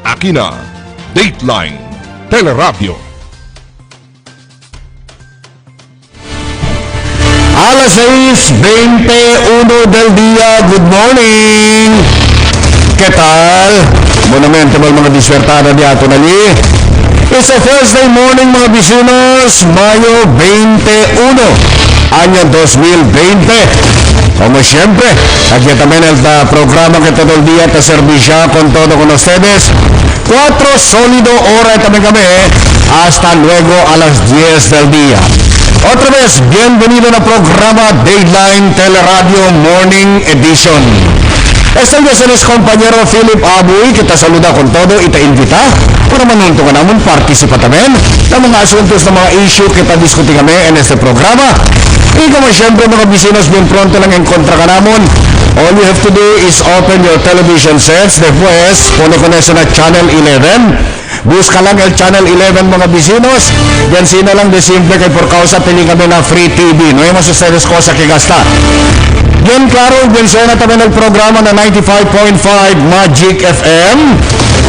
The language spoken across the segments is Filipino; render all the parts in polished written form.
Akin na, Dateline, Teleradyo. Alas 6:21 del día, good morning! ¿Qué tal? Monumento mga diswertada di ato nali. It's a Thursday morning mga vecinos, Mayo 21, año 2020. Como siempre, aquí también el programa que todo el día te servirá con todo con ustedes. 4 sólido horas también kami hasta luego a las 10 del día. Otra vez, bienvenido al programa Dateline Teleradyo Morning Edition. Este es el compañero Philip Abuy que te saluda con todo y te invita para manunto ka naman participa también ng mga asuntos ng mga issue que te diskuti kami en este programa. Y como siempre mga vecinos, bien pronto lang encontra ka naman. All you have to do is open your television sets. Después, pone con eso na Channel 11. Busca lang el Channel 11 mga vecinos. Yan sino lang de simple kay por causa pili kami na free TV. No hay más ustedes cosa que gastar. Bien claro, bien suena también el programa na 95.5 Magic FM.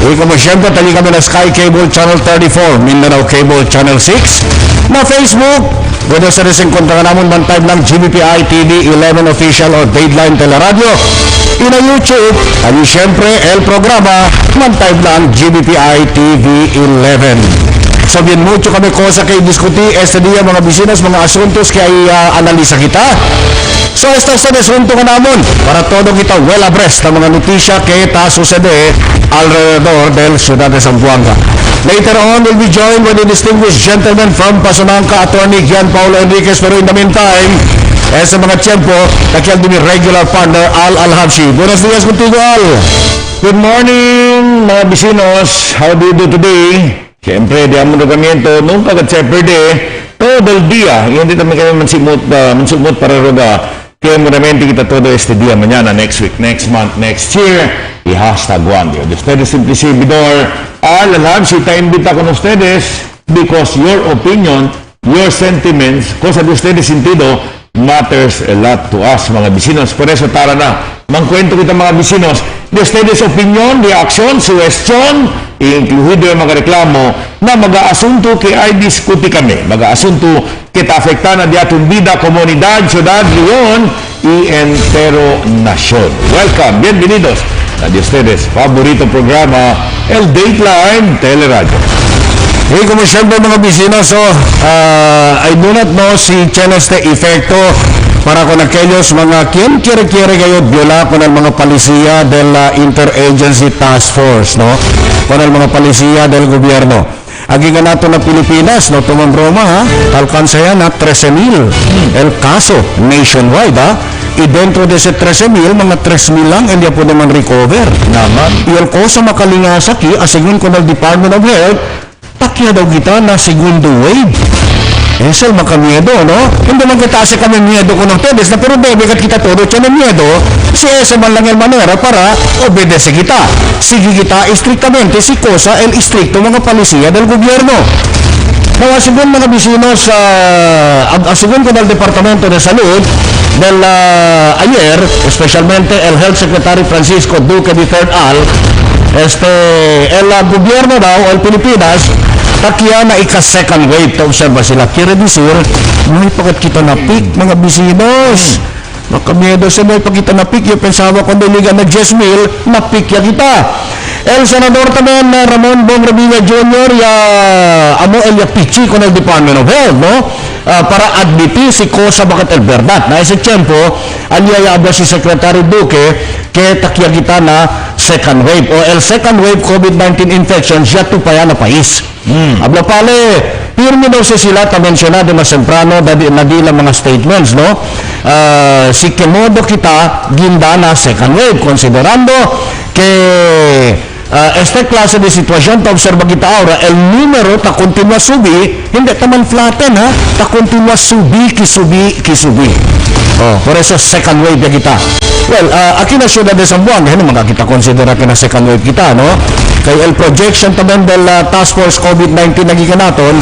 Y como siempre, tali kami na Sky Cable Channel 34, Mindanao Cable Channel 6. Na Facebook, pwede ustedes encontrar naman man type ng GBPI TV 11 Official o Dateline Teleradyo. Y na YouTube, ali siempre el programa, man type lang GBPI TV 11. So bien mucho kami cosa que diskuti este día mga bisinas, mga asuntos que ay analisa kita. So esta es el asunto ka naman para todo kita well abreast ng mga notisya que está sucede alrededor del ciudad de Zamboanga. Later on, we'll be joined by the distinguished gentleman from Pasunanca, Attorney Gian Paulo Enriquez. Pero in the meantime, sa mga tiyempo, nakial din regular partner Al Alhabshi. Buenos días contigo, Al. Good morning, mga bisinos. How do you do today? Siyempre, di ang mandagamiento, nung pagkat-seperde, todo el día, hindi naman kami mansumot para roga. Kaya monamente kita todo este día, mañana, next week, next month, next year, y hashtag one day. De ustedes, simple servidor, Al Alhabshi, te invita con ustedes because your opinion, your sentiments, cosa de ustedes sentido, matters a lot to us, mga bisinos. Por eso, tara na, mangkwento kita mga bisinos, de ustedes opinion, reaction, suggestion, incluido yung mga reklamo na mag-aasunto que ay diskuti kami. Mag-aasunto que ta afekta na di atong vida, komunidad, syudad, Leon, y entero nasyon. Welcome, bienvenidos a de ustedes favorito programa, el Dateline Teleradyo. Y como siempre mga bisinos, I do not know si tiene este efecto para con aquellos mga quien quiere kayo viola con el mga policía de la Interagency Task Force, no? Con el mga policía del gobierno. Aquí ganato na Pilipinas, no? Tumang Roma, ha? Alcanza yan na 13,000 el caso nationwide, ha? Y dentro de ese 13,000, mga 3,000 lang, hindi po naman recover. Naman. Y el cosa makalingasa ki, asigun con el Department of Health, takya daw kita na segundo wave. Eso makamiedo, no? Hindi man kita kasi kami miedo con ustedes, na pero debe kita todo tiene miedo, si ese man lang el manera para obedece kita. Sige kita estrictamente si cosa el estricto mga policía del gobierno. Now, asigun mga bisinos, asigun ko del Departamento de Salud, ayer, especialmente el Health Secretary Francisco Duque III Al, el gobierno daw, el Pilipinas, takya na ika-second wave. Ta-observa sila. Quiere decir, may pakat kita na peak, mga bisinos. Makamiedo sa may pakita na peak. Yung pensaba kung diligan na 10,000, na peak ya kita. El senador también Ramon Bong Revilla Jr. amo el pichi con el Department of Health, no? Para admitir si cosa bakit el verdad. Na ese tiempo, aliyayaba si Secretary Duque que takya kita na second wave. O el second wave COVID-19 infection, siya tu pa yan na pais. Habla pale, pirmi daw sila ta-mencionado mas temprano na di lang mga statements, no? Si kemodo kita ginda na second wave, considerando que esta klase de sitwasyon ta observa kita ahora, el número ta continua subi, hindi taman flatten, ha? Ta continua subi, kisubi. Por eso second wave ya kita. Well, aquí na ciudad de Zamboanga, naman kita considera que na second wave kita, no? Kaya el projection tamang del Task Force COVID-19 naging naton,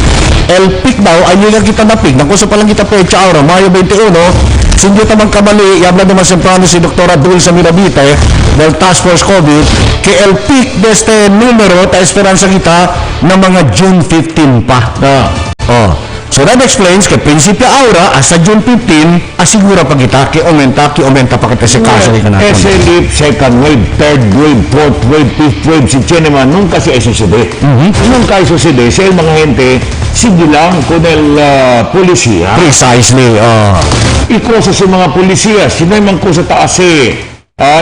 el peak daw, ay nga kita na peak. Nakusa pa lang kita pecha ahora, Mayo 21, Hindi tamang kamali, yabla naman semprano si Dr. Abdul sa Mirabite, del Task Force COVID, que el peak de este número, ta esperanza kita, na mga June 15 pa. Oh. So that explains que prinsipyo ahora, hasta June 15, asigura pa kita, que aumenta pa kita sa kaso ni kanatan. Ese leap, second wave, third wave, fourth wave, fifth wave, si Chenema, nunca si sucede. Nunca sucede, sa mga gente, sige lang con el policía. Precisely, Y cosa sa mga policía, sino yung cosa taas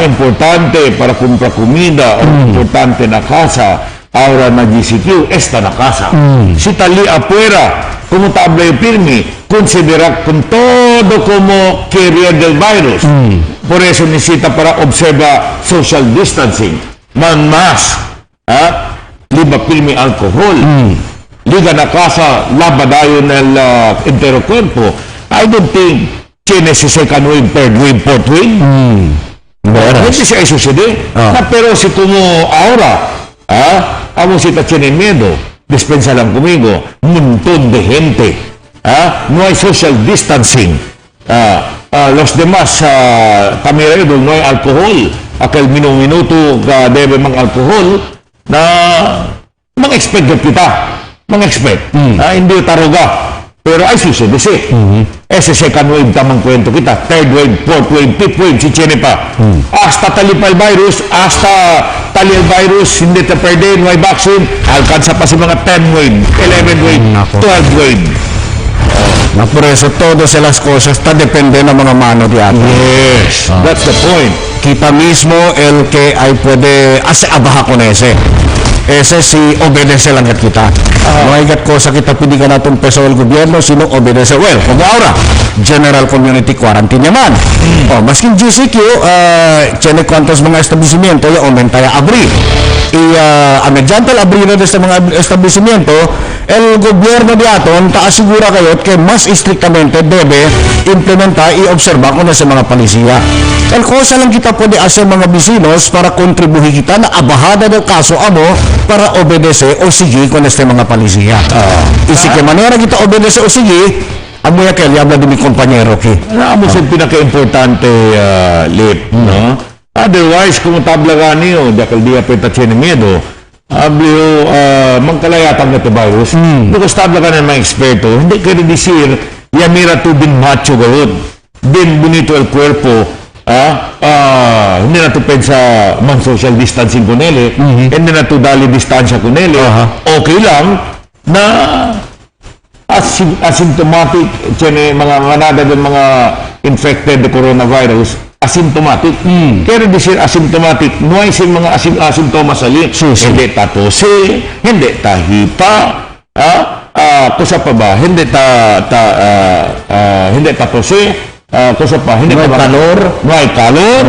importante para comprar comida, o importante na casa, ahora na GCQ, esta na casa. Si tali afuera, como tabla yung pirmi, considera con todo como carrier del virus. Por eso necesita para observa social distancing. Man más, liba pirmi alcohol. Liga na casa, lava dayon el entero cuerpo. I don't think tiene si second wave, third wave, fourth wave. Hindi siya sucede. Pero si como ahora, amo si tiene miedo, despensa lang conmigo, montón de gente. No hay social distancing. Los demás, camerero, no hay alcohol. Aquel minuto debe mang alcohol na mang-expect kita. Mang-expect. Hindi taruga. Pero ay sucede si. Ese second wave tamang kwento kita. Third wave, fourth wave, fifth wave, si Chene pa. Hasta talipal virus, hasta talipal virus, hindi ta pwede, no hay vaccine, alcanza pa si mga 10 wave, 11 wave, 12 wave. Por eso todas las cosas está depende ng mga mano di atin. Yes, that's the point. Kita mismo el que ay puede hace abaja con ese si obedece lang at kita. No hay gat cosa kita pinigan natin peso el gobierno sino obedece. Well, kung ahora, general community quarantine naman. Maskin GCQ, tiene cuantos mga establecimiento ya aumenta ya abrir. A mediante el abrir de este mga establecimiento, el gobierno de aton ta-asegura kayo que mas estrictamente debe implementar y observar kung sa mga palisiya. El cosa lang kita pwede hacer mga bisinos para kontribuhi kita na abahada del kaso amo para obedece o sige con este mga palisiya. Y si que manera kita obedece o sige, amo ya que habla de mi compañero ki. Amo sa pinaka-importante, Lip, no? Otherwise, kung tabla gani o, dakal di apeta tiene miedo, hablo, magkalayatan na ito virus. Because tabla ka na mga eksperto, hindi ka rin disir, yamira tu bin macho gawin, bin bonito el cuerpo, hindi na tu pensa mang social distancing con ele, hindi na tu dali distansya con ele, okay lang na asymptomatic, tiene mga manada ng mga infected the coronavirus, asymptomatic. Kaya decir asymptomatic, no hay sin mga asymptomas sali. Hindi ta tose, hindi ta hipa, kusa pa ba? Hindi ta tose, kusa pa? Hindi no pa calor. No hay calor.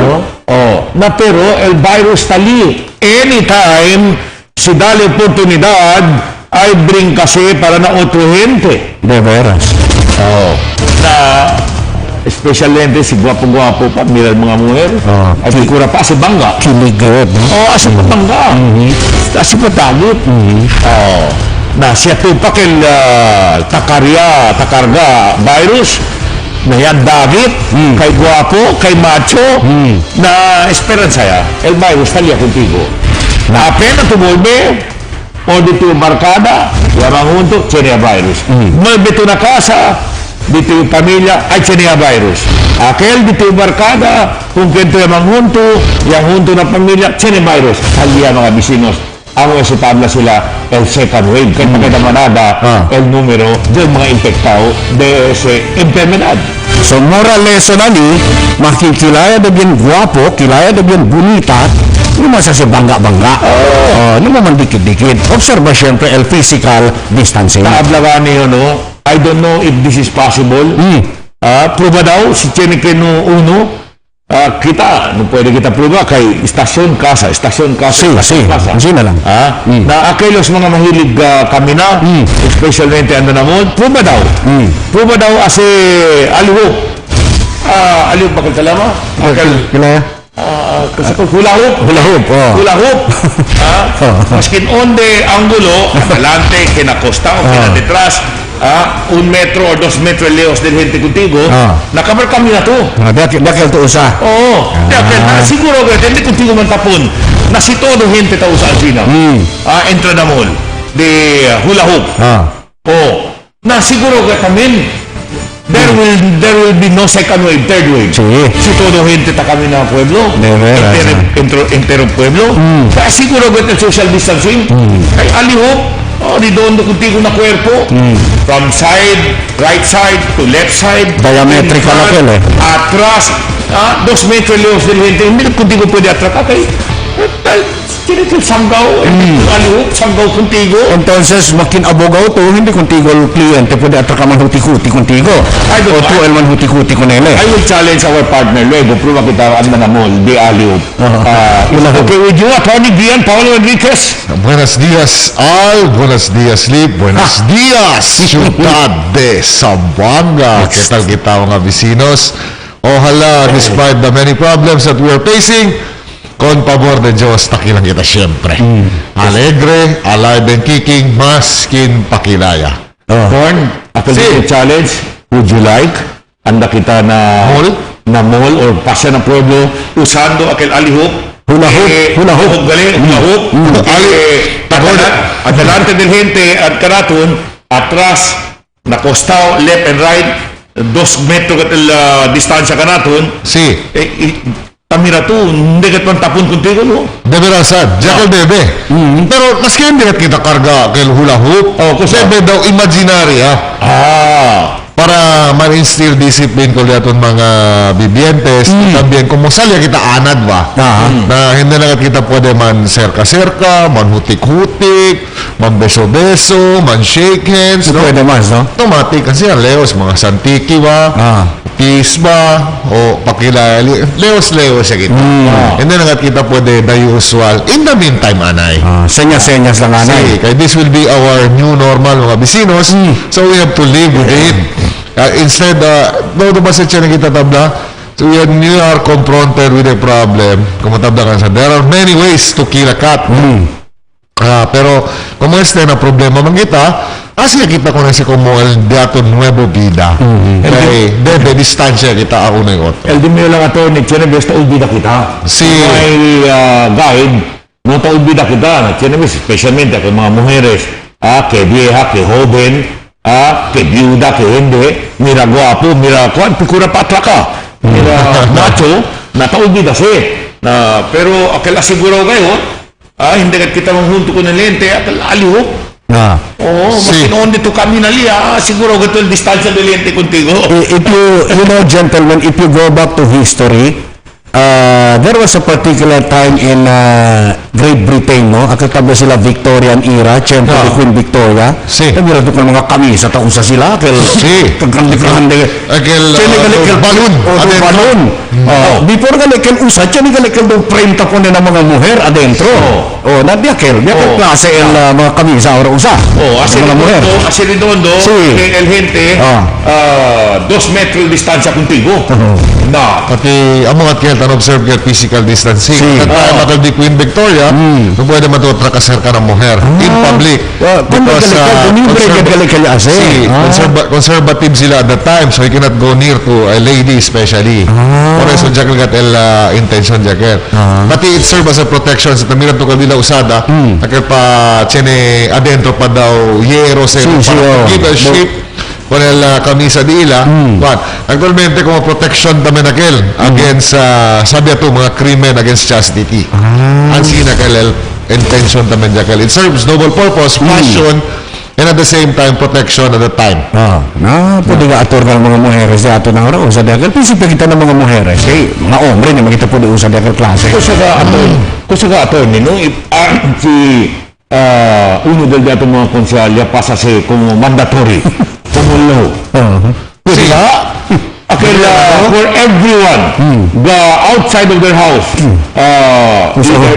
Na pero el virus tali. Anytime, si dali oportunidad, ay bring kasi para na otro gente. De veras. Na especialmente si guwapo-guwapo pa, miral mga mujer, ay figura pa, si bangga. Kiligod, no? Asi pa bangga. Asi pa tagit. Na siya to pa kay takarga virus, na yan dagit, kay guwapo, kay macho, na esperanza ya, el virus talia contigo. Na apena tumulbe, o dito yung barkada, yarang hunto, tiene virus. Malbito na casa, dito yung pamilya, ay tiene virus. Aquel dito yung barkada, kung kento yung hunto na pamilya, tiene virus. Halya mga bisinos, ang tabla sila el second wave. Kaya maganda manada el numero del mga infectado de ese enfermedad. So moral lesson ali, makikilaya na bien guwapo, kilaya na bien bonita, naman sa bangga-bangga. Naman dikit-dikit. Observa siyempre el physical distancing. Naablagan niyo, no? I don't know if this is possible. Pruba daw, si Chenike no uno, kita, no pwede kita pruba kay istasyon kasa. Sí na lang. Na aquellos mga mahilig kami na, especially ano naman, pruba daw. Pruba daw as aliho. Aliho bakal salama? Kilaya? Kasi kung hulahop. Maskin onde angulo, adelante, kinakosta o kinadetras, un metro o 2 metros lejos del gente contigo, nakamarkamina to. Dakil to usa. Oo. Siguro que gente contigo man tapon na si todo gente ta usa Alcina. Entra na mall de hula hoop. Oh. Na siguro que también there will be no second wave, third wave. Sí. Si todo gente ta kami na pueblo. De veras. Entero pueblo. Kaya siguro que el social distancing. Ay alihop. Di doon contigo na cuerpo. From right side to left side. Diametrical na pala eh. Atras. 2 metros lejos del gente. Hindi contigo pwede atracar. Tiene que samgaw. Alihop, samgaw contigo. Entonces, makin-abogaw to, hindi contigo kliyente, pwede atra ka man huti-huti contigo. O to, el man huti-huti ko nila. I will challenge our partner, luego, prueba kita ang manamol, di alihop. Okay with you, Attorney Gian Paulo Enriquez. Buenos días, Al. Buenos días, Lip. Buenos días, Ciudad de Zamboanga. ¿Qué tal kita mga vecinos? Ojalá, despite the many problems that we are facing, con pabor de Diyos, takilang kita siyempre. Alegre, alive and kicking, maskin pakilaya. Corn, ako yung challenge, would you like? Anda kita na mall or pasya ng pueblo, usando aquel alihop. Hula hoop. Hula hoop. Adelante del gente at karaton, atras, na costado, left and right, 2 metro katil distansya kanaton. Sí. Tamira to, hindi ka man tapon contigo, no? De verdad, Jackal bebe. Pero maski hindi kita karga kay hula hoop. Kasi daw imaginary para ma-instill discipline ko liaton mga bibientes. También kung mosalya kita anad ba? Na hindi na kita pwede man serka-serka, man hutik-hutik, man beso-beso, man shake hands. No? Pwede mas, no? Automatic kasi ang leos, mga santiki ba? Peace ba? O pakilala. Leos-leos siya kita. Hindi na kita pwede the usual. In the meantime, anay. Senyas-senyas lang anay. Kaya this will be our new normal mga bisinos. So we have to live with it. Instead, no ba sa tiyan kita tabla? So when you are confronted with a problem, kumatabla ka sa, there are many ways to kill a cat. Pero kung na problema man kita, así kita ko na si como el dato nuevo vida. De distancia kita ako na yung otro. El dimi lang ato, nagtsinabes, taulbida kita. Si may guide, no taulbida kita, nagtsinabes, especialmente kay mga mujeres, que vieja, que joven, que viuda, que hindi, mira guapo, mira kuan, pikura patra ka, mira macho, na taulbida siya. Pero akala siguro kayo, hindi kita manghunto ko ng lente at alihop. Makinoon dito kami nalia, siguro ito yung distansya ng lente contigo. If you know, gentlemen, if you go back to history, there was a particular time in Great Britain, no? Akataba sila Victorian era, siyempre Queen Victoria. Nagmira doon ng mga kamisa, taon sa sila, kagkandi-kagkandi. Balon. Balon. Before galikil usat, siya galikil doon frame tapon ng mga mujer adentro. Nadiyakil klase mga kamisa ora usa. Así redondo, el gente, 2 metros distansya contigo. Pati ang mga kaya observe kaya physical distancing. At di Queen Victoria, pwede matutra ka ng mujer in public. Because conservative sila at the time, so you cannot go near to a lady especially. Por eso Jackal got intention Jackal. Pati it serve as a protection sa tamiran to kabila usada, akal pa tiene adentro pa daw yero sa keep a shape con el camisa de ila. But actualmente como protection también aquel against sabi ato mga krimen against chastity. Ansi na aquel intention también aquel. It serves double purpose, fashion, and at the same time protection at the time. Pwede ka ator ng mga mujeres sa ato na oras. Sa dakal, pisipi kita ng mga mujeres. Mga hombre na makita po doon sa dakal klase. Kung sa ato, si uno del dato mga konsyalya pasa si como mandatory. Kumulo. For everyone, the outside of their house,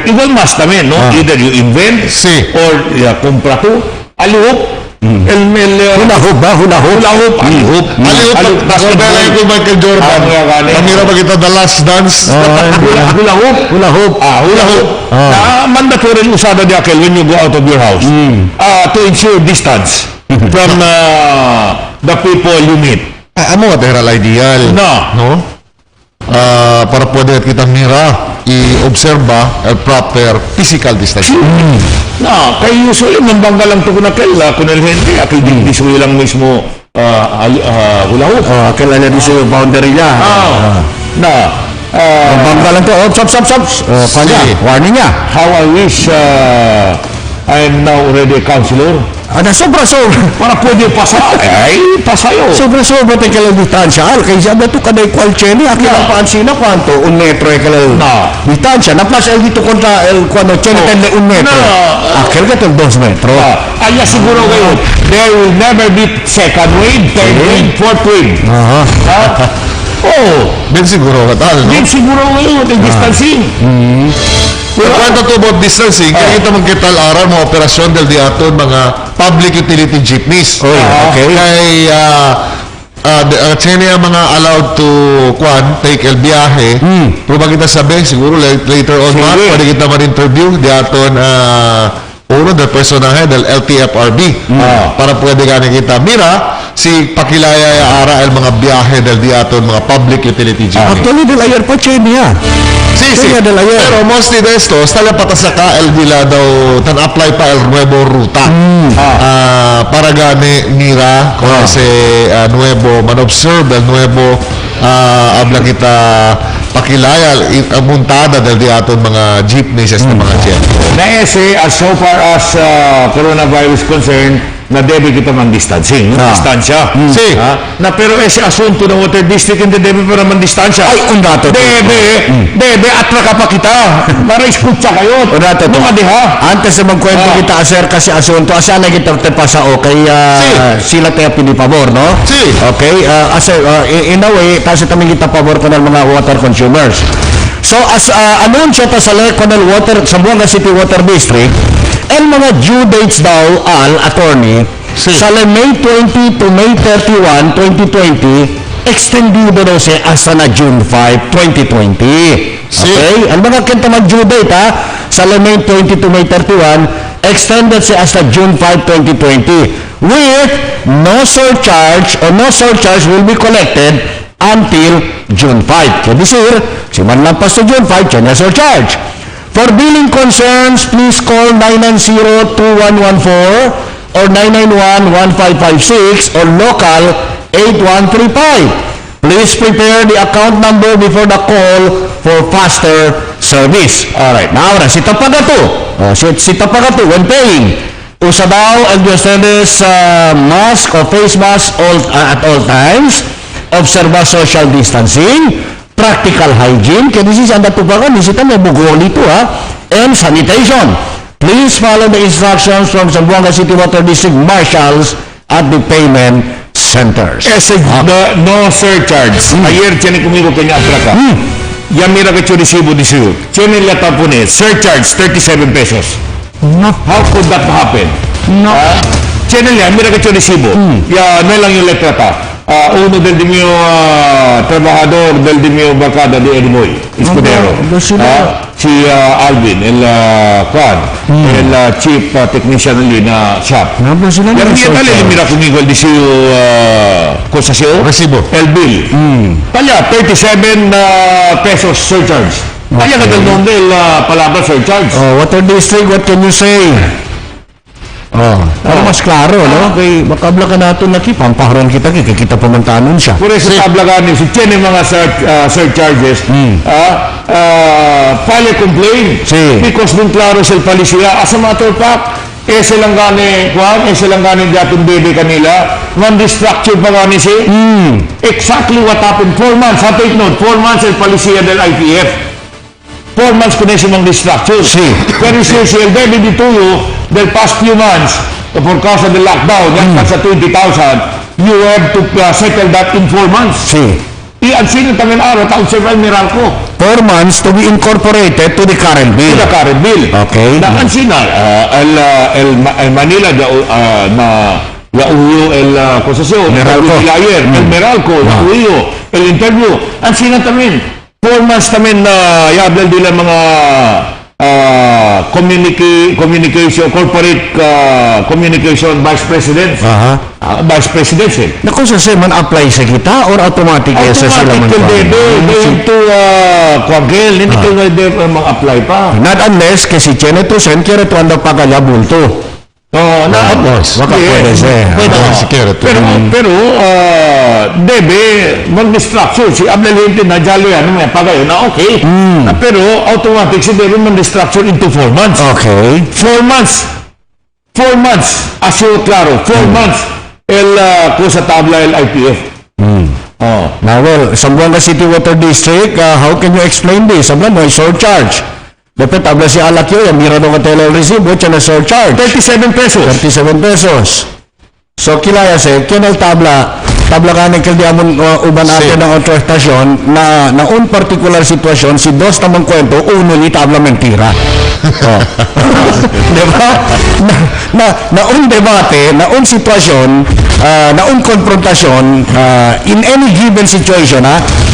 either must namin, no? Either you invent or compra to, alihop, Hulahop ba? alihop, Nakabela ko Michael Jordan. Kamira ba kita The Last Dance? Hulahop. Mandatory usada di akel when you go out of your house to ensure distance. from the people you meet. Amo nga tehral ideal. No? Para pwede kita mira i-obserba ang proper physical distancing. Na, kaya usually nambangga lang ito na kaila, kung hindi, akidindisuyo lang mismo hula-hoop. Kailan na din sa boundary niya. Bangga lang ito. Stop. Kanya, warning niya. How I wish I'm now already a counselor. Sobra. Para pwede pasayo. Sobra tayo kalang distansya. Kaya sabi ito kaday kwalcheni. Aki lang paansina kwanto. Un metro kalang distansya. Naplas el dito kontra el kwano. Chene tende un metro. Akil ka itong 2 metro. Aya siguro kayo, there will never be second wave, third wave, fourth wave. Ben siguro ka tal, no? Then siguro kayo, the distancing. Pero kwento to about distancing, kaya kita magkital aral mga operasyon del diaton mga public utility jeepneys. Okay. Kaya mga allowed to take el biyahe. Pero ba kita sabi, siguro later on, pwede kita man-interview diaton uno del personaje del LTFRB para pwede gani kita mira si pakilaya ara el mga biyahe del diaton mga public utility jeepney. Actually, del ayer pa Chenia. Sí. Pero mostly de esto, stala patasaka el dila daw tan apply pa el nuevo ruta. Para gani mira kung ese nuevo man-observe el nuevo habla kita pakilaya muntada del diaton mga jeepneys sa mga jet. Na as so far as coronavirus concerned, na debe kita mang distancing, distansya. Sí. Na pero ese asunto ng water district hindi debe para man distansya. Ay, undato. Debe atraka pa kita. Para iskutsa kayo. Undato. Antes na magkwento kita sir kasi asunto asana kita te pasao kaya sila tayo pinipabor, no? Sí. Okay, in a way kasi tamin kita pabor ko ng mga water consumers. So as anunsyo ta sa Leconel Water sa Buanga City Water District, el mga due dates daw attorney sa May 20 to May 31, 2020 extendido daw siya hasta na June 5, 2020. Okay? Ang mga kanta mag-due date sa May 20 to May 31 extended siya hasta June 5, 2020 with no surcharge will be collected until June 5. So this year, si man lang pa sa June 5, siya na surcharge. For billing concerns, please call 990-2114 or 991-1556 or local 8135. Please prepare the account number before the call for faster service. Alright, now si Tapagato. Si Tapagato, when paying, usa daw ang ustedes mask or face mask at all times. Observa social distancing, practical hygiene, kaya this is ang natubagan, isita may bugol ito and sanitation. Please follow the instructions from Zamboanga City Water District Marshals at the payment centers. No surcharge. Ayer, tiyan kumigo kanya atraka. Yamira ka resibo disiyo. Tiyan nila tapone, surcharge 37 pesos. How could that happen? Tiyan nila, mira ka resibo. No lang yung letra ta. Uno del mio trabajador del mio barcada de Erimoy, Escudero. Si Alvin, el chief technician na shop. Yung tali, mira conmigo el disio cosa siyo? Resibo. El bill. Kaya, 37 pesos surcharge. Kaya ka del nombre el palabra surcharge. Water District, what can you say? Para mas klaro, no? Kay makabla ka natin na pampaharon kita pamantanon siya. Por eso tabla ka niyo, si tiene mga surcharges, file a complaint. Because din klaro sa palisiya. As a matter of fact, ese lang gani diatong bebe kanila, non-destructure pa gani si. Exactly what happened. 4 months, take note, 4 months el palisiya del IPF. 4 months ko na siya structure. Pero siya el bebe dituyo, del past few months, for cause of the lockdown, yan sa 20,000, you have to settle that in 4 months. Ang sino tamin araw, taon survive Meralco. 4 months to be incorporated to the current bill. To the current bill. Okay. Na ang sino, el Manila, uyo el concession, el Meralco, uyo, el interview. Ang sino tamin, 4 months tamin na yabla nila mga communication, corporate communication vice president. Vice presidency. Naku, sa man apply sa kita or automatic sa sila man? Automatic, they have to kwagel, hindi ko na mag-apply pa. Not unless kasi Chene to send kaya ito ang pagkala bulto. Of course. Waka pwede siya. Pero, debe, mag-distraction. Si Abdelhente na jalo yan, may pagayo na okay. Pero, automatic si debe mag-distraction into 4 months. Okay. 4 months. 4 months. Asyo claro, 4 months. Kusa tabla el IPF. Now, well, Zamboanga City Water District, how can you explain this? Sablan, no, surcharge. Dapat tabla si Alakyo, yung mira doon ka tele-resibo, siya na surcharge. 37 pesos. 37 pesos. So, kilaya siya, kinal tabla ka ng kaldiamon uban natin ng otortasyon na un particular sitwasyon, si dos tamang kwento, uno ni tabla mentira. Diba? Na un debate, na un sitwasyon, na un konfrontasyon, in any given situation,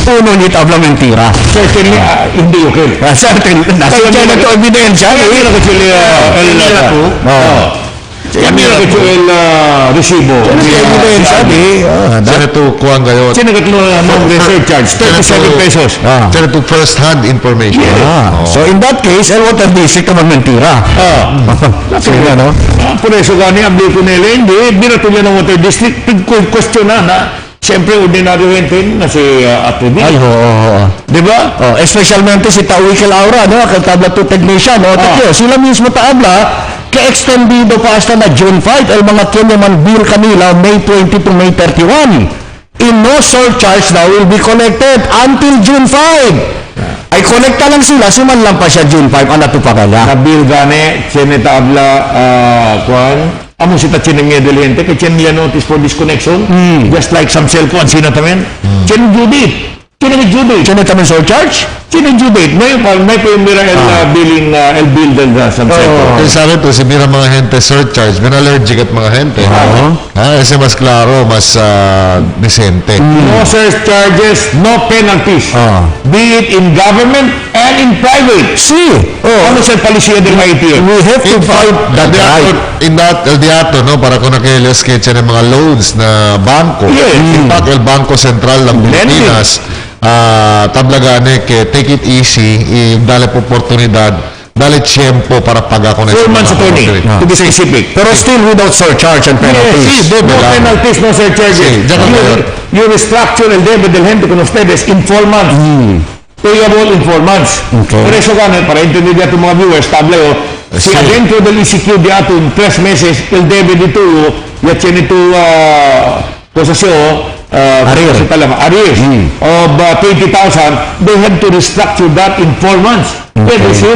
uno ni tabla mentira. Certainly, hindi okay. Certainly, nasa dyan ito ebidensya. Mira ko el resibo. Sino to kuha ngayon? Sino ka reserve charge? 37 pesos. Sino to first-hand information. So in that case, el water district naman mentira. Sige, no? Por eso gani, abli ko nila, hindi. Binatuloy ng water district. Question na. Siyempre, ordinaryo hintin na si Atty. Ay, oo. Diba? Especialmente si Tawikil Aura, no? Kay tabla to technician, no? Sila mismo tabla, ka-extendido pa hasta na June 5, el mga kanya man bill kanila, May 20 to May 31. In no surcharge now will be collected until June 5. Ay, kolekta lang sila, suman lang pa siya June 5, ano to pa kaya? Nabil gani, siyene tabla, amo si Tachinang Delente, kaya siya nila notice for disconnection, just like some cell phone, sino tamen? Siya Judith. Sino ni Judith? Siya na tamang surcharge? Sino Judith? May pa yung mira billing, el bill del some cell phone. Kaya sabi to, si mira mga gente surcharge, may allergic at mga gente. Kasi mas klaro, mas decente. No surcharges, no penalties. Be it in government and in private. Ano sa palisiya del ITF? We have to fight that right. In that, el diato, no, para kung nakilis kayo ng mga loans na banko. In fact, el Banco Central ng Pilipinas, tablagane que take it easy, dale po oportunidad, dale tiempo para pagar con 4 months attorney, to be specific. Pero still without surcharge and penalties. No penalties, no surcharges. You restructure el debe del gente con ustedes in 4 months. Payable in 4 months. Por eso gano, para entender ya tu mga viewers, tableo, si adentro del ECQ de ato en 3 meses, el debe dito, ya tiene tu posesyon, arrears of 20,000, they have to restructure that in 4 months. Pwede sir,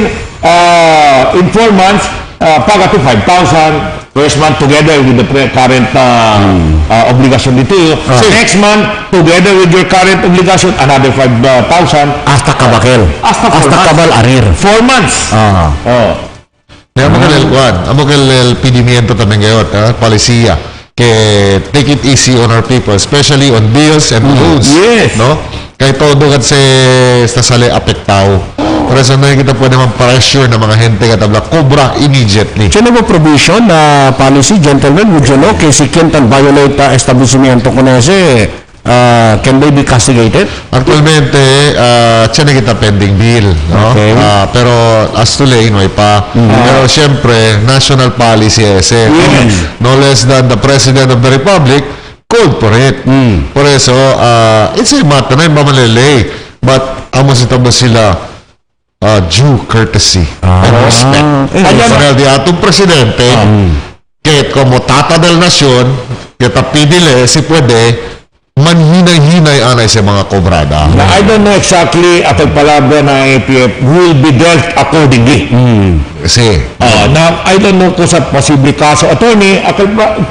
in 4 months, paga to 5,000, first month together with the current obligation dito. Next month, together with your current obligation, another 5,000. Hasta kabakel. Hasta kabal arir. 4 months. Amo que el pedimiento también ngayon, palisiya. Que take it easy on our people, especially on bills and loans. Yes. No? Kaya todo kasi sa sali apektao. Por eso na kita pwede man-pressure na mga gente katabla cobra immediately. Sino mo provision na policy, gentlemen, would you know, kasi kintan violate establishmento ko na siya, can they be castigated? Actualmente, siya na kita pending bill. No? Okay. Pero as to lay, no pa. Pero siyempre, national policy ese. No less than the President of the Republic called for it. Por eso, it's a matter na yung mamalilay. But, amo sila due courtesy and respect. Para di atong presidente, kahit como tata del nasyon, kita pidile, si pwede, manhinay-hinay anay sa mga kobrada. Now, I don't know exactly at ang palabra ng APF will be dealt accordingly. Kasi, now, I don't know kung sa posible kaso. Attorney,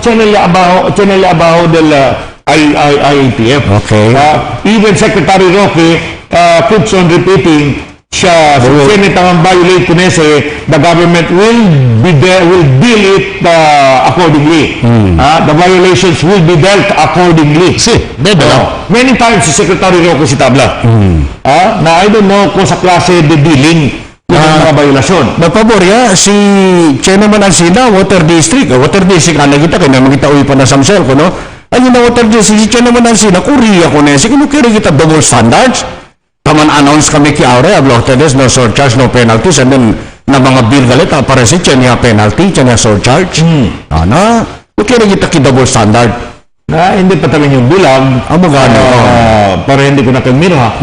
channel abajo del IAPF. Okay. Even Secretary Roque keeps on repeating siya, Senate ang violate ko the government will deal it accordingly. The violations will be dealt accordingly. Many times si Secretary Roque si tabla. Na I don't know kung sa klase de dealing Yung mga violasyon. Nagpaborya, si Chenaman Alcina, Water District. Water District, kita kayo na magkita uwi pa na Samsel ko, no? Ayun na Water District, si Chenaman Alcina, Korea ko na. Sige, kaya kita double standards. Kaman announce kami ki Aure, ablortedes, no surcharge, no penalties, and then na mga bill galit, para si Chenya penalty, Chenya surcharge. Ano? Kaya kita ki double standard. Na hindi pa tamin yung bulag. Amo gano. Para hindi ko na kamira.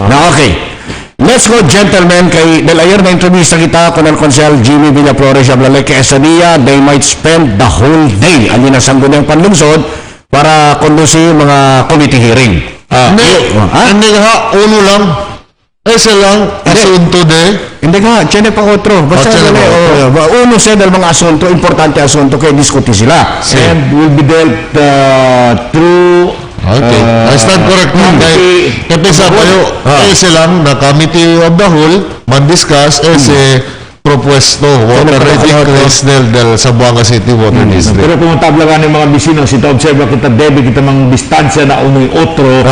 Okay. Let's go, gentlemen. Kay ayer na introduce kita con el Consel Jimmy Villaflores Ablale kay Esadilla. They might spend the whole day. Ano na sanggo ng panlungsod para kondusi mga committee hearing. Hindi nga, uno lang. Ese lang, asunto de. Hindi nga, tiyan pa otro. Basta uno sa dal mga asunto, importante asunto kaya diskuti sila. And will be dealt through Okay. I stand corrected. Kaya sa payo, ese lang na committee of the whole man-discuss ese propuesto water rate increase del Zamboanga City Water District. Pero kung tabla ng mga bisino, sita observa kita debe kita mga distansya na unoy otro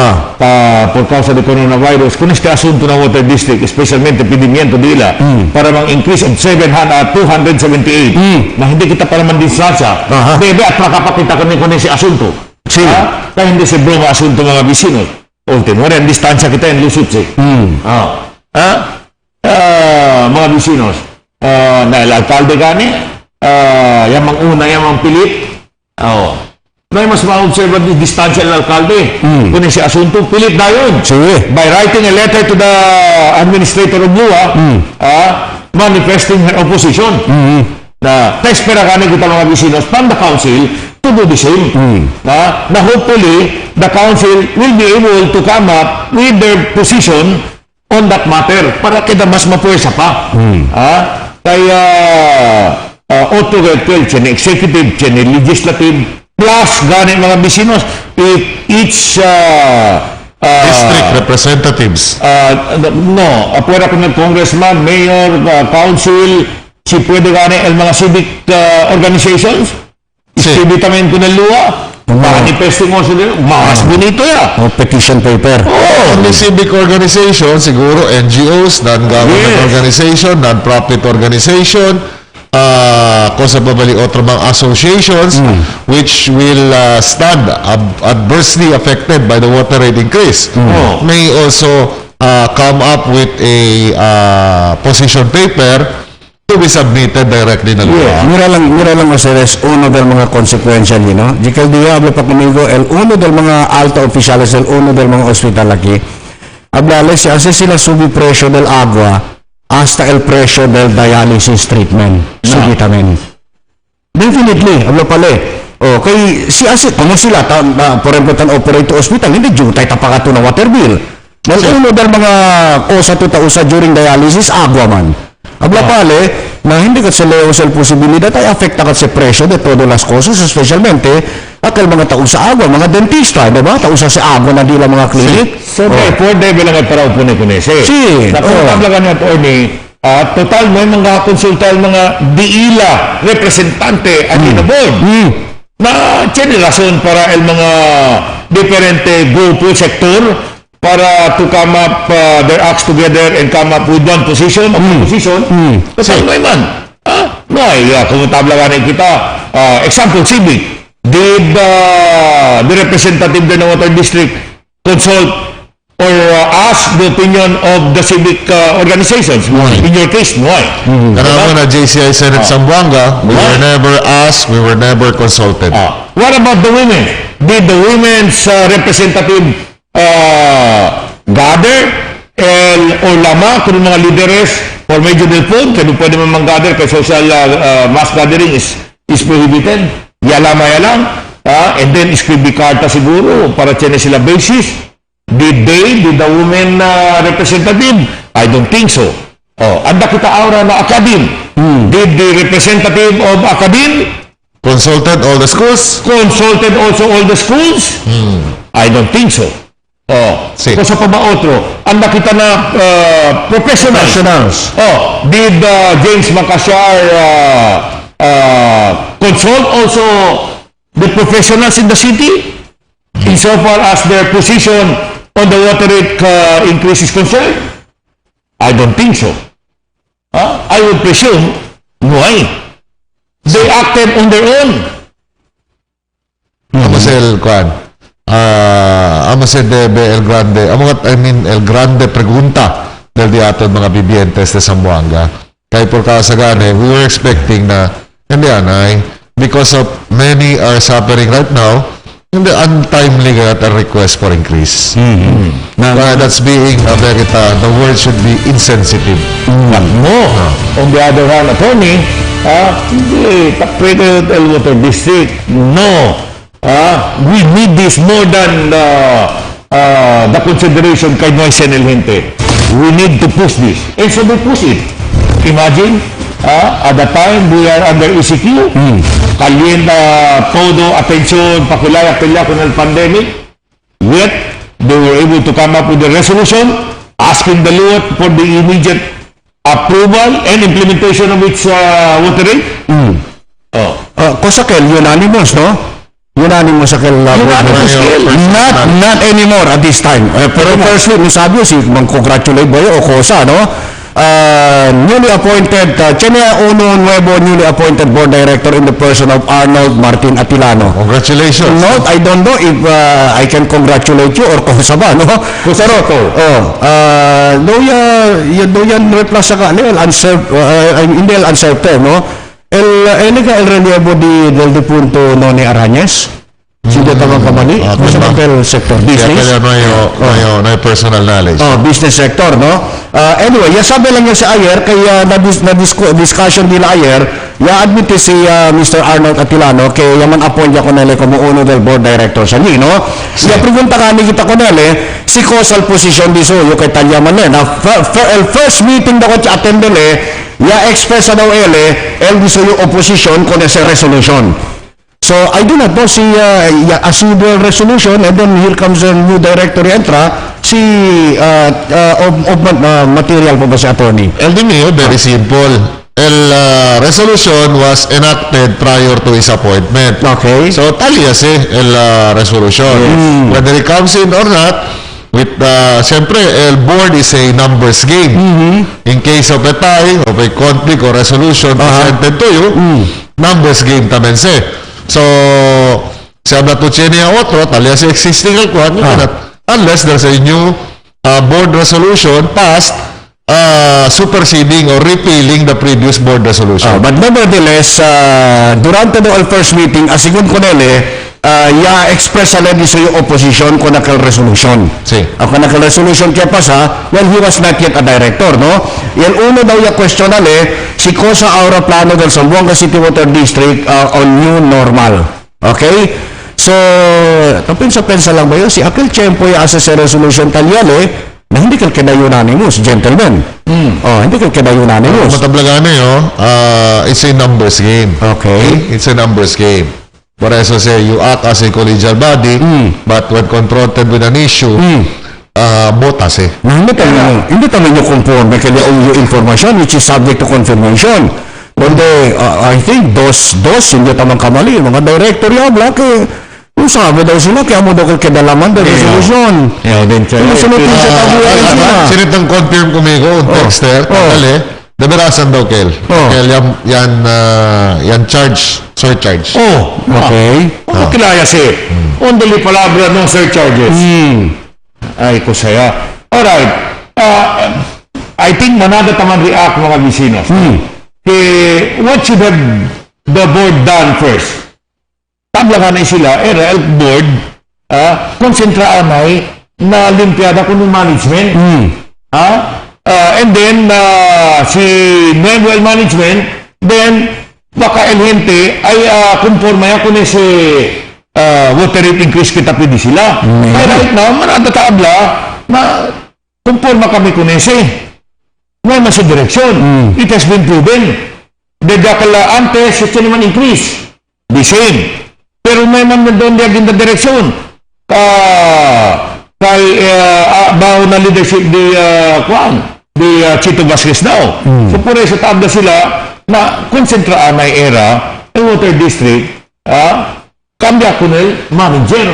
por causa de coronavirus. Kung este asunto ng Water District, especialmente pedimiento dila, para mang increase of 278 na hindi kita para man distansya, debe at makapakita kami kung si asunto. Kaya hindi si broma asunto mga bisino. Ultimo rin, distansya kita yung lusot siya. Mga bisinos, na alkalde gani, yamang una, yamang pilit. May mas ma-observe ang distansya ng alkalde. Kung si asunto, pilit na yun. By writing a letter to the administrator of Lua, manifesting her opposition. Na espera gani kita mga bisinos from the council to do the same. Na hopefully the council will be able to come up with their position on that matter para kita mas mapuwersa pa. Kaya auto executive, legislative plus gani mga bisinos each district representatives. Apuera ko ng congressman, mayor, council, si pwede gani ang mga civic organizations, istibitamento ng luwa, manifesting mo sila, mas bonito ya. Petition paper. Only civic organization, siguro NGOs, non-government organization, non-profit organization, kung sa babali otro mga associations which will stand adversely affected by the water rate increase may also come up with a position paper to be submitted directly na luwa. Mira lang Maseres, uno del mga consecuencias, no? Di que el diablo pa conmigo, el uno del mga alta oficiales, el uno del mga hospital aquí, hablale si hace sila subi presyo del agua hasta el presyo del dialysis treatment. Subitamente. Definitely, hablo pala kay si hace, como sila, por ejemplo, tan operate hospital, hindi jutay tapakato na water bill. Well, uno del mga cosa tutausa during dialysis, agua man. Habla pale, na hindi ka sa leo sa posibilidad ay afekta ka sa presyo de todas las cosas, especialmente akal mga tao sa agua, mga dentista, di ba? Tao sa agua na di lang mga klinik. So, therefore, debe lang para upune ko nese. Nakuntablagan nga po ni, total mo yung mga konsultal, mga diila, representante, at board. Na, tiyan rason para el mga diferente grupo, sektor, para to come up their acts together and come up with one position of position. Kasi no man. Kung tablagan kita, example, civic. Did the representative ng Water District consult or ask the opinion of the civic organizations? In your case, why? Karama na JCI Senate Zamboanga, we were never asked, we were never consulted. What about the women? Did the women's representative gather o lama kung mga lideres or medyo del phone kaya pwede man gather kaya social mass gathering is prohibited yalama yalang and then iscribi karta siguro para tiyan sila basis did the women representative? I don't think so. Anda kita aura na academe. Did the representative of academe consulted all the schools? Consulted also all the schools? I don't think so. Kung sa pa ba otro, ang nakita na professionals. Did James Macashar consult also the professionals in the city insofar as their position on the water rate increase is concerned? I don't think so. I would presume, why? They acted on their own. Amasel, Kwan. Amasel debe El Grande. El Grande pregunta del diaton mga bibientes de Zamboanga. Kaya por kasagane, we were expecting na, hindi anay, because of many are suffering right now, hindi untimely got a request for increase. That's being the word should be insensitive. But no. On the other hand, attorney, hindi, pwede El Water District. No. We need this more than the consideration kay Noyce and El Gente. We need to push this. And so we push it. Imagine, at the time we are under ECQ, calienta todo atención, pakilaya-pilya con el pandemic, yet they were able to come up with a resolution asking the LUAT for the immediate approval and implementation of its water rate. Kosakel, unanimous, no? Unanimous sa not anymore at this time. Pero firstly, sabi si mag-congratulate ba o Kosa, no? Newly appointed, Chenea Uno Nuevo, newly appointed board director in the person of Arnold Martin Atilano. Congratulations. No, I don't know if I can congratulate you or Kosa ba, no? Pero, do yan replas sa kanil, hindi el uncertain, no? El relievo del dipunto Noni Arañez. Hindi tamang kamali. Sa papel sector. Business. Kaya no personal knowledge. Business sector, no? Anyway, sabi lang niya si Ayer, kaya na-discussion nila Ayer, admit si Mr. Arnold Atilano, kaya yaman appoint niya ko nila como uno del board director sa niyo, no? Siya pregunta kami kita ko nila, si causal position di suyo kay Talyaman na. El first meeting daw ko attend nila, express daw el gusto yung opposition con ese resolution. So, I do not know si assume resolution and then here comes a new director entra si material po ba si attorney? El Dimio, very simple. Resolution was enacted prior to his appointment. Okay. So, talias el resolution. Yes. Whether it comes in or not, with siyempre, el board is a numbers game. In case of a tie, of a conflict or resolution presented to you, numbers game tamen se. So, siya na to Chenea otro, talya si existing alquan, unless there's a new board resolution passed superseding or repealing the previous board resolution. But nevertheless, durante the first meeting, asigun ko nele, express already sa yung opposition kung resolution. Sí. Kung resolution kaya pasa, well, he was not yet a director, no? Yan uno daw yung question si Cosa Aura Plano del Zamboanga City Water District on new normal. Okay? So, pensa lang ba yun? Si Akil Tiempo yung asa sa resolution talyale, na hindi kaya unanimous, gentlemen. Hindi kaya unanimous. Matablagane, it's a numbers game. Okay. It's a numbers game. Por eso say, you act as a collegial body, but when confronted with an issue, botas Hindi tayo nyo conforme kaya yung information which is subject to confirmation. Kundi, I think, hindi tamang kamali. Mga director yung blake, yung sabi daw sila, kaya mo daw kedalaman the resolution. Sinitang confirm kumigo, texter, Daberasan daw, Kel. Kel, yan surcharge. Okay. Kilaya si. Ondali palabra, no surcharges. Ay, kusaya. Alright. I think manada taman react mga bisinos. What should have the board done first? Tablangan na sila, health board, konsentraan ay na limpiada ko ng management. And then, si Manuel Management, then, baka el gente ay conforme ako ni si water rate increase kita pwede sila. Ay right now, manatataabla na conforme kami ko nisi. May mas direksyon. It has been proven. Dadakala antes, ito naman increase. The same. Pero may man doon din na direksyon. Kay baho na leadership di Chito Vasquez daw. So por eso tabla sila na konsentraan ay era ang water district cambia con el manager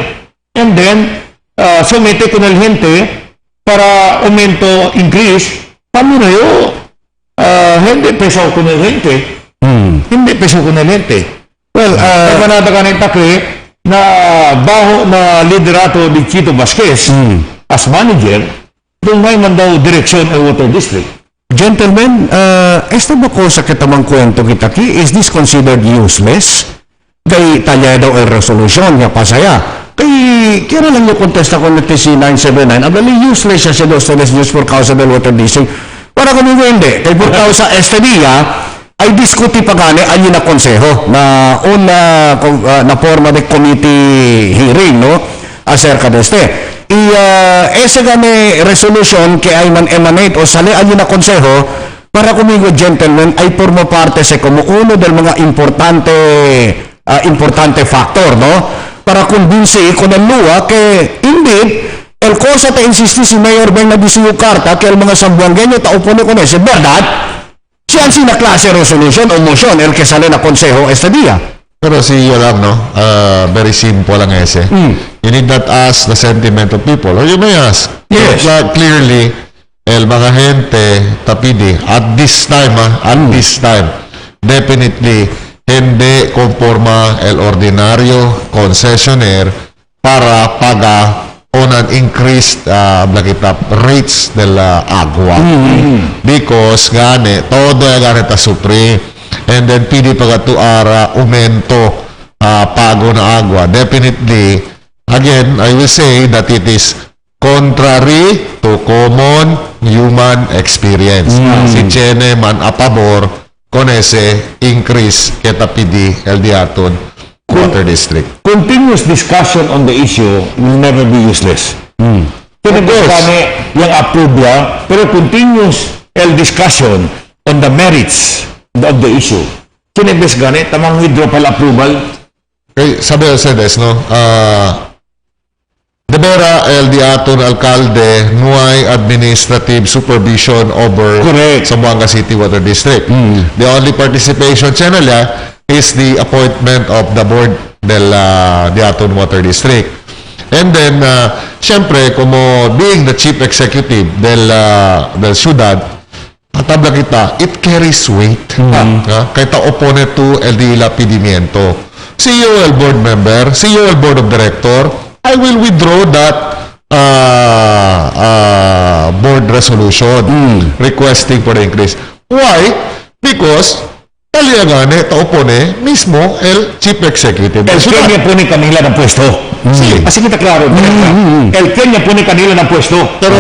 and then somete con el gente para aumento increase pamunayo hindi peso ko na lente. Hindi peso ko na lente. Well, Manada ka ng takri na baho na liderato ni Chito Vasquez as manager, doon may man daw direksyon ng water district. gentlemen, esta ba ko sa kitamang kwento kita ki, is this considered useless? Kay talya daw ang resolution nga pasaya. Kay kira lang yung contesta ko na TC979, abali useless siya dos tres news for causa del water district. Para kung hindi, kay por causa este dia, ay diskuti pa gani ayun na konseho na una na forma de committee hearing, no? Acerca de este. Ese gani resolution que ay man emanate o sali ayun na konseho para kumigo gentlemen ay forma parte sa como uno del mga importante factor, no? Para convince con el lua que indeed el cosa te insiste si Mayor Bernardino Carta que el mga sambuangueño taupone con ese, ¿verdad? Siya ang klase resolution o motion el que sale na konseho este día. Pero si yun lang, no? Very simple lang ese. You need not ask the sentiment of people. Or you may ask. Yes. But clearly, el mga gente, tapidi, at this time, definitely, hindi conforma el ordinario concessionaire para paga on an increased rates del agua. Because gane, todo gane ta supri. And then pidi paga to aumento pago na agua. Definitely, again, I will say that it is contrary to common human experience. Si Chene man a pabor con ese increase que tapidi el diaton water district. Continuous discussion on the issue will never be useless. Kani yung approve pero continuous el discussion on the merits of the issue. Kinibes gani, tamang withdraw pala approval. Okay, sabi sa des, no? De vera el diaton alcalde nuay administrative supervision over Correct. Zamboanga City Water District. The only participation channel is the appointment of the board del diaton Water District. And then, syempre, como being the chief executive del syudad, tabla kita, it carries weight. Kaya ta opone to el dila pidimiento. CEO el board member, CEO el board of director, I will withdraw that board resolution requesting for the increase. Why? Because Gane, taupone mismo el chief executive. El Kenya pone kanila ng pwesto. Sí. Así kita klaro. El Kenya pone kanila ng pwesto. Pero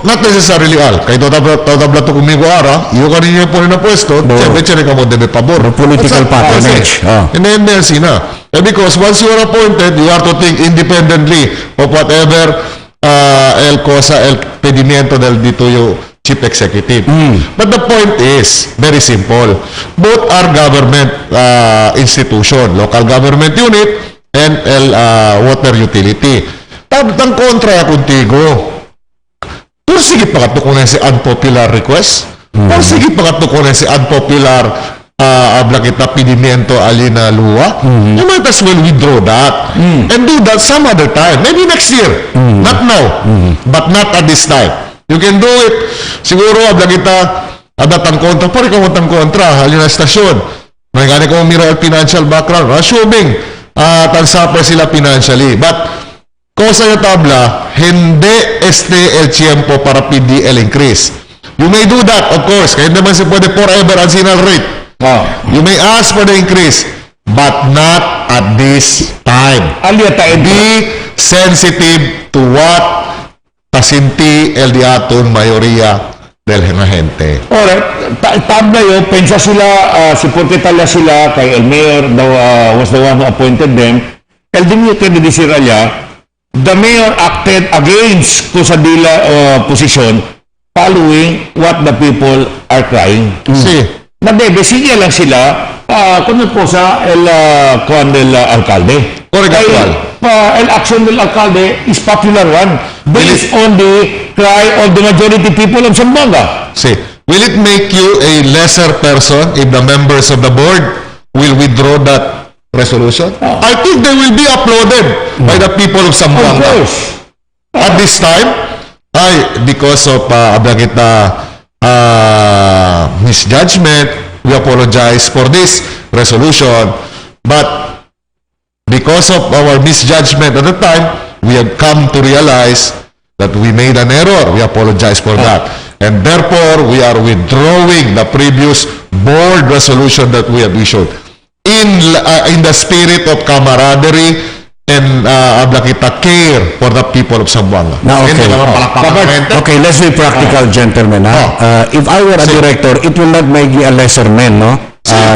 not necessarily all. Kaya totabla to kumigo ara, iyo kanina pone na pwesto, siyempre ka mo debe pabor. Political patronage. And then na. Because once you are appointed, you have to think independently of whatever el cosa, el pedimiento del dito yung chief executive. But the point is very simple. Both are government institution, local government unit and water utility. Tang kontra contigo. Sige pa katukunan si unpopular request. Sige pa katukunan si unpopular abla kita pedimiento alina luwa. You might as well withdraw that and do that some other time. Maybe next year. Not now. But not at this time. You can do it. Siguro, abla kita, adatang kontra. Pari ka matang kontra. Halin na stasyon. Nagani ko mira el financial background. Assuming, tansapper sila financially. But, cosa yung tabla, hindi el tiempo para PDL increase. You may do that, of course. Kaya naman si pwede forever ang sinal rate. You may ask for the increase, but not at this time. Be sensitive to what pasinti el diaton mayoría del gente. Alright, tabla yun, pensa sila, si Porte Tala sila, kay el mayor was the one who appointed them. El dimute de Disiraya, the mayor acted against Kusadila position following what the people are crying. Nadebe, sige lang sila, kung po sa el alcalde. Correct, actual. El action del alcalde is popular one based on the cry of the majority people of Zamboanga. Will it make you a lesser person if the members of the board will withdraw that resolution? I think they will be applauded by the people of Zamboanga. Of course. At this time, because of misjudgment. We apologize for this resolution. But because of our misjudgment at the time, we have come to realize that we made an error. We apologize for that. And therefore, we are withdrawing the previous board resolution that we have issued. In the spirit of camaraderie and care for the people of Zamboanga. Now, okay, let's be practical, gentlemen. If I were a director, it will not make me a lesser man, no?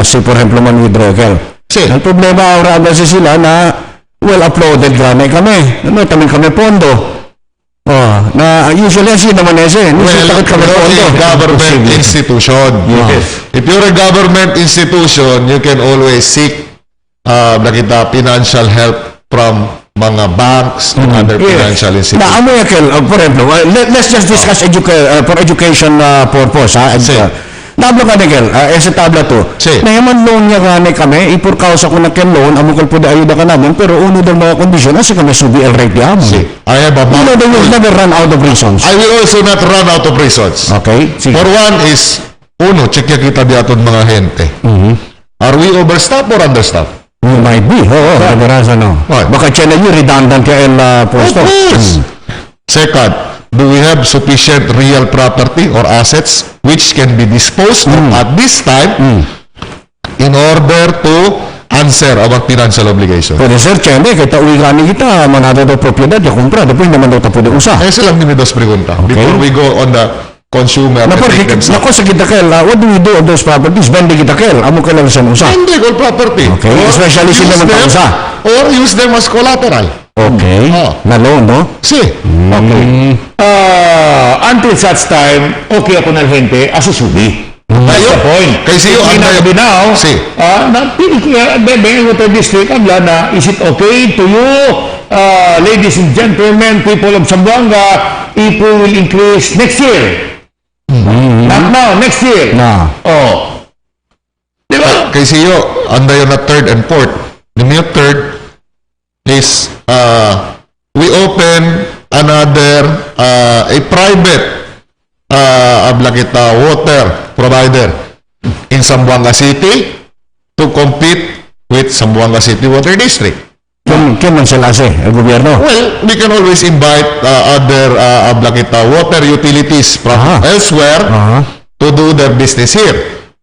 Si, por ejemplo, man withdrawal. Ang problema, ahora kasi sila na well-uploaded granay kami. Ano, tamang kami pondo. Na usually kasi naman ese. Well, kami pondo. Government institution. Yes. If you're a government institution, you can always seek financial help from mga banks and other financial institutions. Na amo yakel, for example, let's just discuss for education purpose, ha? Nablo ka Nickel, sa tabla to. Na yaman loan niya gani kami, ipurkaos ako na ken loan, amukal po da ayuda ka namin, pero uno daw mga kondisyon, kasi kami subiel rate di amo. I have a you know, they will never run out of reasons. I will also not run out of reasons. Okay. Sige. For one is, check kita di aton mga gente. Are we overstaffed or understaffed? Might be. Baka siya na yun, redundant ka el posto. Second, do we have sufficient real property or assets which can be disposed of at this time in order to answer our financial obligation? Pwede sir, Chende, kita uwi gani kita, manado daw propiedad, ya kumpra, dapat naman daw tapo di usa. Esa lang nimi dos pregunta. Before we go on the consumer. Nako sa kita kel, what do we do on those properties? Bende kita kel, amo kailan sa usa. Bende all property. Okay, especially sila man usa. Or use them as collateral. Okay. Na loan, no? Si. Okay. Until such time, okay ako na gente, asusubi. That's the point. Kasi yung binaw, water district, na, is it okay to you, ladies and gentlemen, people of Zamboanga, if we will increase next year? Not now, next year. Diba? Kasi yung, anda yung na third and fourth. Yung third is, we open another, a private water provider in Zamboanga City to compete with Zamboanga City Water District. Kaya man sila el gobyerno? Well, we can always invite other water utilities from elsewhere to do their business here.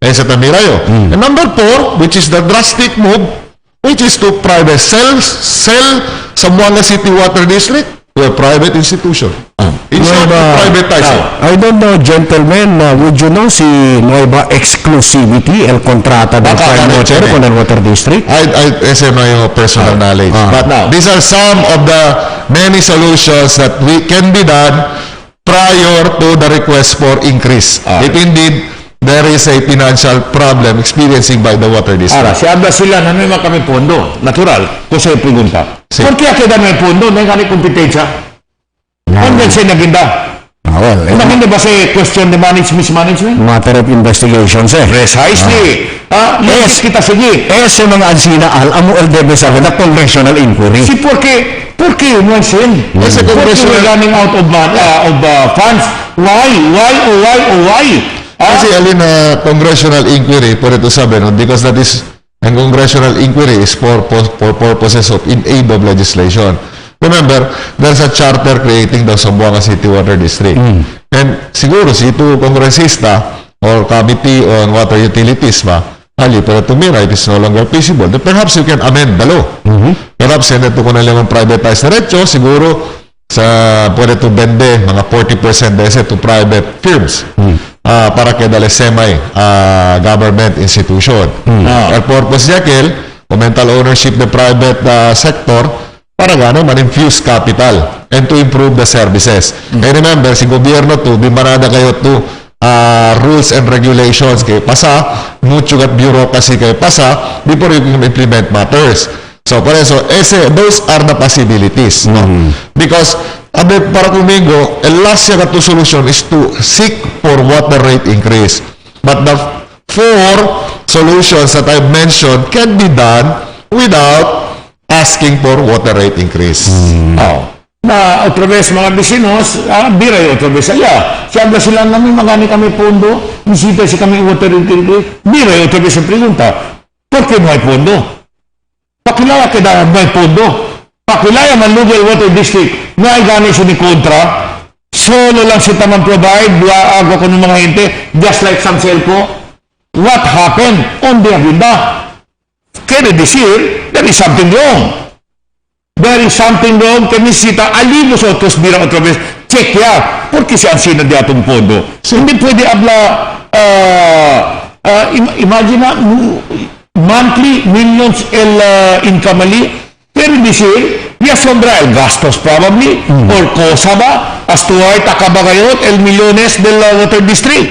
Sa Tamirayo. And number 4, which is the drastic move, which is to sell Zamboanga City Water District to a private institution. In short, privatize it. I don't know, gentlemen, would you know si Nueva Exclusivity, el kontrata del Prime Water con el Water District? Ese no yung personal knowledge. But these are some of the many solutions that can be done prior to the request for increase. If indeed, there is a financial problem experiencing by the water district. Si habla sila na may kami pondo. Natural. Kung sa'yo pregunta. Por qué queda may pondo? May kami kompetensya? Hanggang siya naginda. Naginda ba sa question de mismanagement? Matter of investigation, sir. Precisely. Yes, kita sige. Sa mga ansina, amo el debe sa na congressional inquiry. Si por qué mo sin? Kasi we're running out of funds. Why? Kasi alin na congressional inquiry, por ito sabi, no? Because that is, ang congressional inquiry is for purposes of in aid of legislation. Remember, there's a charter creating the Zamboanga City Water District. And siguro si ito kongresista or committee on water utilities pero tumira, it is no longer feasible. Then perhaps you can amend the law. Perhaps yan ito kung nalang privatize diretso, siguro pwede to bende mga 40% dese to private firms. Para que dale semi-government institution. El purpose yakel, mental ownership the private sector, para gano'n man-infuse capital and to improve the services. And remember, si gobyerno to, bimarada kayo to rules and regulations kay pasa, mucho at bureaucracy kay pasa, before you can implement matters. So, por eso, those are the possibilities. No? Because, para kumingo, el last year to solution is to seek for water rate increase. But the 4 solutions that I've mentioned can be done without asking for water rate increase. na otra vez mga vecinos, biray otra vez allá. Siya sila namin magani kami pondo, nisita si kami water utility, biray otra vez ang pregunta. ¿Por qué no hay fondo? Pakilaya que no hay fondo. Pakilaya man Lugal Water District na ay gani siya ni kontra. Solo lang siya tamang provide, agwa ko ng mga hinte, just like San Celco. What happened on the agenda? Quiere decir, there is something wrong. There is something wrong que necesita alivos otros mira otra vez. Check ya, porque si ansina de atong pondo. Hindi pwede habla, imagine na, monthly millions el income ali, pero decir, ya sombra el gastos probably, or cosa ba, astuay takaba kayo el millones del water district.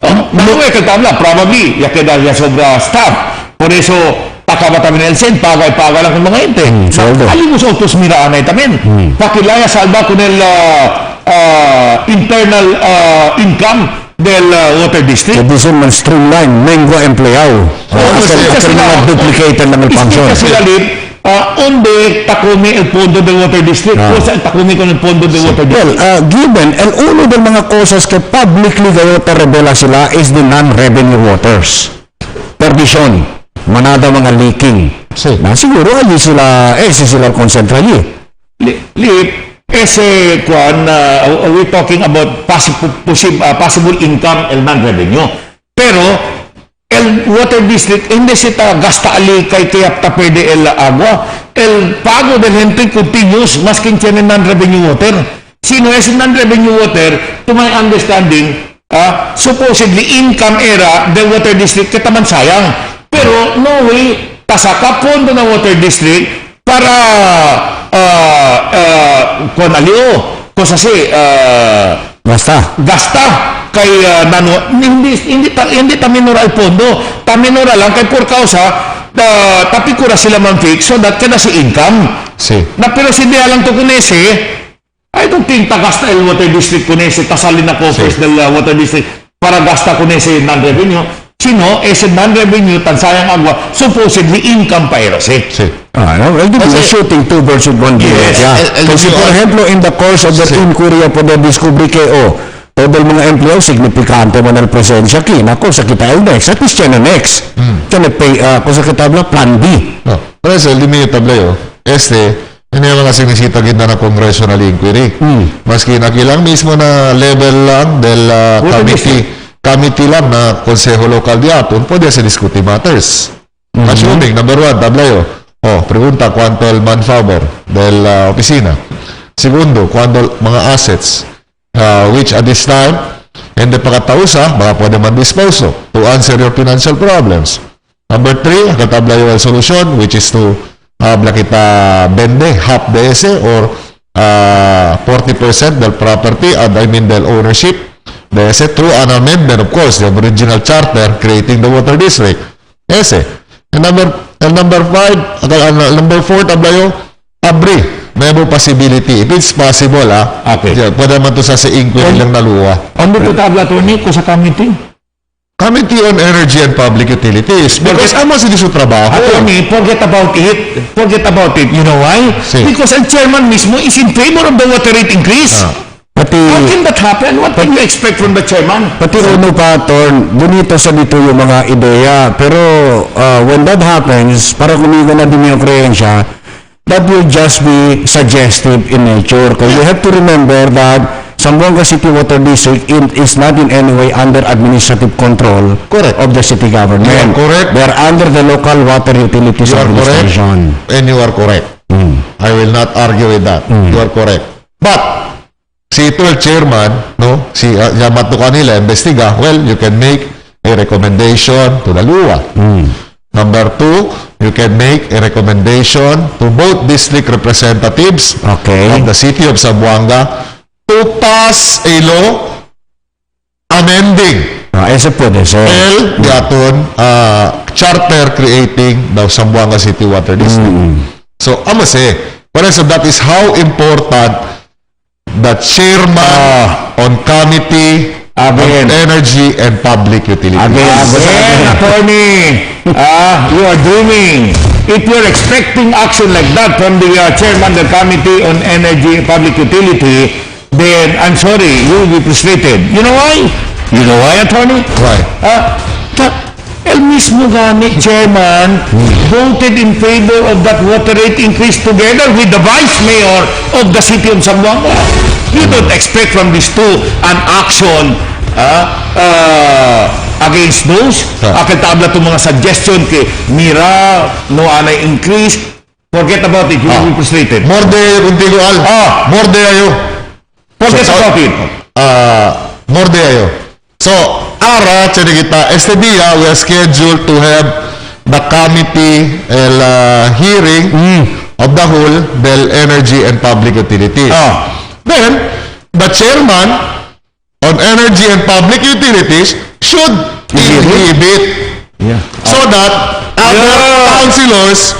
Manuwe katabla, probably, ya queda ya sobra staff. Por eso, takaba tamin el sen, pagay-paga lang ng mga ente. Alimos autos miraan ay tamin. Pakilaya salba con el internal income del water district. Jadi man streamline, menggo empleado. Kasi duplicated lang ang function. Kasi lalit, onde takumi el fondo del water district, cosa takumi con el fondo del water district. Given, el uno del mga cosas que publicly gayo revela sila is the non-revenue waters. Perdition, manada mga leaking. Na siguro ali sila, sila concentrally. Ese kwan, we're talking about possible income el non-revenue. Pero, el water district, hindi sita gasta ali kay kaya taperde el agua. El pago del gente continuous, mas kintiyan el non-revenue water. Sino es non-revenue water, to my understanding, supposedly income era del water district, kataman sayang. Pero, no way, tasaka pondo ng water district para kung aliyo, kung sasi, gasta kay hindi taminura al pondo, taminura lang kay por causa tapikura sila man fix so that kada si income. Na pero si dia lang to kunese, I don't think tagasta el water district kunese tasalin na coffers del water district para gasta kunese non-revenue. Sino, ese non-revenue, tansayang agwa, supposedly income pa era shooting two birds with one bullet. Kasi por ejemplo, in the course of the inquiry po na discovery kayo, todo mga empleo, significante mo ng presensya kinako sa kita next. At least yan next. Kaya pay, kung sa kita plan B. Por eso, el limitable hindi mga sinisita gitna na congressional inquiry. Maski nakilang mismo na level lang del committee lang na konseho lokal di aton, pwede sa discuti matters. Assuming, number one, tablayo. Pregunta, cuánto el manpower del opisina. Segundo, cuánto mga assets, which at this time, hindi pa katausa, baka pwede man dispose to answer your financial problems. Number three, katablayo el solution, which is to habla kita bende, half DS or 40% del property, and I mean del ownership. Ese through an amendment, of course, the original charter creating the water district. Ese. And number four, tablayo, abri. May possibility. If it's possible, pwede man to sa inquiry lang naluwa. Ano ito tabla to ni ko sa committee? Committee on Energy and Public Utilities. Because ama sila sa trabaho. Attorney, forget about it. Forget about it. You know why? Because ang chairman mismo is in favor of the water rate increase. How can that happen? What can you expect from the chairman? Pati uno pa, Torn, bonito sa dito yung mga ideya. Pero when that happens, para kumiga na din yung kreyensya, that will just be suggestive in nature. Because you have to remember that Zamboanga City Water District is not in any way under administrative control of the city government. You are correct. They are under the local water utilities administration. And you are correct. I will not argue with that. You are correct. But si ito el chairman, no? Si Yamato kanila, investiga, well, you can make a recommendation to the LUA. Number two, you can make a recommendation to both district representatives of the city of Zamboanga to pass a law amending el yaton charter creating the Zamboanga City Water District. So, I'm say, what I said, that is how important the chairman on committee on energy and public utilities. Attorney, you are dreaming. if you're expecting action like that from the chairman of the Committee on Energy and Public Utility, then I'm sorry, you will be frustrated. You know why? You know why, Attorney? Why? El mismo gani, Chairman, voted in favor of that water rate increase together with the Vice Mayor of the City of Zamboanga. You don't expect from these two an action against those. Akin tabla itong mga suggestion kay Mira, no anay increase. Forget about it, you will be frustrated. Morde contigo, Al. Morde ayo. Forget about it. Morde ayo. So, ara, tiyan kita, este día, we are scheduled to have the committee hearing of the whole del Energy and Public Utilities. Then, the chairman on Energy and Public Utilities should inhibit so that other councilors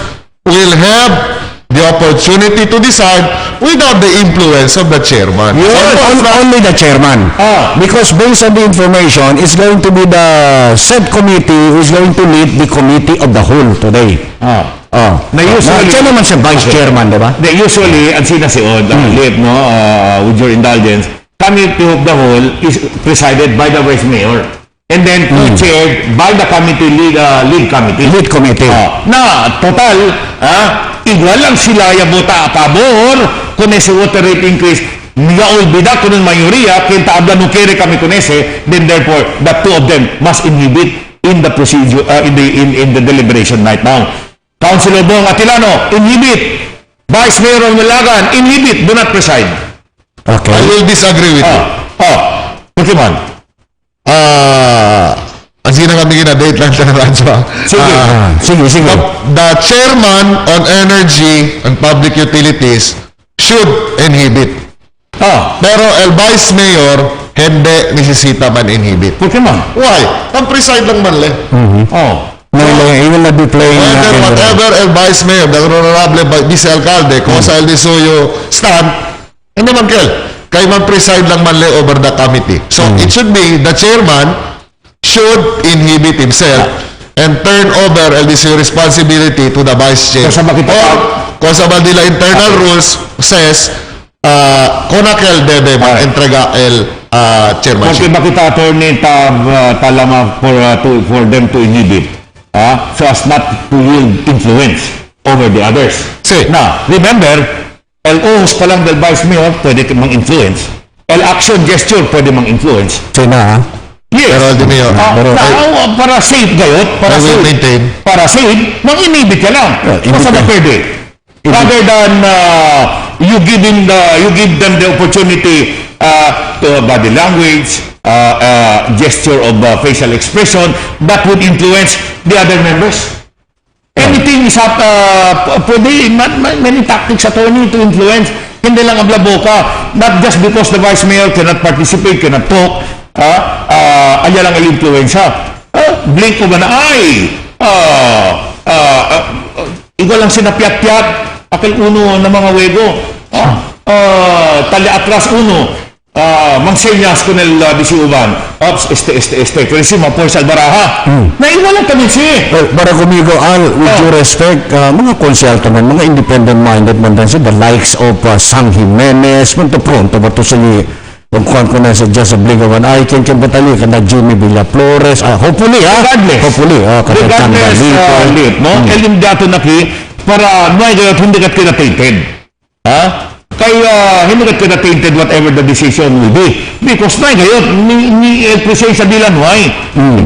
will have the opportunity to decide without the influence of the chairman. Only the chairman. Because based on the information, it's going to be the said committee who is going to lead the committee of the whole today. Siya naman siya vice chairman, di ba? Usually, ang sinasiod, no, with your indulgence, committee of the whole is presided by the vice mayor. And then co-chaired by the committee lead committee. Lead committee. Na total, igual lang sila yabota a pabor kung ese water rate increase. Nga olbida kung ang mayoriya, kinta abla nukere kami kung ese, then therefore, the two of them must inhibit in the procedure, in the deliberation right now. Councilor Bong Atilano, inhibit. Vice Mayor of Malagan, inhibit. Do not preside. Okay. I will disagree with you. Pokemon. Ang sino kami Dateline Teleradyo. Sige. The chairman on Energy and Public Utilities should inhibit. Pero el vice mayor, hindi necesita man inhibit. Pokemon. Why? Ang preside lang man le. He will not be playing. Whatever el vice mayor, the honorable vice-alcalde, cosa el disuyo stand, hindi man kay man preside lang man le over the committee. So, it should be the chairman should inhibit himself and turn over el disuyo responsibility to the vice chair. Cosa ba nila internal rules says, konakel debe entrega el chairmanship. Bakit makita attorney talama for them to inhibit? So as not to yield influence over the others. Now, remember, LOs pa lang del Vice Mayor, pwede mang-influence. L-action gesture, pwede mang-influence. Yes. Pero di mayor. Para safe gayot, para safe, mang-inhibit ka lang. Basta na pwede. Rather than you give them the opportunity to body language, gesture of facial expression that would influence the other members. Anything is pwede, many tactics attorney to influence. Hindi lang abla boka. Not just because the vice mayor cannot participate, cannot talk, aya lang al-influence. Blink ko ba na, ikaw lang sinapiat-piat, akil uno ng mga wego. Tali atras uno. Magsenyas ko nel bisiuban. Ops, Cresima, por Salbaraha. Naiwalan kami siya. Para kumigo, with due respect, mga konsyalto man, mga independent-minded man din siya, the likes of Sang Jimenez, man to pronto, ba to sili, kung ko na sa Just a Blink of an Eye, kin batali, kana Jimmy Villa Flores, hopefully, regardless, no? Kalim dato na ki, para, may gayot, hindi kat kinatainted. Kaya hindi ka tainted whatever the decision will be. Because na ngayon, ni presensya nila nuay.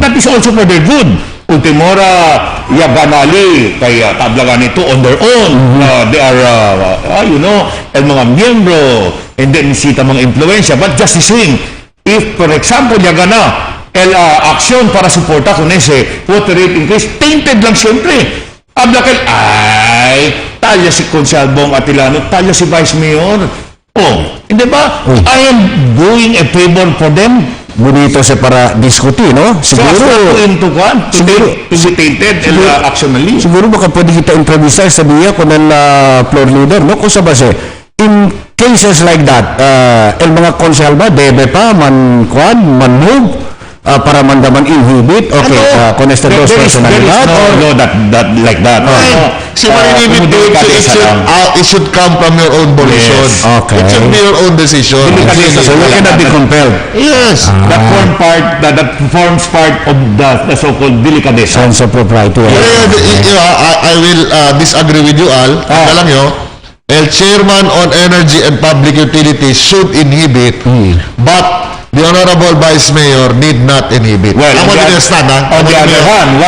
That is also for their good. Ultimora, yabanali, kaya tablagan ito on their own. They are, el mga miyembro, and then sita mga influensya. But just the same, if, for example, yagana, aksyon para suporta kung ese water rate increase, tainted lang siyempre. Ablakal, talya si Consul Bong Atilano, talya si Vice Mayor. Hindi ba? I am doing a favor for them. Bonito siya para diskuti, no? Siguro, to be tainted actionally. Siguro baka pwede kita introduce sa niya kung ang floor leader, no? Kung sa base, in cases like that, el mga konsyal ba, debe pa, man move, para mandaman inhibit? Okay, con esta dos personalidad? No, that like that. Si ma-inhibit it should come from your own volition. Yes, okay. It should be your own decision. So you cannot be compelled. Yes. That forms part of the so-called delicadeza. Sense of propriety. I will disagree with you, Al. Alam nyo, el chairman on energy and public utilities should inhibit, but the Honorable Vice Mayor need not inhibit. Well, I'm going to stand, ha? On the other hand,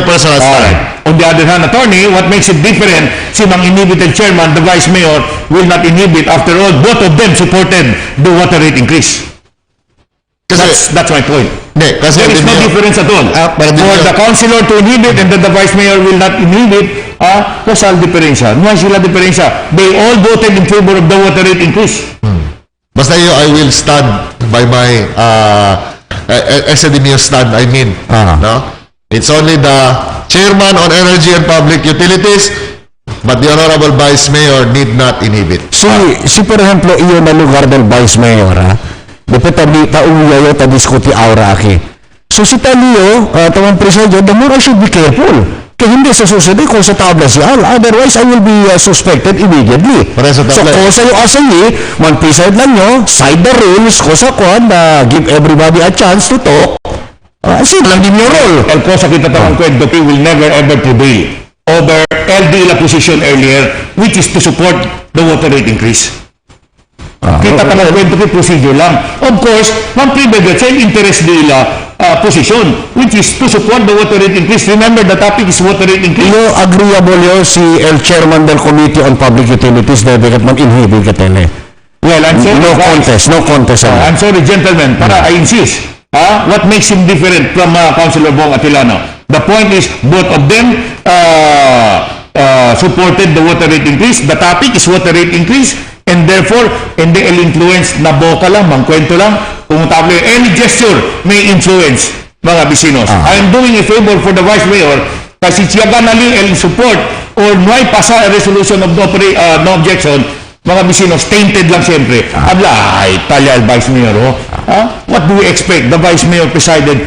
personal stand. On the other hand, attorney, what makes it different, si mang inhibited chairman, the vice mayor, will not inhibit. After all, both of them supported the water rate increase. That's my point. Kasi there is no difference at all. For the councilor to inhibit and then the vice mayor will not inhibit, kasal diferensya. Nuhay sila diferensya. They all voted in favor of the water rate increase. Basta I will stand by my SDMU stand, I mean. No? It's only the chairman on energy and public utilities, but the Honorable Vice Mayor need not inhibit. Si por ejemplo, iyon na lugar del Vice Mayor, dapat ta-uyayo, ta-diskuti aura aki. So si Talio, tawang presidyo, the more I should be careful. Kaya hindi sa susunod kung sa tabla siya, otherwise I will be suspected immediately. So kung sa'yo asali, one preside lang nyo, side the rules, kung sa kwan, give everybody a chance to talk, sige lang din yung role. El cosa kita tawang kwento, will never ever prevail over LD la position earlier, which is to support the water rate increase. Kita tawang kwento kay procedure lang. Of course, one privilege and interest nila position, which is to support the water rate increase. Remember, the topic is water rate increase. Iyo, agreeable yun si el chairman del Committee on Public Utilities na bigat mag-inhibit ka tele. Well, I'm sorry. No contest. I'm sorry, gentlemen, para I insist. What makes him different from Councilor Bong Atilano? The point is, both of them supported the water rate increase. The topic is water rate increase, and therefore, hindi el-influence na boka lang, mangkwento lang. Kung table, any gesture may influence mga bisinos. I'm doing a favor for the Vice Mayor kasi siya ganali el-support or may pasa a resolution of no objection, mga bisinos, tainted lang siyempre. Ay, talya el Vice Mayor, What do we expect? The Vice Mayor presided,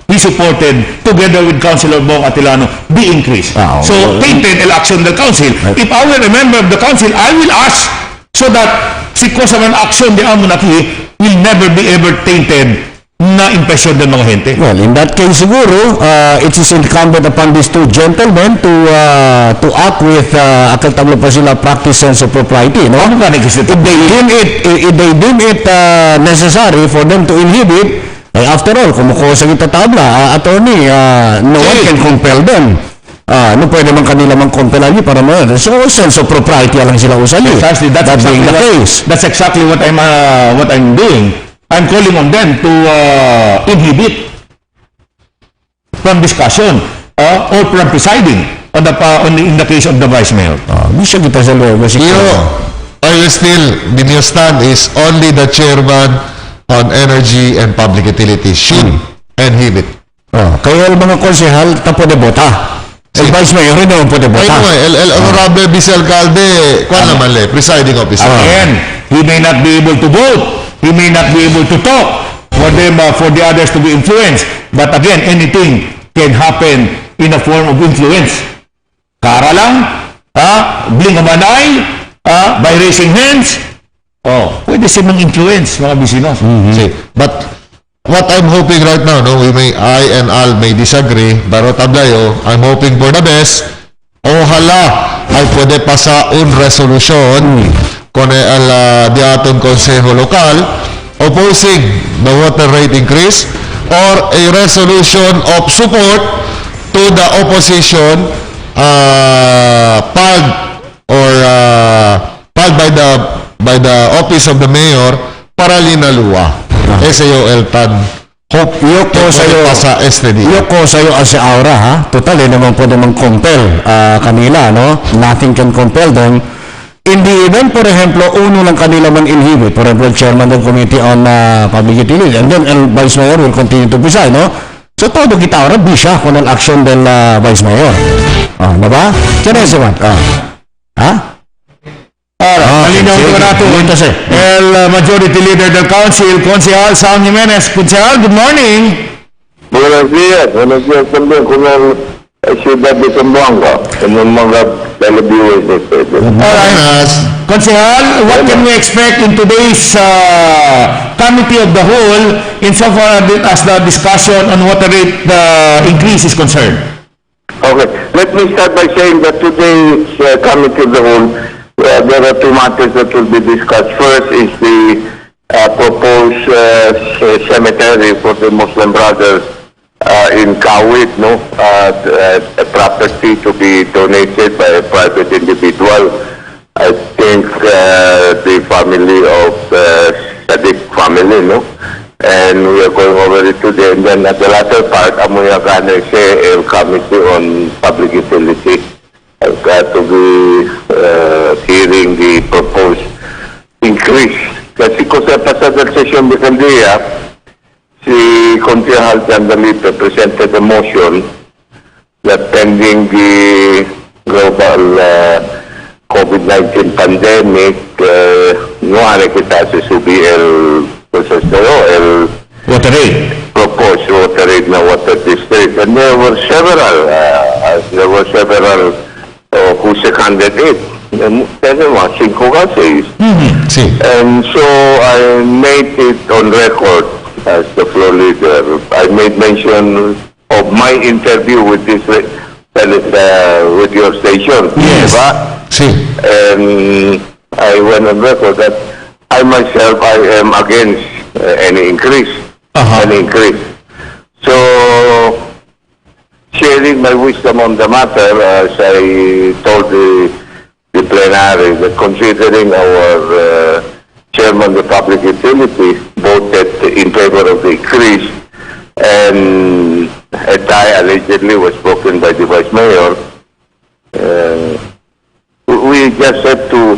he supported, together with Councilor Bong Atilano, the increase. So, tainted el-action del Council. If I were a member of the Council, I will ask so that si Kosaman action di amo naki will never be ever tainted na impression ng mga gente. Well, in that case siguro, it is incumbent upon these two gentlemen to act with acceptable pa sila practice sense of propriety, no? If they deem it necessary for them to inhibit, after all, kumukuha sa kita tabla, attorney, no one can compel them. No pwede man kanila mang-compel niyo para mo. So, sense of propriety lang sila usali. Precisely, that's exactly what I'm doing. I'm calling on them to inhibit from discussion or from presiding in the case of the Vice Mayor. Bisa kita sa loob. I will still, the new stand is only the chairman on energy and public utilities should inhibit. Kaya mga konsehal, tapo de bota. El Vice Mayor rin naman po de bota. El Honorable Vice Alcalde, kwan naman presiding officer. Again, he may not be able to vote. He may not be able to talk for them, for the others to be influenced. But again, anything can happen in a form of influence. Kara lang, blink of an eye, by raising hands, pwede silang influence, mga bisinos. But what I'm hoping right now, I and Al may disagree, pero tablayo, I'm hoping for the best. Ojalá ay pwede pasa un resolusyon con el diaton Consejo Local opposing the water rate increase or a resolution of support to the opposition filed by the office of the mayor para linaluwa. SAOL TAN. Hope yoko sa'yo as aura, ha? Total, naman po naman compel kanila, no? Nothing can compel them. In the event, for example, uno lang kanila man inhibit, for example, chairman ng Committee on Public Utilities, and then el Vice Mayor will continue to preside, no? So, todo kita aura, bisya con el action del Vice Mayor. Diba? Diyan na si Matt. Malinaw sige. ko nato. Ito, sir. El Majority Leader del Council, Consejal Sam Jimenez. Consejal, good morning. Buenos días también con el ciudad de Zamboanga, en el mga televiewers. Alright. Consejal, what can we expect in today's Committee of the Whole insofar as the discussion on water rate increase is concerned? Okay, let me start by saying that today's Committee of the Whole, there are two matters that will be discussed. First is the proposed cemetery for the Muslim Brothers in Kawit, a property to be donated by a private individual. I think the family of Sadiq family, and we are going over it today. And then at the latter part, amoy agane siya Committee on Public Utility. I've got to be hearing the proposed increase. Kasi kung sa pasadal session de Candia, si Consejal Jandalito presented a motion that pending the global COVID-19 pandemic, nuhari kita sa SUBL Water rate. proposed water rate na water district. And there were several who seconded it. Pero mga 5 kasi. Sí. And so I made it on record as the floor leader. I made mention of my interview with this with your station. Yes. Diba? Sí. And I went on record that I myself, I am against any increase. Any increase. So, sharing my wisdom on the matter, as I told the plenary, that considering our chairman of the public utility voted in favor of the increase, and a tie allegedly was broken by the vice mayor, we just have to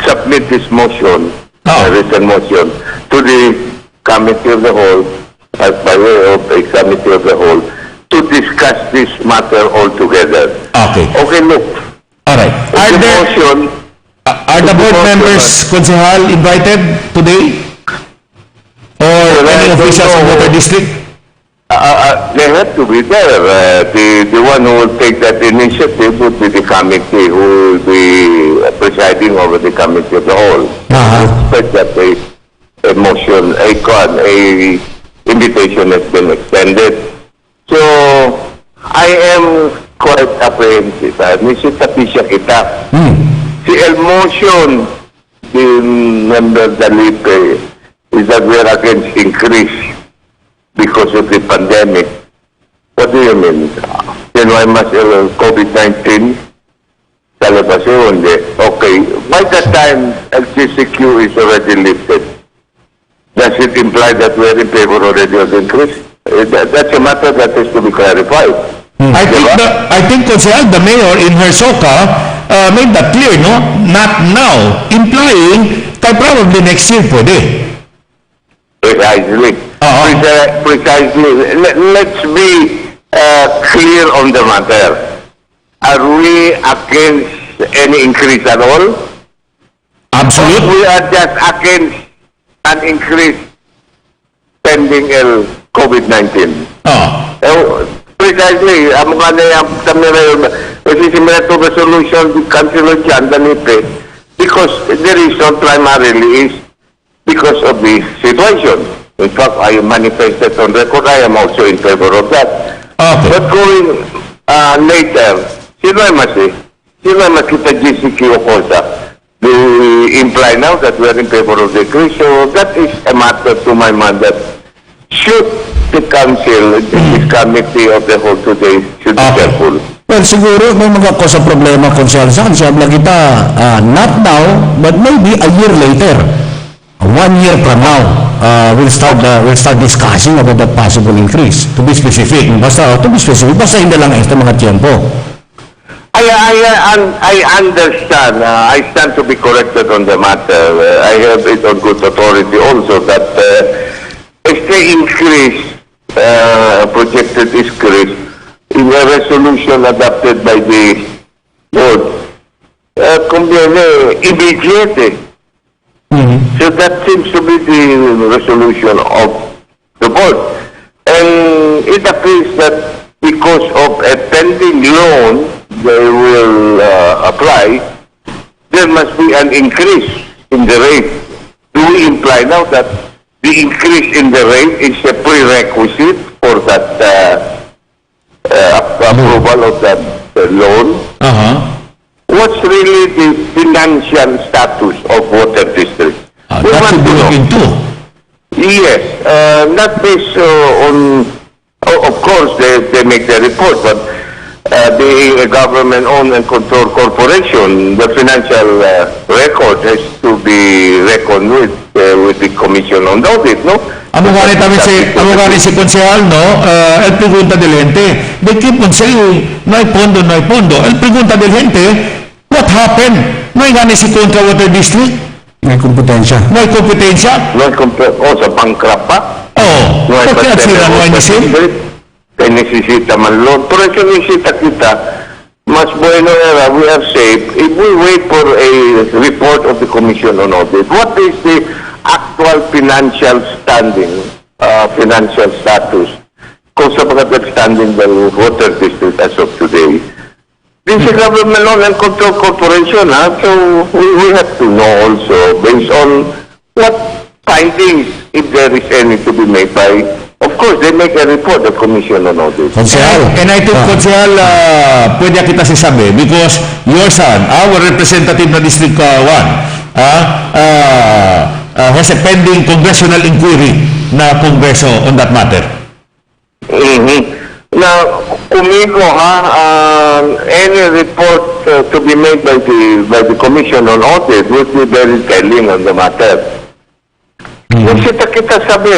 submit this motion, written motion, to the Committee of the Whole, as by way of a Committee of the Whole, to discuss this matter altogether. Okay. Okay, look. Alright. Are the board members, Consejal, invited today? Or any officials of water district? They have to be there. The one who will take that initiative would be the committee who will be presiding over the Committee of the Whole. Expect that a motion, a invitation has been extended. So, I am quite apprehensive. Nisitapisya kita. Si El Motion, the member Dalipe, is that we are against increase because of the pandemic. What do you mean? Then why must COVID-19 talabasyon? Okay. By that time, LGCQ is already lifted. Does it imply that we are in favor already of increase? That's a matter that has to be clarified. I think Consejal, the mayor in her SOCA made that clear, no? Not now. Implying that probably next year pwede. Precisely. Precisely. Let's be clear on the matter. Are we against any increase at all? Absolutely. We are just against an increase pending COVID-19. Precisely. Ang mga na yung resolution the Councilor Jan Danipe, because the reason primarily is because of the situation. In fact, I manifested on record, I am also in favor of that. Okay. But going later, sino ay makita GCQ o COSA? Do we imply now that we are in favor of the increase? So that is a matter to my mind that should the Council, this Committee of the Whole today, should be careful. Well, siguro may mga kosa problema, Consejal. Sabi kita, not now, but maybe a year later. 1 year from now, we'll start discussing about the possible increase. To be specific. Basta hindi lang ito mga tiyempo. I understand. I stand to be corrected on the matter. I have it on good authority also that if they increase, projected increase, in a resolution adopted by the board, conviene immediate. So that seems to be the resolution of the board. And it appears that because of a pending loan they will apply, there must be an increase in the rate. Do we imply now that the increase in the rate is a prerequisite for that approval of that loan? What's really the financial status of water district? We That want should be to know. looked into. Yes, not based on, of course, they make the report, but being a government-owned and controlled corporation, the financial record has to be reckoned with the Commission on Audit, no? Amo gani si Konsehal, no? El pregunta del gente, they keep on saying, no hay pondo, no hay pondo. El pregunta del gente, what happened? No hay gani si Contra Water District? May kompetensya. No hay kompetensya? Sa bankrupt pa? Oh, No hay bakit sila no hay nasin? Kaya necesita man loan. Por eso necesita kita, mas bueno era, we are safe if we wait for a report of the Commission on Audit. What is the actual financial standing, financial status, kung sa mga standing ng water district as of today? This is a government owned and controlled corporation, so we have to know also based on what findings, if there is any to be made by, of course, they make a report, the Commission on Audit. Konsehal. And I think, Konsehal, pwede kita sasabi because your son, our representative na District 1, has a pending congressional inquiry na Kongreso on that matter. Now, kumigo any report to be made by the Commission on Audit would be very telling on the matter. Kung kita sabi,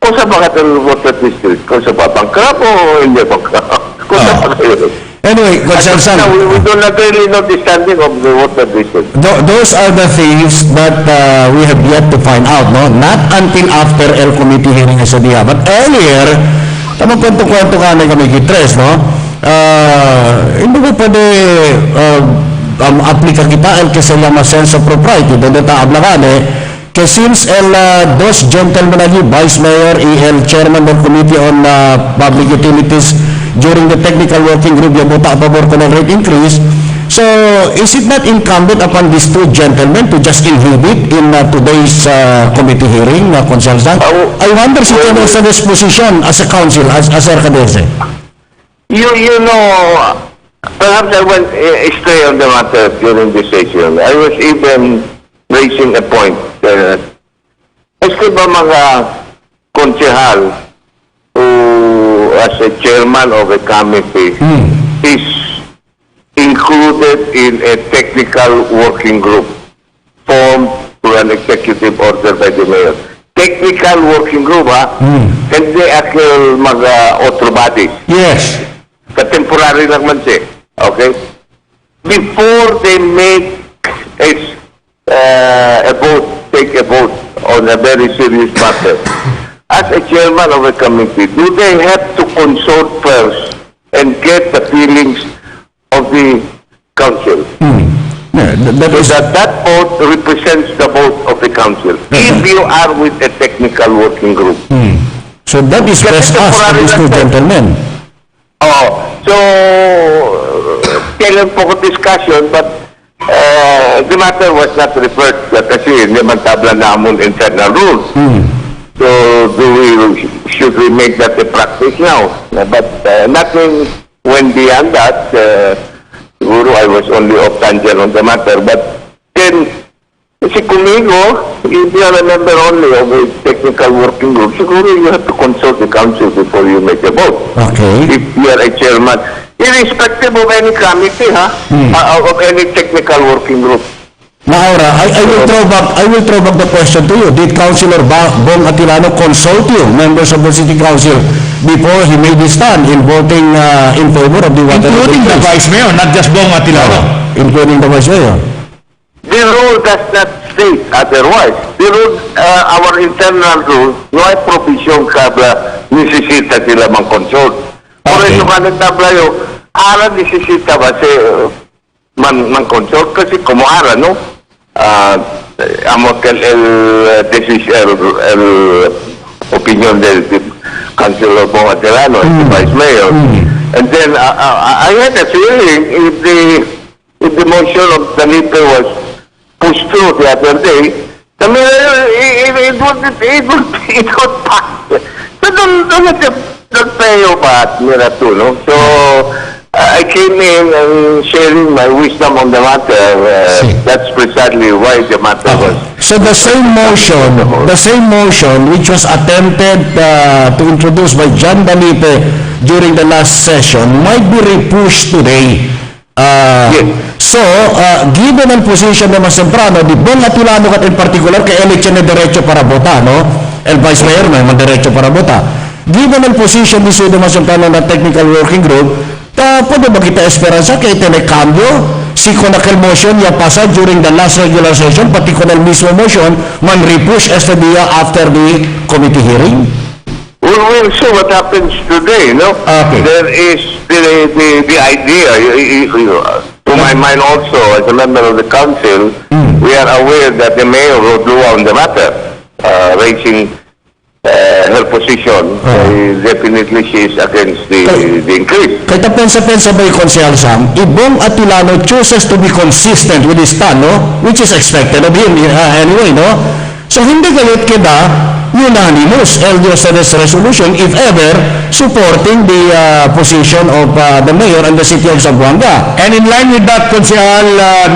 kung sa mga water district, kung sa bankrupt o hindi bankrupt, kung sa mga Anyway, Konsehal, we do not really know the standing of the water district. those are the things that we have yet to find out, no? Not until after El Committee hearing sa diya. But earlier, tamang kwento-kwento ka na kami kitres, no? Hindi ba pwede aplika kita el que se llama sense of propriety, donde ta habla ka, que since el dos gentlemen allí, Vice Mayor y el Chairman del Committee on Public Utilities during the technical working group, yung buta pabor ko ng rate increase, so is it not incumbent upon these two gentlemen to just inhibit in today's committee hearing, Consultant? I wonder si Colonel sa disposition as a council, as Arcadese. You know, perhaps I went astray on the matter during the session. I was even raising a point. Eske ba mga konsehal who, as a chairman of a committee, is included in a technical working group formed through an executive order by the mayor. Technical working group, hindi akil mga otro bodies. Yes. Temporary lang man siya. Okay? Before they make a vote, take a vote on a very serious matter, as a chairman of a committee, do they have to consult first and get the feelings of the council? That vote represents the vote of the council. If you are with a technical working group. So that is best asked to these two gentlemen. So kailan po ko discussion, but the matter was not referred kasi hindi man tabla namon internal rules. So should we make that a practice now? But nothing went beyond that. Siguro I was only off tangent on the matter, but then si kumigo, if you are a member only of a technical working group, siguro you have to consult the council before you make a vote. Okay. If you are a chairman, irrespective of any committee, of any technical working group. Maura, I will throw back the question to you. Did Councilor Bong Atilano consult you, members of the City Council, before he made his stand in voting in favor of the water? Including the Vice Mayor, not just Bong Atilano. Including the Vice Mayor. The rule does not state otherwise. The rule, our internal rule, no hay provision kada necesita sila mang consult. Por eso ka nagtabla yung, necesita ba si man-consult kasi kumuara, no? Amo el opinion del Councilor Bong Adelano, the Vice Mayor. And then I had a feeling if the motion of Danipe was pushed through the other day, I mean, it would pass. So don't let the payo pa nila too, no? So I came in and sharing my wisdom on the matter. That's precisely why the matter was. So the same motion which was attempted to introduce by John Danipe during the last session might be repushed today. Yes. So, given ang position naman Semprano, di Bong Atulano kat in particular, kay election na derecho para bota, no? El Vice Mayor na derecho para bota. Given ang position ni Sudo Semprano na technical working group, pwede ba kita esperanza kay Telecambio? Si Konakil motion ya pasa during the last regular session, pati Konal mismo motion, man repush este dia after the committee hearing? We'll see what happens today, no? Okay. There is the idea, to my mind also, as a member of the council, we are aware that the mayor will do on the matter, raising her position. Definitely she is against the increase. Kaya pensa-pensa ba yung Konsehal Sam, Ibong Atulano chooses to be consistent with his stand, no? Which is expected of him anyway, no? So hindi galit kita unanimous LDO's resolution, if ever, supporting the position of the mayor and the city of Zamboanga. And in line with that, Konsehal,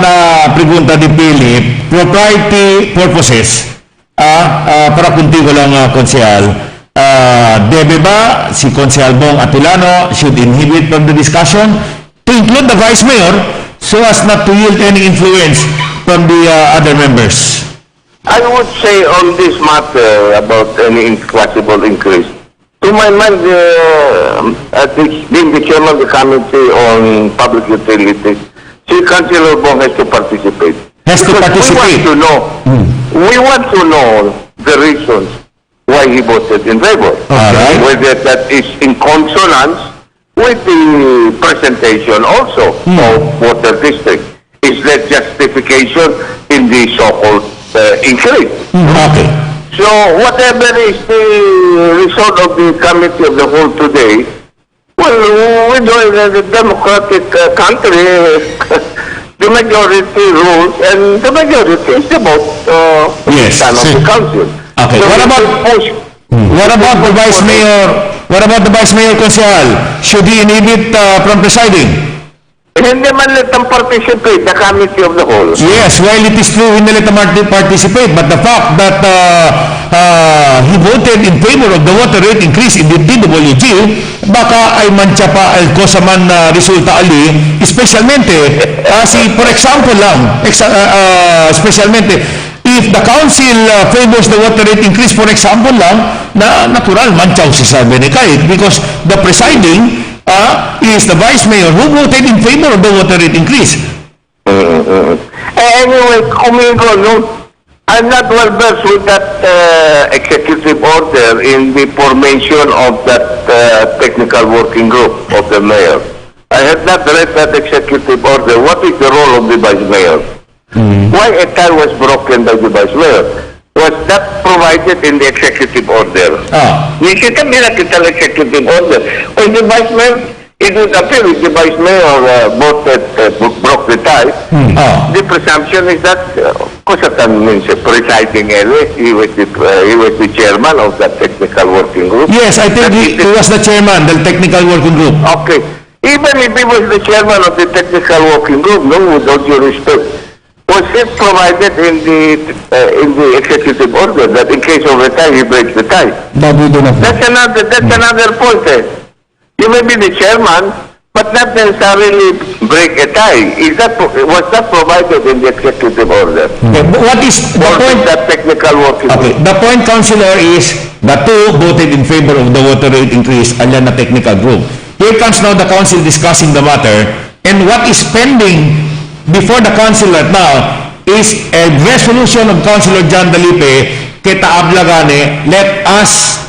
na pregunta ni Philip, propriety purposes, para kunti ko lang, Konsehal, debe ba si Konsehal Bong Atulano should inhibit from the discussion to include the Vice Mayor so as not to yield any influence from the other members? I would say on this matter about any possible increase, to my mind, being the chairman of the Committee on Public Utilities, si Councilor Bong has to participate. We want to know the reasons why he voted in favor. Whether that is in consonance with the presentation also of water district. Is there justification in the so-called increase? Okay. So whatever is the result of the committee of the whole today, well, we know in a democratic country, the majority rules, and the majority is the vote of the council. Okay. So what about the Vice Mayor? What about the Vice Mayor, Konsehal? Should he inhibit from presiding? Hindi man let them participate, the committee of the whole. Yes, while it is true, hindi let them participate, but the fact that he voted in favor of the water rate increase in the DWG, baka ay mantsa pa al kosaman na resulta ali, especialmente, for example lang, especialmente, if the council favors the water rate increase, for example lang, na natural, mantsaw si Sabi ni Kait, because the presiding is the Vice Mayor who voted in favor of the water rate increase. Anyway, Kumigo, no, I'm not well versed with that executive order in the formation of that technical working group of the mayor. I have not read that executive order. What is the role of the Vice Mayor? Why a tie was broken by the Vice Mayor? Was that provided in the executive order? Kita minakita ng executive order. When the Vice Mayor, it would appear if the Vice Mayor broke the tie, the presumption is that Kusatan means presiding anyway. He was the chairman of that technical working group. Yes, I think he was the chairman of the technical working group. Okay. Even if he was the chairman of the technical working group, no, with all due respect, was it provided in the executive order that in case of a tie, he breaks the tie? That's another point. You may be the chairman, but not necessarily break a tie. Was that provided in the executive order? Okay, but what is the point? That technical working group. The point, Councilor, is the two voted in favor of the water rate increase and then the technical group. Here comes now the council discussing the matter, and what is pending before the council right now is a resolution of Councilor John Dalipe kita ablagane, let us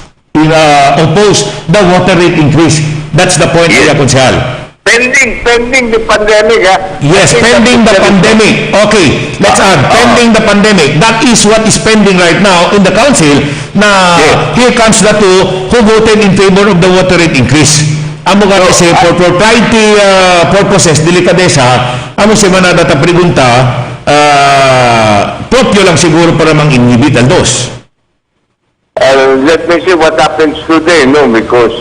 oppose the water rate increase. That's the point, Yes. Konsehal. pending the pandemic. Yes, pending the pandemic. Okay, let's add, pending the pandemic. That is what is pending right now in the council na here comes the two who voted in favor of the water rate increase. Amo nga kasi for propriety purposes, delikadesa, amo si manada ta pregunta, propyo lang siguro para mang inhibit ang dos. Let me see what happens today, no? Because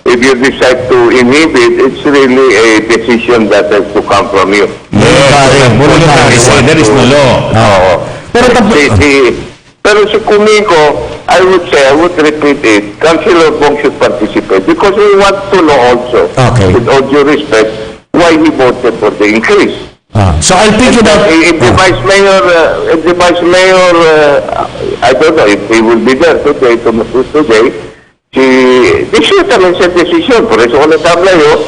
if you decide to inhibit, it's really a decision that has to come from you. There is no law. Pero si Kumiko, I would repeat it, Councilor Bong should participate because we want to know also, with all due respect, why he voted for the increase. So I'll pick it up. If the Vice Mayor, I don't know if he will be there today, they should have made a decision. Por eso, kung natablayo,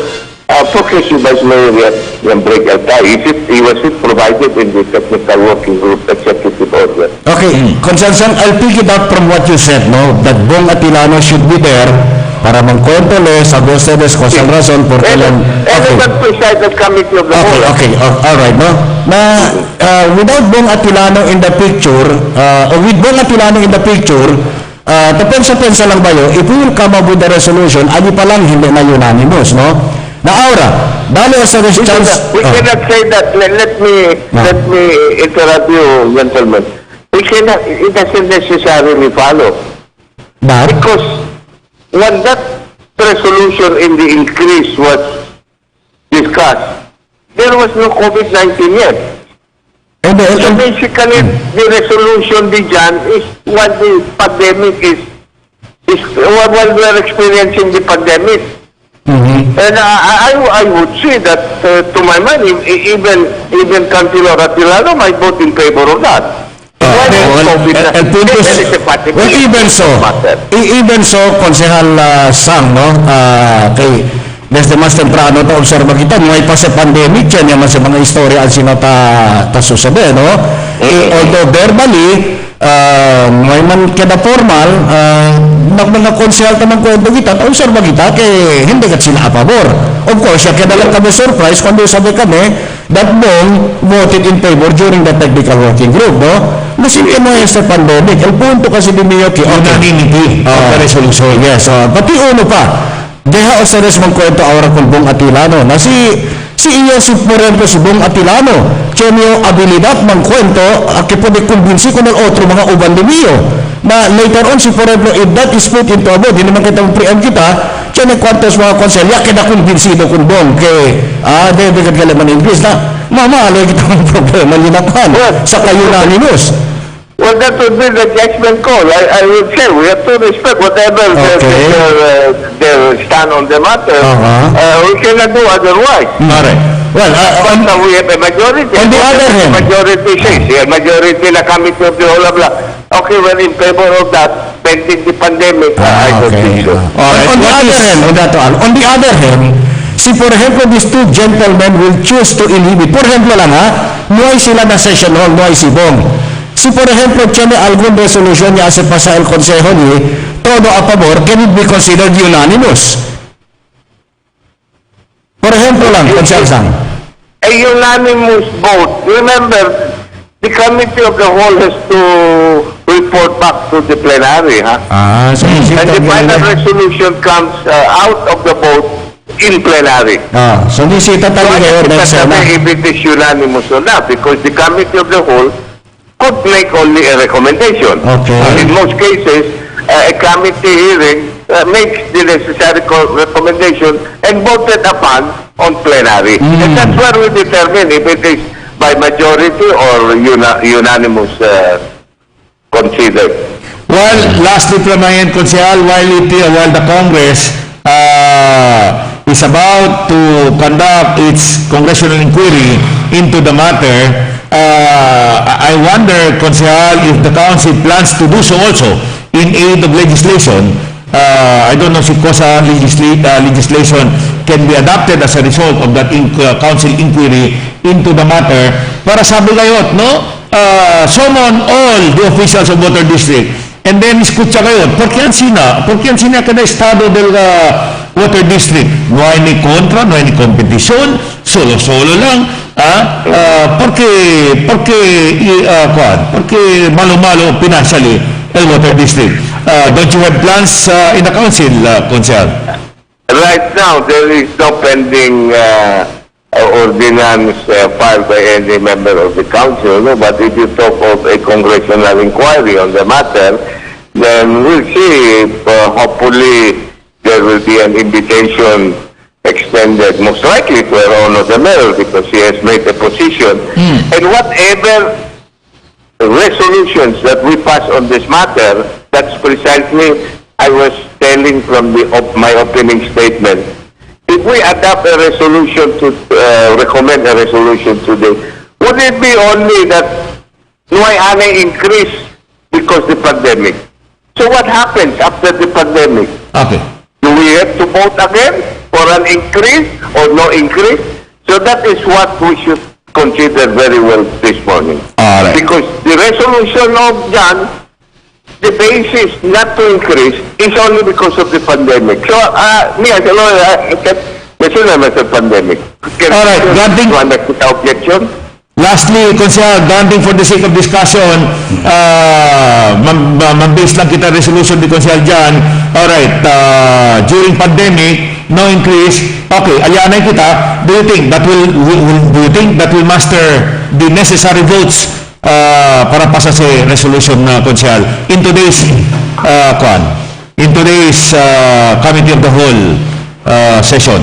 porque si Vice Mayor yung break out tayo, he was provided in the technical working group executive order. Okay, Consumption, I'll pick it up from what you said, no? That Bong Atilano should be there para mangkontroles a ustedes con esa razón por qué Everyone presided committee of the whole. Okay, all right, no? Na without Bong Atilano in the picture, or with Bong Atilano in the picture, tapensa-pensa lang ba yun, if we will come up with the resolution, ali pa lang hindi na unanimous, no? Na aura, dahil sa chance... We cannot say that. Let me interrupt you, gentlemen. It doesn't necessarily follow. But? Because when that resolution in the increase was discussed, there was no COVID-19 yet. So basically, the resolution diyan is what the pandemic is what we are experiencing the pandemic. And I would say that, to my mind, even Councilor Atilano might vote in favor of that. Even so, Konsehal Sang, no? Desde mas temprano ta observa kita, may pa sa pandemic yan, yaman sa mga istorya ang sino ta susabi, no? Although verbally, may man kada formal, mga konsehal ta ng kwento kita, ta observa kita, kay hindi kat sila a favor. Of course, kaya lang kami surprise kung sabi kami, that Bong voted in favor during the technical working group, no? Nasin mo yung sa pandemic. El punto kasi din niyo, unanimity of the resolution. Yes, pati uno pa, deha o sa res magkwento ahora con Bong Atilano na si iyo por ejemplo si Bong Atilano tiene habilidad magkwento que puede convince con el otro mga uban de niyo na later on si por ejemplo if that is put into a vote hindi naman kita preempt kita tiene kwartos mga konselya kaya convincido con Bong que debe ka kalaman English na mamalo kita ng problema linapan sa kayo unanimous. Well, that would be the judgment call. I would say we have to respect whatever their stand on the matter. We cannot do otherwise. Well, we have a majority. On the other hand, majority says, majority na committee of the whole of okay, we're in favor of that, pending the pandemic. I don't think so. On the other hand, si por ejemplo, these two gentlemen will choose to inhibit. Por ejemplo lang nuay sila na session hall, nuay si Bong. Si por ejemplo tiene algún resolution ya se pasa el consejo ni todo a favor, can it be considered unanimous? Por ejemplo lang, Consensang. A unanimous vote. Remember, the committee of the whole has to report back to the plenary, So and the final resolution comes out of the vote in plenary. So nisita talaga yun. If it is unanimous or not, because the committee of the whole could make only a recommendation. In most cases, a committee hearing makes the necessary recommendation and voted upon on plenary. And that's where we determine if it is by majority or unanimous considered. Well, lastly from my end, Konsehal, while the Congress is about to conduct its congressional inquiry into the matter, I wonder, Konsehal, if the Council plans to do so also in aid of legislation. I don't know if COSA legislation can be adopted as a result of that Council inquiry into the matter para sabi kayo, no? Summon all the officials of Water District and then escucha kayo, ¿por qué ansina cada estado del water district. No hay ni kontra, no hay ni kompetisyon, solo-solo lang. Porque malo-malo financially el water district. Don't you have plans in the council, Consel? Right now, there is no pending ordinance filed by any member of the council. No? But if you talk of a congressional inquiry on the matter, then we'll see if hopefully there will be an invitation extended, most likely to our Honor the Mayor, because he has made a position. And whatever resolutions that we pass on this matter, that's precisely I was telling from my opening statement. If we adopt a resolution to recommend a resolution today, would it be only that no hay increase because the pandemic? So what happens after the pandemic? Okay. Do we have to vote again for an increase or no increase? So that is what we should consider very well this morning. All right. Because the resolution of John, the basis not to increase is only because of the pandemic. So, me as a lawyer, I can't mention as a pandemic. All right, granting- objection? Lastly, Consel, granting for the sake of discussion, mag-base lang kita resolution ni Consel Jan. Alright, during pandemic, no increase. Okay, alyanay kita. Do you think that will muster the necessary votes para pasa sa resolution na Consel in today's Committee of the Whole session?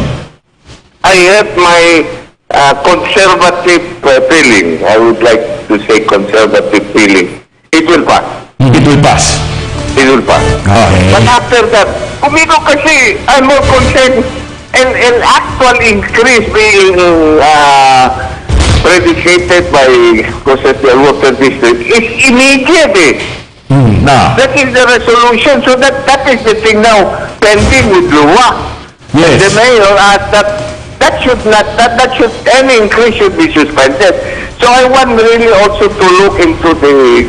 I have my conservative feeling. I would like to say conservative feeling. It will pass. It will pass. It will pass. Okay. But after that, kumiko kasi I'm more concerned an actual increase being predicated by Concepcion Water District is immediate. Na. That is the resolution. So that is the thing now pending with Lua. Yes. The mayor asked that should any increase should be suspended. So I want really also to look into the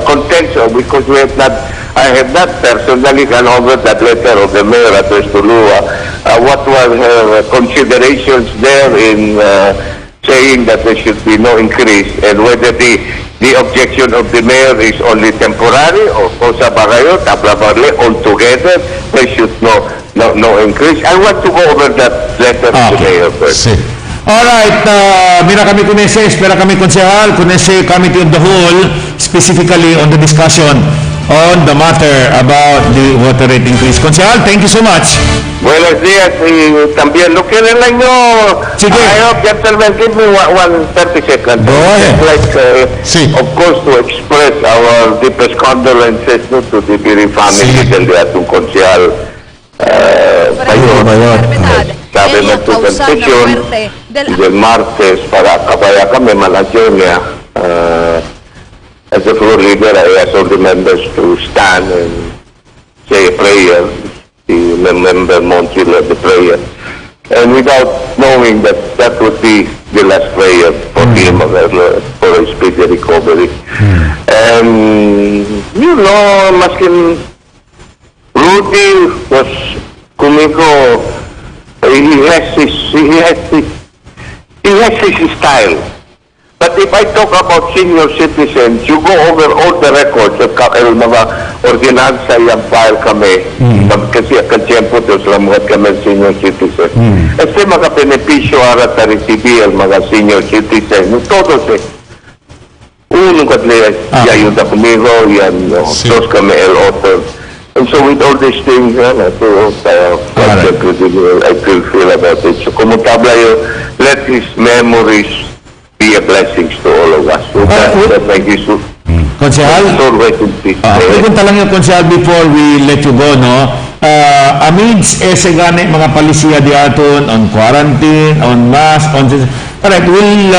contents of, because I have not personally gone over that letter of the mayor addressed to Lua. What were her considerations there in saying that there should be no increase, and whether the objection of the mayor is only temporary or cosa ba kayo, tabla barle, altogether there should no increase. I want to go over that letter of the mayor first. Sí. Alright, mira kami kunese, espera kami konsehal, kunese Committee of the Whole, specifically on the discussion on the matter about the water rate increase. Konsehal, thank you so much. Buenos días y también lo que lang nyo. Sige. I hope, gentlemen, give me 30 seconds. Go ahead. Sí. Of course, to express our deepest condolences to the Biri family del de atong konsyal sabi ng presentation del martes para kabaya kami malasyon niya as the floor leader. I ask all the members to stand and say a prayer. The member Monty led the prayer, and without knowing that would be the last prayer for him for a speedy recovery. And you know, maskin Rudy was kumiko. He has his style. But if I talk about senior citizens, you go over all the records of mga ordinansa yung file kami. Kasi akan siyempre ito sila mga kami senior citizens. Kasi mga benepisyo arat na recibi ang mga senior citizens. Todos unong kadli ayuda kumigo, yan, dos kami el-author. And so with all these things, I feel about it. So kumutabla yun, let his memories be a blessings to all of us. So that thank you so Konsehal, pupunta lang yung Konsehal before we let you go, no? Amidst ese gani mga palisiya di aton on quarantine, on mask, on this. Alright, will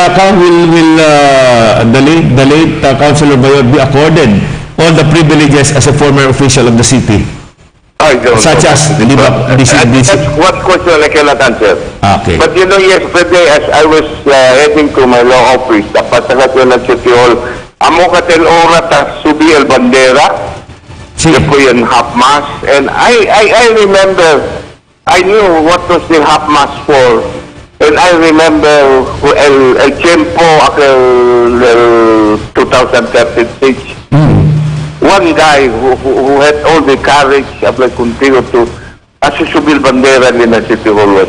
the late Councilor Bayod be accorded all the privileges as a former official of the city? I don't Such know. as, di ba, That's what question I cannot answer. Okay. But you know, yesterday as I was heading to my law office, dapat sa katulad ng City Hall, amo katil ora ta subi el bandera, Sí. ko yan half mass, and I remember I knew what was the half mast for. And I remember el tiempo aquel 2036. One guy who had all the courage, hablé contigo, to subir bandera in the City Hall was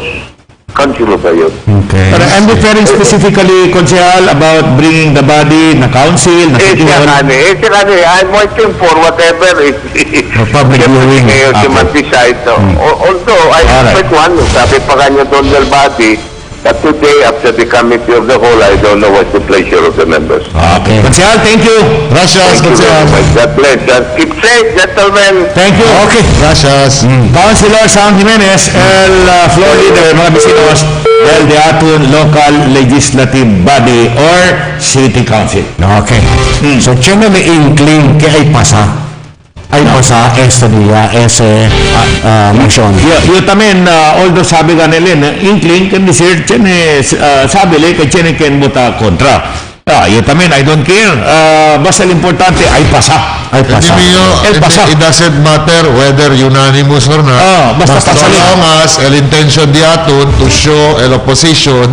Councilor ba yun? Okay. But I'm referring specifically, Konsehal, about bringing the body na council, na City Hall. I'm waiting for whatever is public viewing. decide. Although I expect one, sabi pa kanya doon del body, that today, after the committee of the whole, I don't know what's the pleasure of the members. Okay. Konsehal, thank you. Gracias, Thank you very Konsehal. much. God bless. Keep safe, gentlemen. Thank you. Okay. Gracias. Councilor Sam Jimenez, el floor leader, mga bisinos, del Deatun Local Legislative Body or City Council. Okay. So, tiyan na may inkling kaya ay pasa. Ay pasa, esta niya, ese motion. Yo también, although sabi ka nila, inkling, kan disir, sabi le, kaya ken buta kontra. Yo también, I don't care. Basta importante, ay pasa. Ay pasa. El pasa. It doesn't matter whether unanimous or not. Basta So pasa. long as el intention diaton to show el opposition,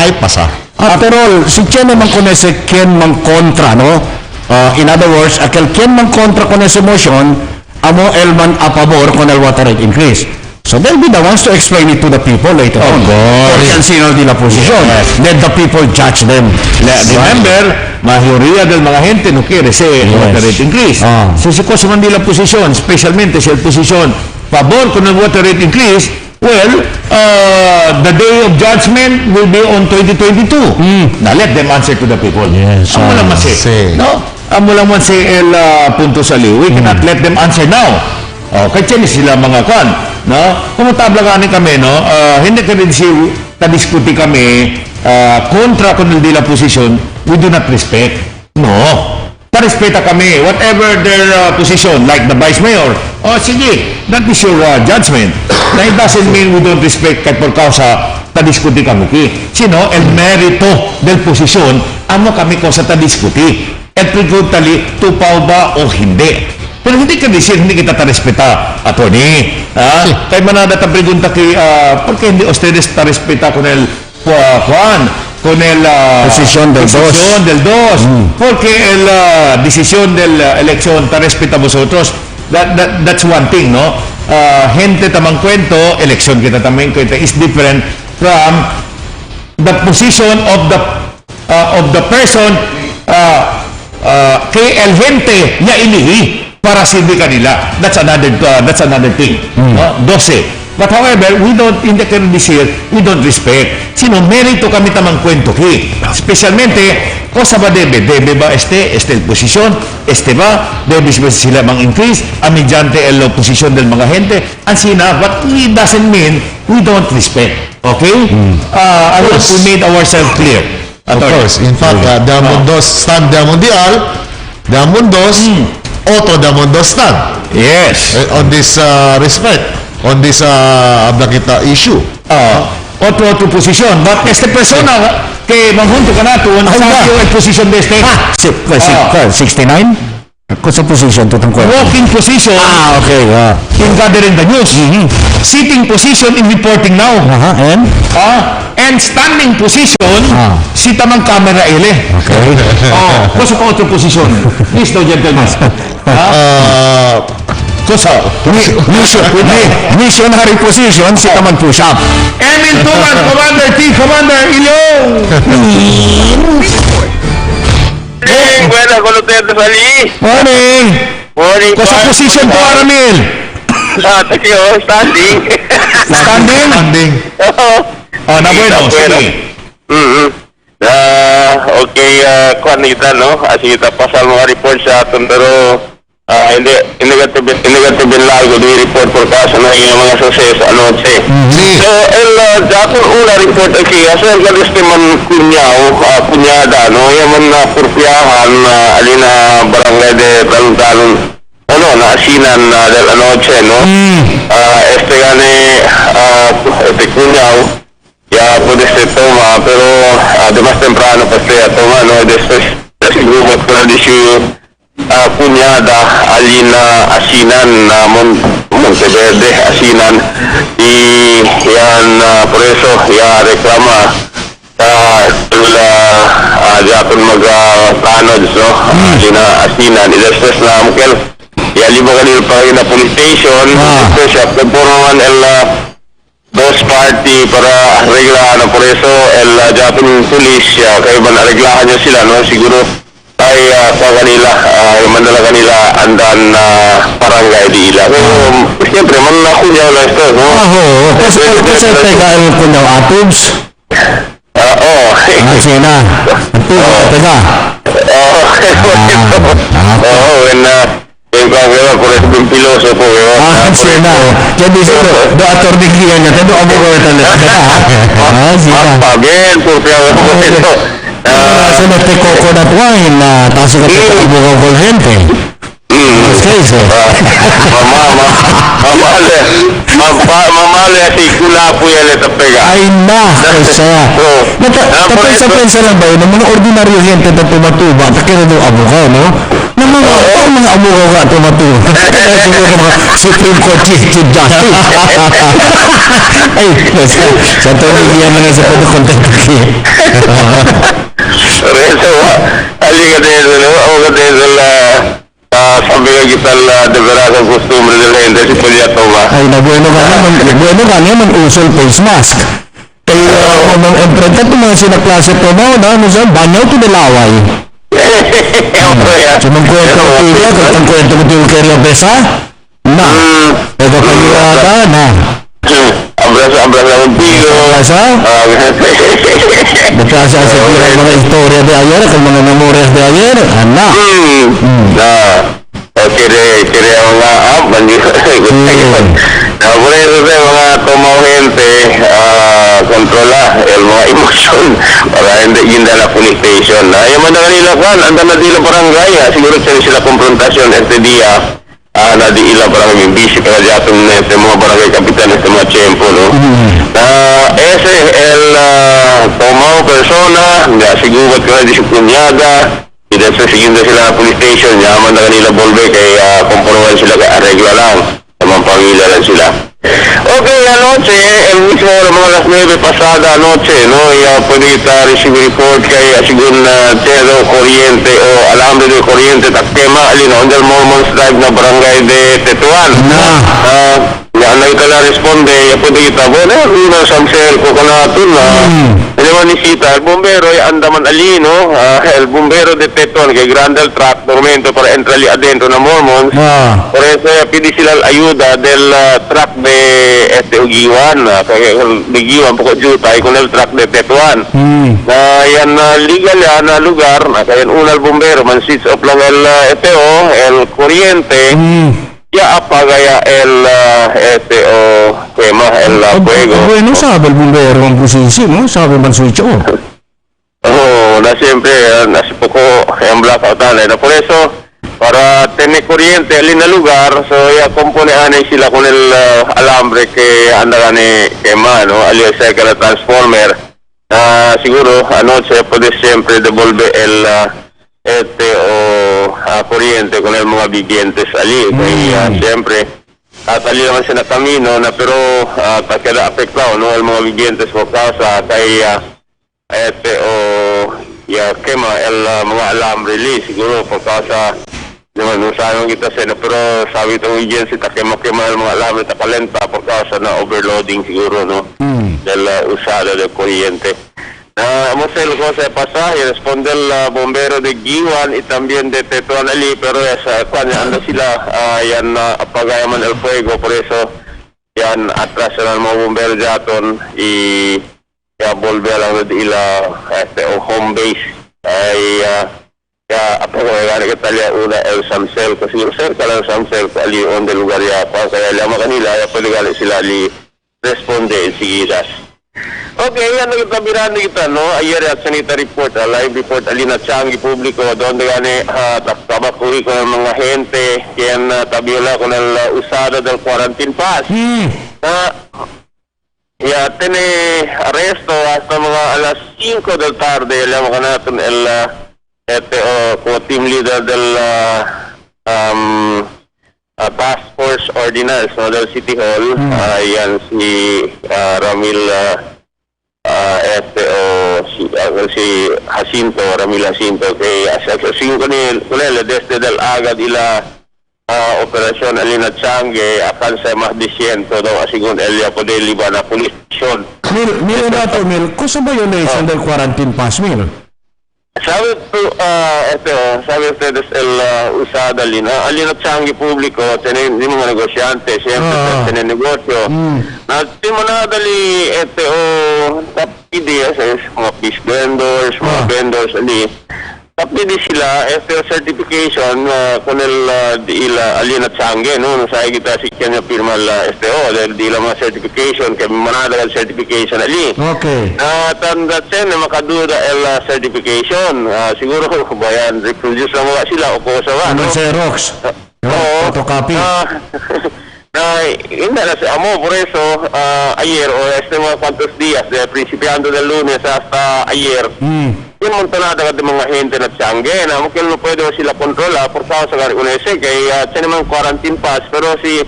ay pasa. After all, si tiyan naman kung ese ken mang kontra, no? In other words, aquel quien man contra con ese motion, amo el man a favor con el water rate increase. So they'll be the ones to explain it to the people later on. Porque ang sino di la position. Let the people judge them. Remember, mayoría del mga gente no quiere ese water rate increase. So si cosa man di la position, specialmente si el position favor con el water rate increase, well, the day of judgment will be on 2022. Now let them answer to the people. Yes, Amo lang man si, no? Amo lang man si el punto sa liw. We cannot let them answer now. Kaya sila mga kan, no? Kung tabla kami, no? Hindi ka rin ta-diskuti kami kontra kung hindi la position, we do not respect. No. Ta-respeta kami, whatever their position, like the vice mayor. Sige, that is your judgment. Na it doesn't mean we don't respect kahit por causa ta-diskuti kami sino, el merito del posisyon, amo kami kung sa ta-diskuti. At pagkutali, tupaw ba o hindi. Pero hindi ka disir, hindi kita ta-respeta, attorney. Kaya manada ta-pregunta porque hindi ustedes ta-respeta con el con el Decisión del dos. Porque el decisión del elección ta-respeta vosotros. That's one thing, no? Gente tamang kwento, eleksyon kita tamang kwento is different from the position of the person kay el gente niya ilihi para silbi kanila. That's another thing. No? 12. But however, we don't, in the decir, we don't respect. Sino, merito kami tamang kwento Especialmente, cosa ba debe? Debe ba el posisyon? Ba? Debe ba sila mang increase? Mediante el posisyon del mga gente? Ansina, but it doesn't mean we don't respect. Okay? I hope we made ourselves clear. Of course. In fact, Diamondos stand Diamondial, Diamondos, otro Diamondos stand. Yes. On this respect, on this kita issue. Otro posisyon. But persona que manjunto ka nato, sabi yung position de 69? Kung sa position, tutang kwento. Walking position Okay. in gathering the news. Sitting position in reporting now. And standing position, si tamang camera ele. Okay. Cosa pa otro position? Please, no, gentlemen. Cosa? Missionary position, si taman push up. Emil Tuman, Commander T. Commander Ilyong. Buenas, con ustedes, Sali. Morning. Morning. Cosa position po, Aramil? Thank you, standing. Standing? Na bueno, sige. Okay, kuan kita, no? Así kita pasal mga report sa aton, pero hindi gatibin lago di report por kaso na yung mga success anoche. So, dapat una report aquí, asa el galistiman kunyada, no? Yaman na purpiyahan, alina barangay de Talon, na asinan del anoche, no? Este cuñado, ya puede ser toma, pero de más temprano pues ya toma, no? Después, siguro que la cuñada alina asinan Monteverde, Asinan, y yan por eso ya reklama Japon mag-tanod, no? Sina Asinan, ilestes na mungkin ya lima kanil pa rin na police station, siya nagpurungan dos party para reglahan por eso Japon police kaya man reglahan niya sila, no? Siguro ay sa kanila mandala kanila andan barangay di ila. Siyempre man nakunyaw na ito, no? Kasi teka yung kunyaw atubs. Sina. Teka. When por eso yung pilosopo. Sina. Jadi siya, do attorney niya niya, do abogado talaga. Sina. Again, por ito. Sa nete coconut wine, taso ka ito abogado con gente. Mamali si kulapo yan ito pega. Ay na, kaya. Napansa-pensa lang ba yun, ng mga ordinaryo gente na tumatuba, takira ng abogado, no? Ng mga abogado ka tumatuba. Kaya siguro mga Supreme Court Chief Justice. Ay, sa tuwing yan na nga sa pagkakontent ko. Reso, halika din, abogado din sabi nga kita de veras ang costumbre de la gente si Poliatoma. Ay, bueno ka naman usol face mask. Kaya nang emprenta ito mga sinaklase po na, banyaw ito nilaway. Sumangkwento ko tiyo, kagtang kwento ko tiyo kaya besa? Na. Ito kayo ata, na. Abrasa ang tiyo. Abrasa? Nagkasa sa mga istorya de ayer, kag mga memorias de ayer, na. Kire mga por eso mga tomaw gente kontrola el mga emosyon para hindi yunda na police station. Yung mga kanila kan, anda na dila barangay, siguro sila konfrontasyon este dia na di ila barangay bisi kaya jatong nete mga barangay kapitan este mga tiyempo, no? Ese el tomaw persona, siguro ka di sukunyaga. Then sa siguiente sila na police station, yaman na kanila bolbe kay komporwan sila kay arregla lang. Namang pamilya lang sila. Okay, anoche, el mismo mga las 9 pasada anoche, no? Pwede kita receive report kay sigun Tero Corriente o Alambre de Corriente Takema, alino, under Mormons Drive na barangay de Tetuan. Yan na kita na-responde, pwede kita, bueno, samsel ko ka na ito na. Naman nisita, el bombero, andaman alino, el bombero de Tetuan, kay Grandel Truck, dormento para entrali adentro na Mormons. Por eso, pidi sila ayuda del truck de Ugiwan, kaya Ugiwan, poco jutay, con el truck de Tetuan. Yan legal yan na lugar, kaya una el bombero, man sits up lang el el Corriente, ya apagaya el tema, el fuego. Bueno, sabe el bombero ang posisi, no? Sabe man switch off. Na siempre, nasi poco en blackout na. Por eso, para tener corriente alin na lugar, so ya componean sila con el alambre que anda ni quema, no? Alias que la transformer. Siguro anoche puede siempre devolver el corriente con el mga vivientes ali. Kaya siyempre ali naman siya na camino na pero queda afectado, no? El mga vivientes por causa kay quema el mga alambre li siguro por causa naman usahan kita sa pero sabi itong agency quema el mga alambre kalenta por causa na overloading siguro, no? Del usado del corriente. Vamos a la cosa de pasaje, responde el bombero de Giwan y también de Tetuan Ali, pero cuando anda sila, yan apagayaman el fuego, por eso yan atras ng mga bombero jaton y ya volve lang de ila home base ay ya apagayaman ka talya una el Samsel, kasi cerca lang Samsel ali on the lugar ya pa kaya lamang kanila ya pwede gali sila ali responde enseguida. Okay, yan nagtabiran kita, no? Ayer at sanita report, live report alina changi publiko donde gani tabakuhi ko ng mga gente quien tabiola con el usado del quarantine pass. Ya tiene arresto hasta mga alas 5 del tarde, alam ko natin el como team leader del Task Force Ordinance, no, del City Hall. Yan si Ramil si Jacinto, Ramil Jacinto, kay Asociación con él desde del agad ila operasyon alina Change akan sa mas disyento daw asigon Elia Podeli ba na pulisyon. Mil na to, Mil, kusa violation del quarantine pass, Mil? Sabi ustedes usada alina Change público, tienen mga negosyante, siyempre tienen negosyo. Di mo na dali PDS, mga fish vendors, mga vendors, tapidi sila, certification con el alina Change, no? Sa kita si kanya firma la di la mga certification, kaya manada el certification ali. Okay. Tanda na makaduda el certification. Siguro bayan, reproduce na mga sila o kosa ba, no? Xerox. Photocopy. Hindi na si Amo, por eso, ayer, o mga cuantos días, de principiando del lunes hasta ayer, yung montonada ka mga gente na Change, na mungkin no pwede sila kontrola por causa sa unese, kaya siya naman quarantine pass, pero si,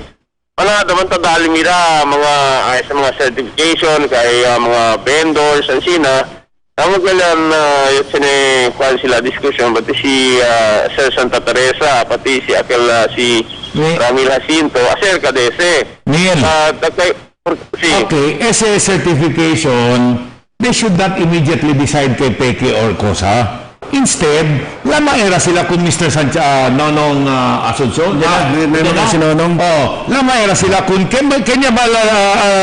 naman tadali mira, sa mga certification, kaya mga vendors, ang sina, mungkin kuhan sila diskusyon, pati si Sir Santa Teresa, pati si si Ramil Jacinto, acerca de ese. Mil. Sí. Okay, ese certification, they should not immediately decide kay Peke or Cosa. Instead, lamaera sila kung Mr. Nonong Asunsyon. Si Nonong? Lamaera sila kung kanya ba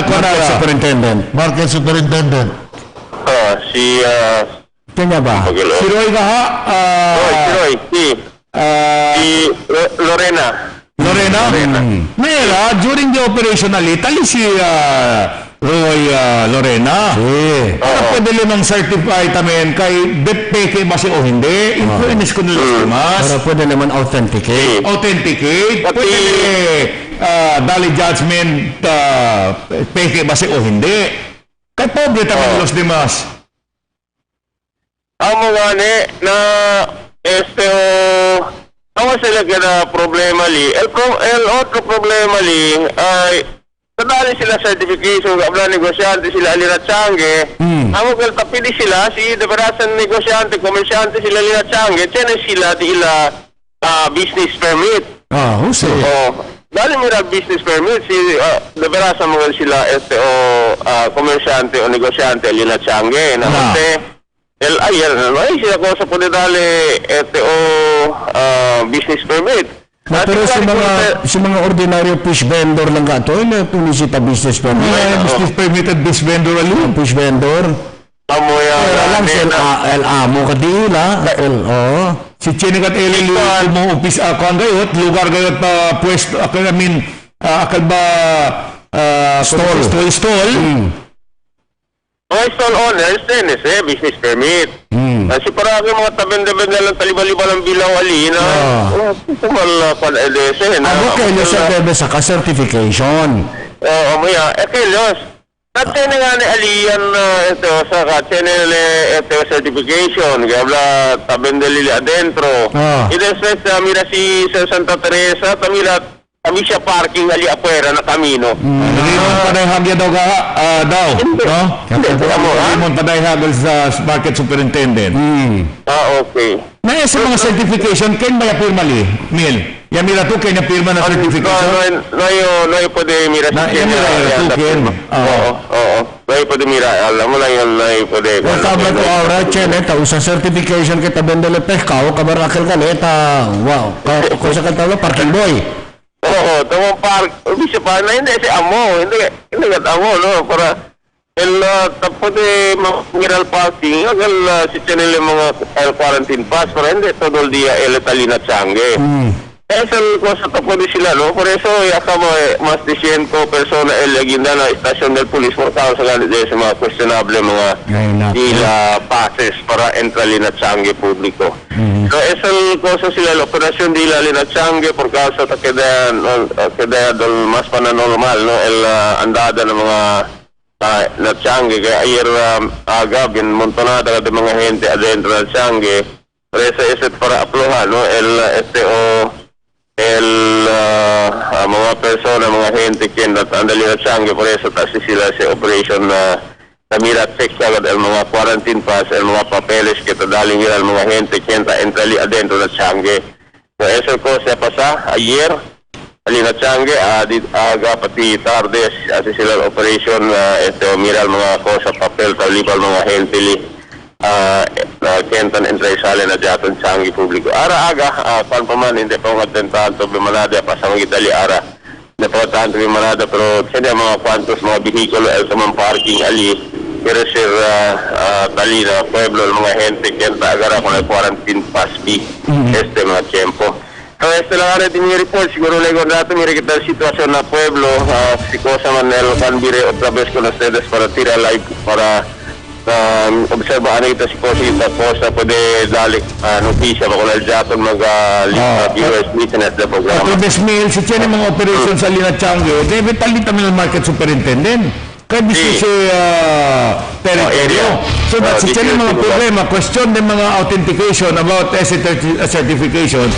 Market Superintendent? Market Superintendent. Kanya ba? Si Roy ba ha? Si Roy, si Lorena. Mera, during the operationally, tali si Roy Lorena. Pwede limang certified namin kay Peke ba siya o hindi? Influence ko nila mas. Para pwede naman authenticate. Pwede dali judgment Peke ba siya o hindi. Kay pobre tamang los demás. Amo gani na ako sila na problema el otro problema ay kadali sila certification kabla negosyante sila alina Change. Amo kal tapili sila si debarasan negosyante komersyante sila alina Change, tiene sila di ila business permit. Dali mira business permit si debarasan mo sila komersyante o negosyante alina Change na ayer ay sila ko sa pwede dali business permit. Pero si mga ordinaryo fish vendor lang gato, punisita business permit. Business permit at fish vendor alin. Fish vendor. Amo yan. Alam si amo ka dila. Si Chene kat mo office ako gayot, lugar gayot pwesto, akal ba stall. Mga stall owners, business permit. Kasi para ang mga tabenda-benda lang taliba-liba ng bilaw ali na sumal pan-LS. Ano kayo sa bebe sa ka-certification? Maya, kayo. Kasi na nga ni aliyan sa ka-channel certification. Kaya wala tabenda lili adentro. Idesres mira si Santa Teresa, kami siya parking ali afuera na kamino. Rimon padayhagya daw daw. Rimon padayhagya sa market superintendent. Okay. Na sa mga certification, kayo ba pirmali, Mil? Yan mira to, kayo na pirma na certification? No, pwede mira si Chen. No, pwede mira. Alam mo lang yun, no, pwede. Kung kabla ko aura, Chen, sa certification kita bendele pescao, kabarakal kaleta, wow. Kung sa katawala, parking boy. Tamang park, bisa pa na hindi si amo, hindi kat amo, no, para tapos mineral parking, si channel mga quarantine pass, para hindi todo el dia talina Change. Eso cosa tapos sila, no, por eso acabo más de 100 personas ginda na estasyon del pulis por causa sa mga questionable mga passes para entrar alina Change público. So, esa cosa sila, la operación de alina Change por causa que queda más pananormal, no, el andada ng mga na Change, kaya ayer agab yung montonada de mga gente adentro na Change, pero esa para aploja, no, mga persona, mga gente que andali na sangre, por eso kasi sila sa operation na mira check agad ang mga quarantine pass, ang mga papeles que tadaling nila mga gente que entrali adentro na sangre. So eso cosa pasa ayer, ali na sangre, aga pati tardes, asi sila operation mira mga cosa, papel, talibal mga gente li kentan entray sale na jaton sangre publiko. Ara aga, pan paman, hindi pa mga tanto bimanada, pasang itali ara. Napatanto yung manada, pero siya mga kwantos, mga bihikulo, sa mga parking ali, pero sir, tali na pueblo, mga gente, kenta agara kung quarantine pass fee, mga tiempo. So, lang din yung report, siguro lego natin, mira kita sitwasyon na pueblo, si Cosa Manel, Canbire, otra vez con ustedes para tira live, para observaan kita si Cosa, pwede dali notisya, kung naljaton viewers business na programa. At this mail, si Chen mga operation sa Lina Chango, David Talita Middle Market Superintendent. Kaya si Teleradyo. So that's si Chen mga problema, question ng mga authentication about certification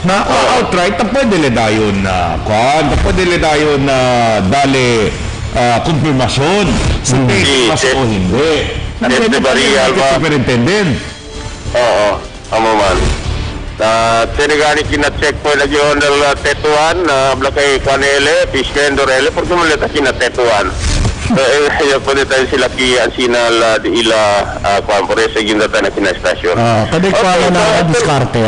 na outright, na pwede le dayon na dali konfirmasyon sa mas o hindi. Superintendent. Oo, amo man. Tinigani kina-check po na yun ng tetuan, blakay kanele, piskendorele, porque malita kina-tetuan. Kaya po tayo sila ki ansinal di ila kwan po rin sa gindata na kinastasyon. Pwede ko na diskarte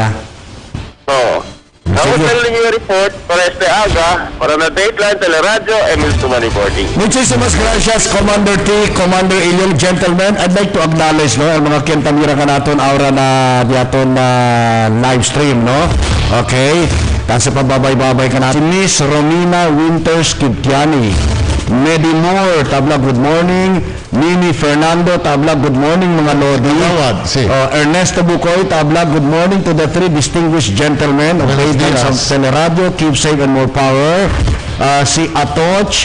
Oo. Ako telling you report para este aga, para na Dateline, Teleradyo, Emil Tuman reporting. Muchísimas gracias, Commander T, Commander Ilyong, gentlemen. I'd like to acknowledge, no, ang mga kintamira ka natin, aura na diaton na live stream, no? Okay? Kasi pababay-babay ka natin. Miss Romina Winters Kiptiani. Medi Moore, tabla, good morning. Mimi Fernando, tabla, good morning mga lodi. Ernesto Bucoy, tabla, good morning to the three distinguished gentlemen of ladies of Teleradyo. Keep safe and more power. Si Atoch,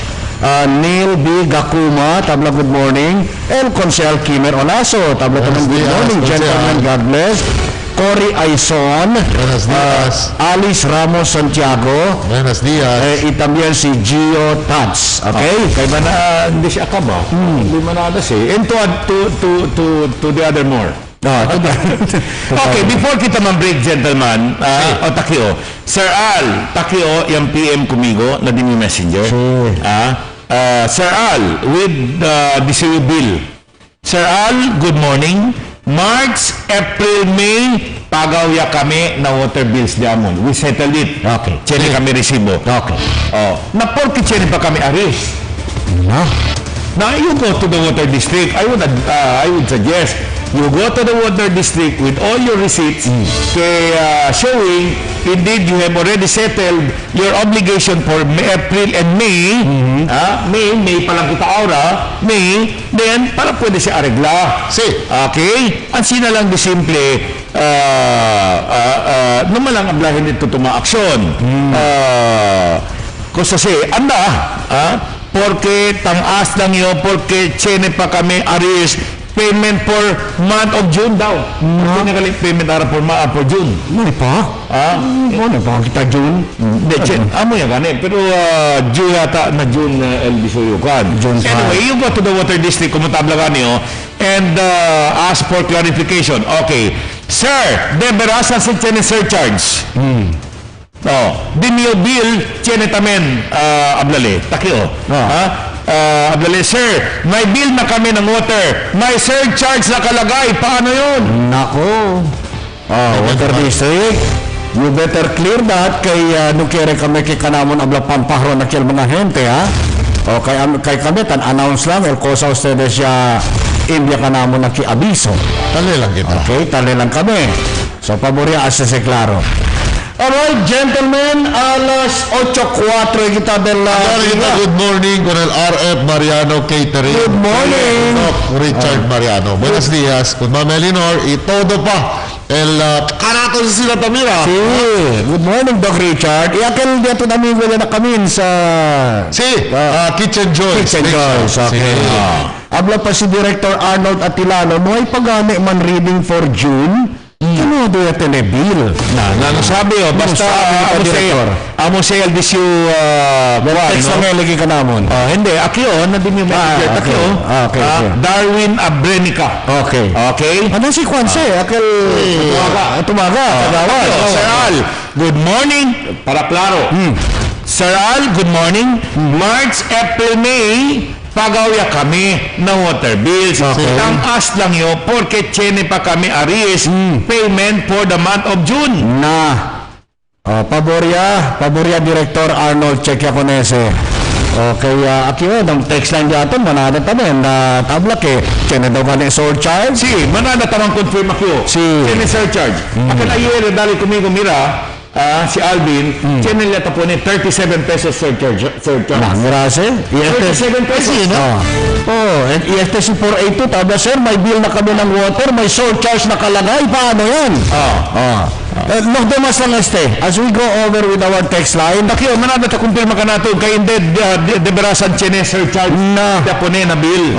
Neil B. Gakuma, tabla, good morning. El Consel Kimer Olaso, tabla, good morning, gentlemen, God bless. Cory Aison, Alice Ramos Santiago, Buenos días. y también si Gio Tats. Okay? Kaya ba na hindi siya ka ba? Hindi man na siya. And to the other more. Okay, before kita man-break, gentlemen, Takio, Sir Al, Takio, yung PM kumigo, na din yung messenger. Sir Al, with the DCU bill. Sir Al, good morning. March, April, May, pagawya kami na water bills diamond. We settled it. Okay. Chene kami resibo. Okay. Na porke chene pa kami aris. Now you go to the water district. I would suggest you go to the water district with all your receipts, showing indeed you have already settled your obligation for April and May. May pa lang kita aura. May, then para pwede siya aregla. Okay? Ang sina lang di simple, naman lang ablahin ito tuma-aksyon. Kasi porque tang-as lang yun, porque chene pa kami aris payment for month of June daw. Pinagaling payment ara for June. Ano pa? Ano pa? Kita June? Hindi, amo yan gani. Pero June yata na June LBSO kan. Anyway, you go to the water district, kumutabla ka niyo, and ask for clarification. Okay. Sir, deberasan sa chene surcharge. Din yung bill, chene tamen, ablali. Takio. Ablali, sir, may bill na kami ng water. May surcharge na kalagay. Paano yun? Nako. Water district. You better clear that kay nukere kami kay kanamon abla pampahro na kil mga gente, ha? O kay kami tan-announce lang el cosa ustedes ya India kanamon na ki abiso. Tali lang kita. Okay, tali lang kami. So paborya asese klaro. Alright, gentlemen, alas 8:04 kita del good morning, Colonel R.F. Mariano Catering. Good morning. Richard Mariano. Buenos días. Con Ma'am Elinor, y todo pa. El karato sa sila tamira. Sí. Good morning, Doc Richard. Iakal dito namin wala na kami sa... Kitchen Joys. Kitchen Joys, okay. Abla pa si Director Arnold Atilano, may pagani man reading for June. Ano doon ito na bill? Sabi basta amo siya disyo text na may lagi ka namon. Hindi, akyo, na din yung manager. Akyo, Darwin Abrenica. Okay. Ano si Kwanse? Tumaga. Sir Al, good morning. Para klaro. Sir Al, good morning. March, April, May, pagawya kami ng water bills. Tangas lang yun porque tiene pa kami aris payment for the month of June. Paborya Director Arnold Chequiaconese. Okay, akyo, ng text line dito, manada tamin na tablak tiene daw ka na surcharge? Si, manada tamang confirm ako. Tiene surcharge. Akin ayer, dali kumigo mira, si Alvin, tiene niya po ni 37 pesos surcharge. Mirase? 37 pesos. Y este si 482, tabla sir, may bill na kami ng water, may surcharge na kalagay, paano yan? Los demás lang as we go over with our text line, Takyo, manada ta kumpirma ka nato, kay hindi, de berasan tiene surcharge na po na bill.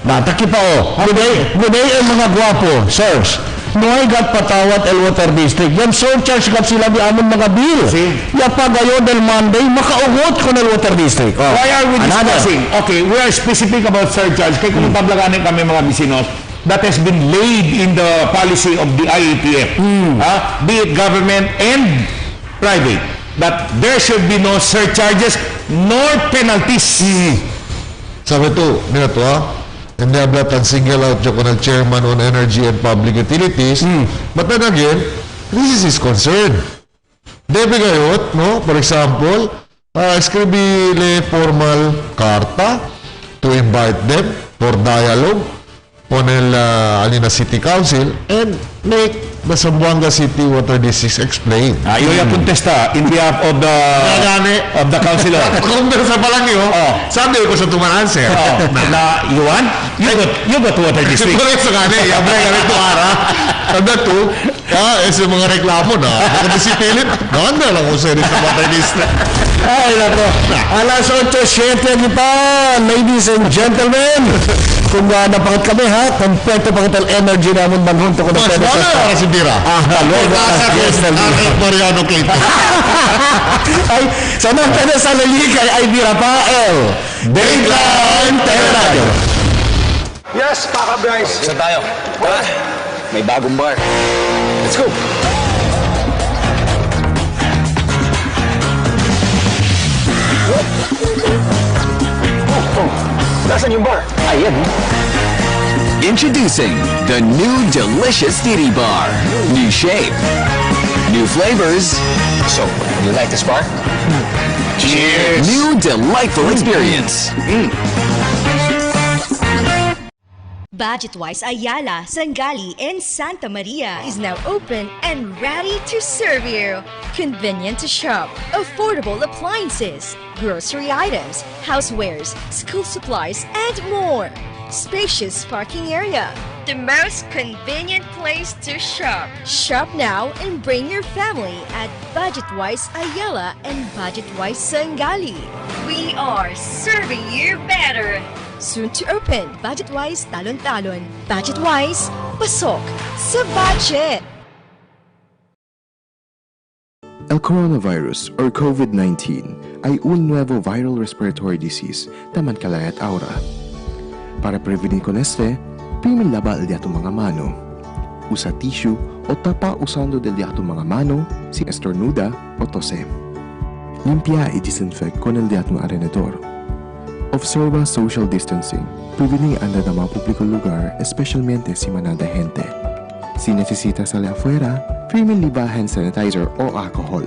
Nataki pa Good day mga gwapo, sirs. Noy gat patawat el water district. Yan surcharge gat sila di amon mga bill. Ya pagayo del Monday makaugot ko ng water district. Why are we discussing? Okay, we are specific about surcharge. Kaya kung tablaganin kami mga bisinos, that has been laid in the policy of the IETF. Be it government and private. That there should be no surcharges nor penalties. Sabi ito, hindi ablatan single out yung kanal chairman on energy and public utilities. But then again, this is his concern. Debe gayot, no? For example, escribile formal carta to invite them for dialogue on el City Council and make the Zamboanga City Water District explain. Ayaw yung contesta in behalf of the councilor. Kumbersa pa lang yun. Sabi ko sa tuman answer. Na, you want? You got to water district. Siguro sa gani, yabre gani ito ara. Sabi ito, sa mga reklamo na, nakadisipilit, ganda lang ko sa water district. Ay, nako. Alas 8:07 kita, ladies and gentlemen. Kung napangat kami, kompleto pangital energy namin manghunto ko ng pwede para si Bira. Mariano Clayton. Ay, samantala sa lalikay ay Bira pa, Dateline Teleradyo. Yes, Paka Bryce. Saan tayo? May bagong bar. Let's go. Nasaan yung bar? Ayan. Introducing the new delicious Titty Bar. New shape, new flavors. So, you like this bar? Cheers. New delightful experience. Budget-wise Ayala, Sangali, and Santa Maria is now open and ready to serve you. Convenient to shop, affordable appliances, grocery items, housewares, school supplies, and more. Spacious parking area. The most convenient place to shop. Shop now and bring your family at Budget-wise Ayala and Budget-wise Sangali. We are serving you better. Soon to open, Budget-wise Talon-Talon. Budget-wise, pasok sa budget. El coronavirus or COVID-19 ay un nuevo viral respiratory disease taman kalayat aura. Para prevenir con este, primer lava el de tu mga mano. Usa tissue o tapa usando del de tu mga mano si estornuda o tose. Limpia y disinfect con el de tu alrededor. Observa social distancing, prevenir andar a mga publikong lugar, especialmente si manada gente. Si necesita salir afuera, primer liba hand sanitizer o alcohol.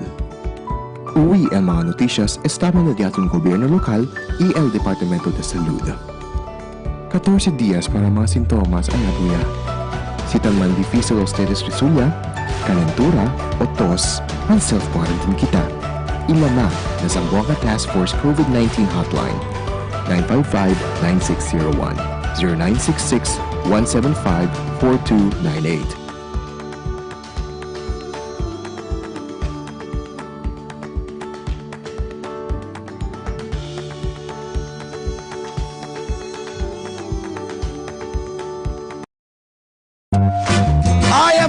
Uwi ang mga noticias estaba na diatong gobyerno lokal y el Departamento de Salud. 14 días para mga sintomas ang nabuya. Si tan man difícil a ustedes resulta, calentura o tos, ang self-quarantine kita. Ilama na Zamboanga Task Force COVID-19 Hotline 955-9601 0966-175-4298.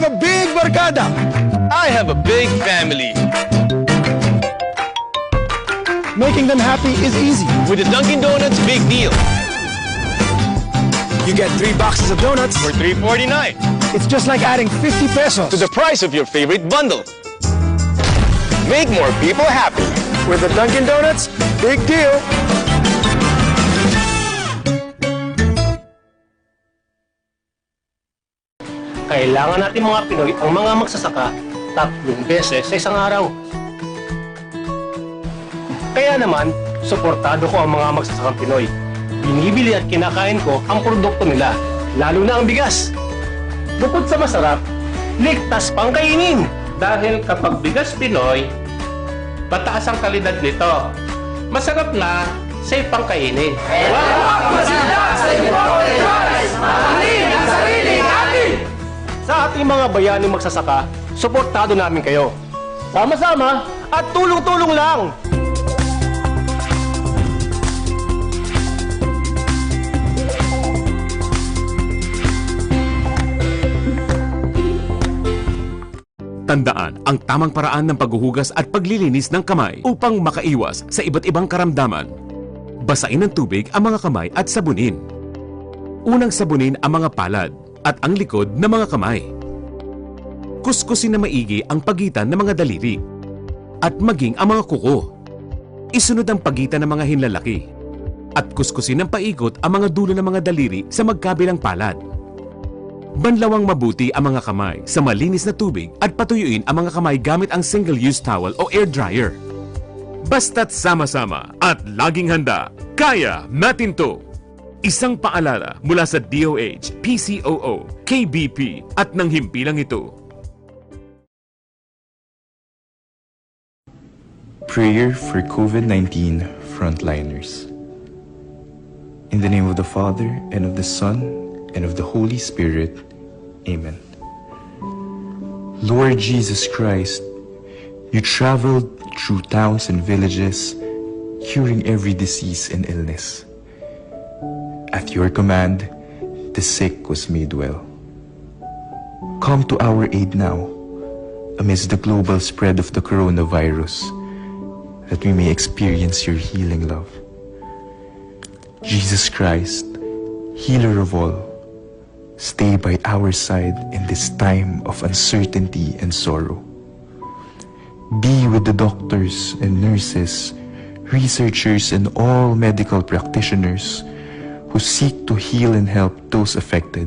have a big barkada. I have a big family. Making them happy is easy. With the Dunkin' Donuts Big Deal. You get 3 boxes of donuts For $3.49. It's just like adding 50 pesos To the price of your favorite bundle. Make more people happy. with the Dunkin' Donuts Big Deal. Kailangan natin mga Pinoy ang mga magsasaka 3 beses sa isang araw. Kaya naman, suportado ko ang mga magsasakang Pinoy. Binibili at kinakain ko ang produkto nila, lalo na ang bigas. Bukod sa masarap, ligtas pang kainin. Dahil kapag bigas Pinoy, pataas ang kalidad nito. Masarap na, safe pang kainin. Sa ating mga bayani magsasaka, suportado namin kayo. Sama-sama at tulong-tulong lang! Tandaan ang tamang paraan ng paghuhugas at paglilinis ng kamay upang makaiwas sa iba't ibang karamdaman. Basain ng tubig ang mga kamay at sabunin. Unang sabunin ang mga palad at ang likod ng mga kamay. Kuskusin na maigi ang pagitan ng mga daliri at maging ang mga kuko. Isunod ang pagitan ng mga hinlalaki at kuskusin ng paikot ang mga dulo ng mga daliri sa magkabilang palad. Banlawang mabuti ang mga kamay sa malinis na tubig at patuyuin ang mga kamay gamit ang single-use towel o air dryer. Basta't sama-sama at laging handa, kaya natin to! Isang paalala mula sa DOH, PCOO, KBP at ng himpilang ito. Prayer for COVID-19 frontliners. In the name of the Father, and of the Son, and of the Holy Spirit. Amen. Lord Jesus Christ, you traveled through towns and villages, curing every disease and illness. At your command, the sick was made well. Come to our aid now, amidst the global spread of the coronavirus, that we may experience your healing love. Jesus Christ, healer of all, stay by our side in this time of uncertainty and sorrow. Be with the doctors and nurses, researchers, and all medical practitioners who seek to heal and help those affected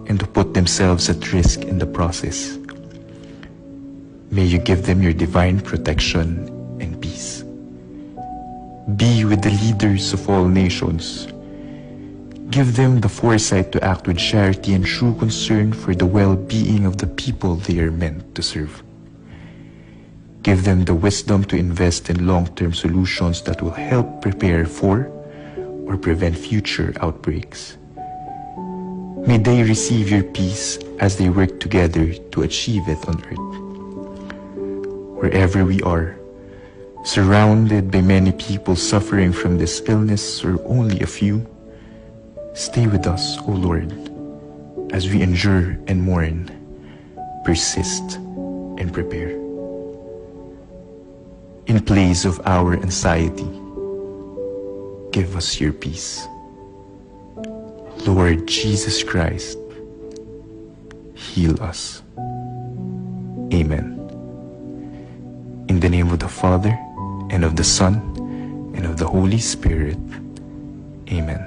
and to put themselves at risk in the process. May you give them your divine protection and peace. Be with the leaders of all nations. Give them the foresight to act with charity and true concern for the well-being of the people they are meant to serve. Give them the wisdom to invest in long-term solutions that will help prepare for or prevent future outbreaks. May they receive your peace as they work together to achieve it on earth. Wherever we are, surrounded by many people suffering from this illness or only a few, stay with us, O Lord, as we endure and mourn, persist and prepare. In place of our anxiety, give us your peace. Lord Jesus Christ, heal us. Amen. In the name of the Father, and of the Son, and of the Holy Spirit. Amen.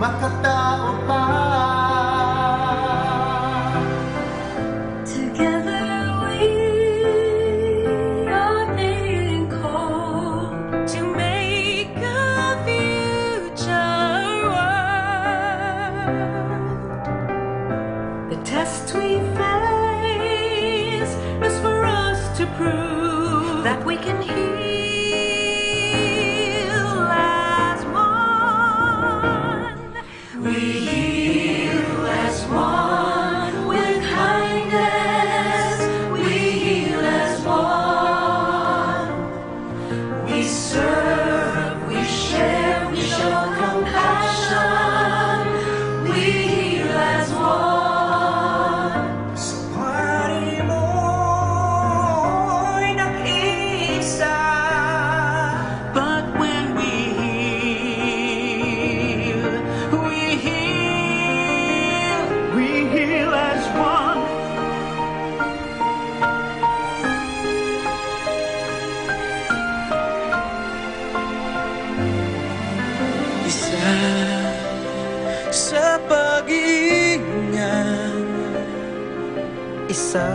makatao pa. Together we are being called to make a future world. The test we face is for us to prove that we can heal as one. We heal as one with kindness. We heal as one. We serve, we share, we show compassion. We heal as one. Sa pari mo'y nag-iisa. But when we heal as one. Isa sa pag-iingat, isa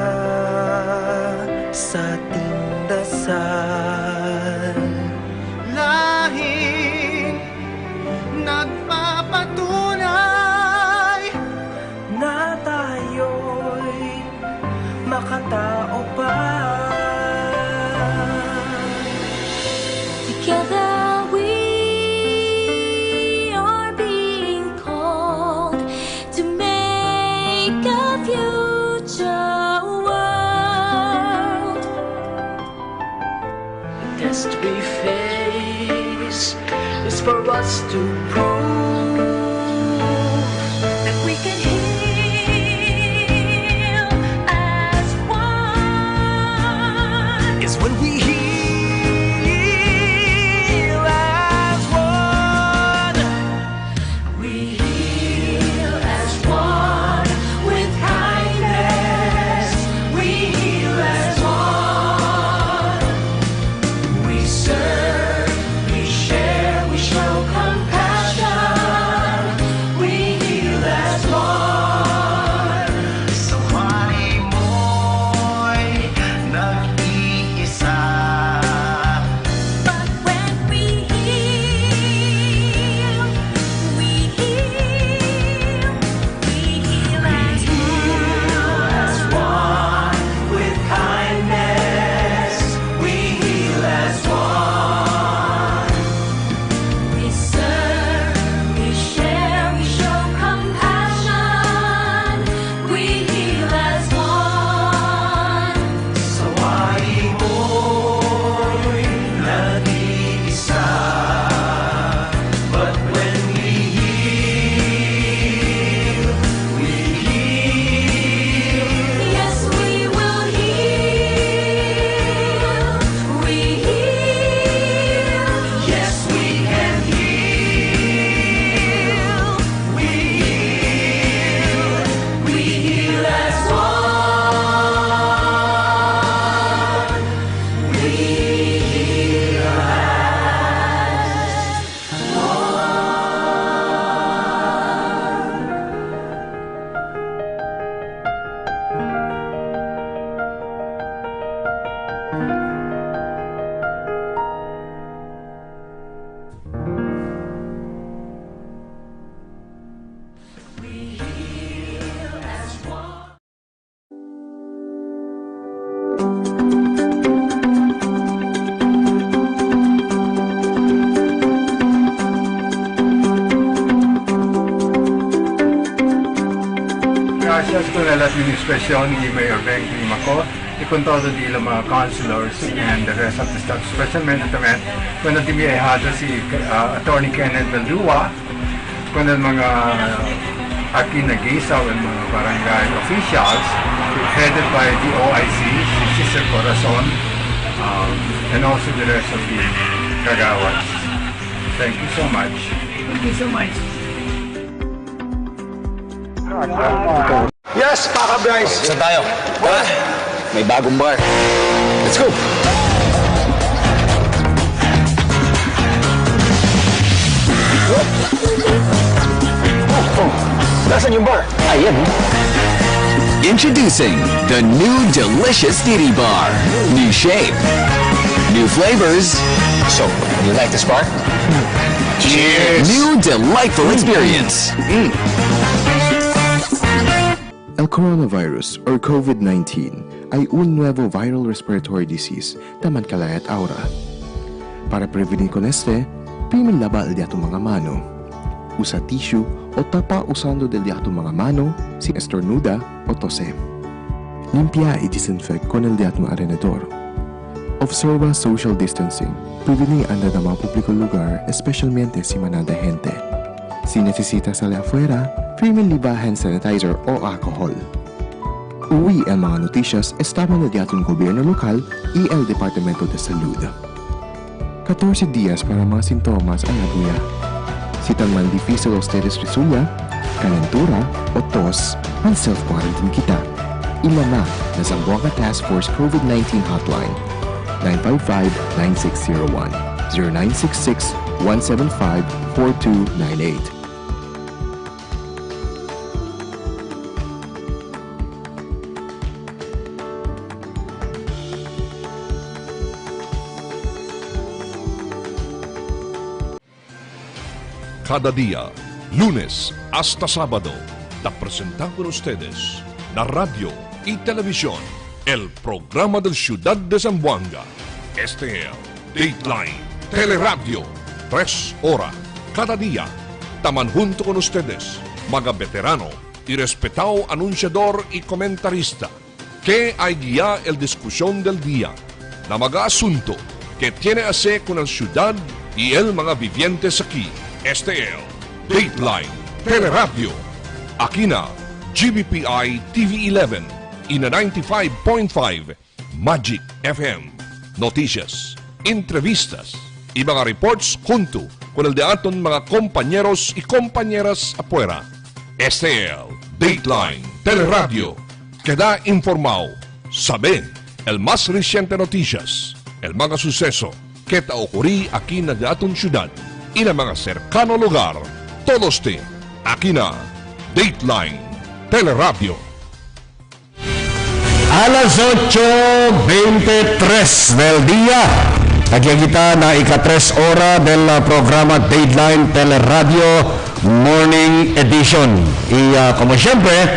sa ating dasal. Lahing nagpapatunay na tayo'y makatao pa. Together we are being called to make a future world. The test we face is for us to prove that we can heal as one. It's when we heal as one. We heal as one with kindness. We heal as one. We serve, we share, we show compassion. We heal as one. Sa pari mo'y nag-iisa. But when we heal as one with kindness. We heal as one. We serve, we share, we show compassion. We heal as one. Sa wari mo'y nag-iisa. But when we heal. Yes, we will heal. We heal. Yes, we can heal. We heal. We heal as one. We heal as Gracias con la administración y Mayor Beng Climaco y con todo los mga councilors and the rest of the staff, especialmente también con ang timiyahada si Attorney Kenneth Valdua, con ang mga akin nagisaw and mga barangay officials headed by the OIC, si Sister Corazon, and also the rest of the Kagawas. Thank you so much. Thank you so much. Yes, Paka Bryce. Saan tayo? May bagong bar. Let's go! Nasaan yung bar? Ayan. Introducing the new delicious Didi Bar. New shape, new flavors. So, you like this bar? Cheers! New delightful experience. El coronavirus or COVID-19 ay un nuevo viral respiratory disease taman kalayat aura. Para prevenir con este, primin lava el diato mga mano. Usa tissue o tapa usando del diato mga mano sin estornuda o tose. Limpia y disinfect con el diato alrededor. Observa social distancing, prevenir anda na mga publikong lugar, especialmente si manada gente. Si necesita salir afuera, primin liba hand sanitizer o alcohol. Uwi ang mga noticias estaba na diatong gobyerno lokal y el Departamento de Salud. 14 días para mga sintomas ang aguya. Si tan man difícil ustedes resulta, calentura o tos, ang self-quarantine kita. Ilana na Zamboanga Task Force COVID-19 Hotline 955-9601 0966-175-4298. Cada día, lunes hasta sábado, te presentan con ustedes la radio y televisión, el programa del Ciudad de Zamboanga. Este es Dateline, Teleradio, 3 horas, cada día. Taman junto con ustedes, mga veterano y respetado anunciador y comentarista, que hay guía el discusión del día, na mga asunto que tiene a hacer con el ciudad y el mga vivientes aquí. Este es Dateline, Teleradio. Aquí na GBPI TV11 y na 95.5 Magic FM. Noticias, entrevistas y mga reports junto con el de aton mga compañeros y compañeras afuera. Este es Dateline, Teleradio. Queda informado, saben el más reciente noticias, el mga suceso que te ocurrí aquí na de aton ciudad y na mga cercano lugar. Todos te, aquí na Dateline, Teleradio. Alas 8:23 del día. Aquí kita na ika-3 hora del programa Dateline Teleradio Morning Edition. Y como siempre,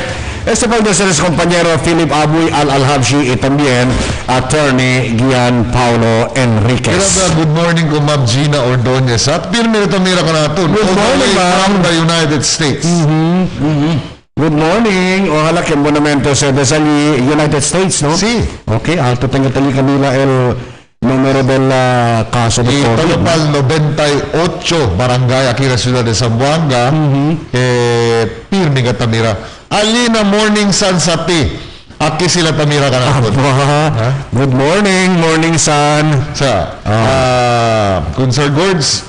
este es nuestro compañero Philip Abuy Al-Alhabshi y también Attorney Gian Paulo Enriquez. Good morning ko Ma'am Gina Ordonez. At pirmi ito mira ko na ito. Good morning, from the United States. Good morning. Ojalá que monumento se desde United States, ¿no? Sí. Ok, alto tengo tali kanila el número del caso de COVID. Total 98 barangay aquí en la ciudad de Zamboanga. Pirmi ka tamira. Alina Morning Sun Sati. Aki sila tamira ka na. Good morning, Morning Sun. Sa, kung Sir Gords,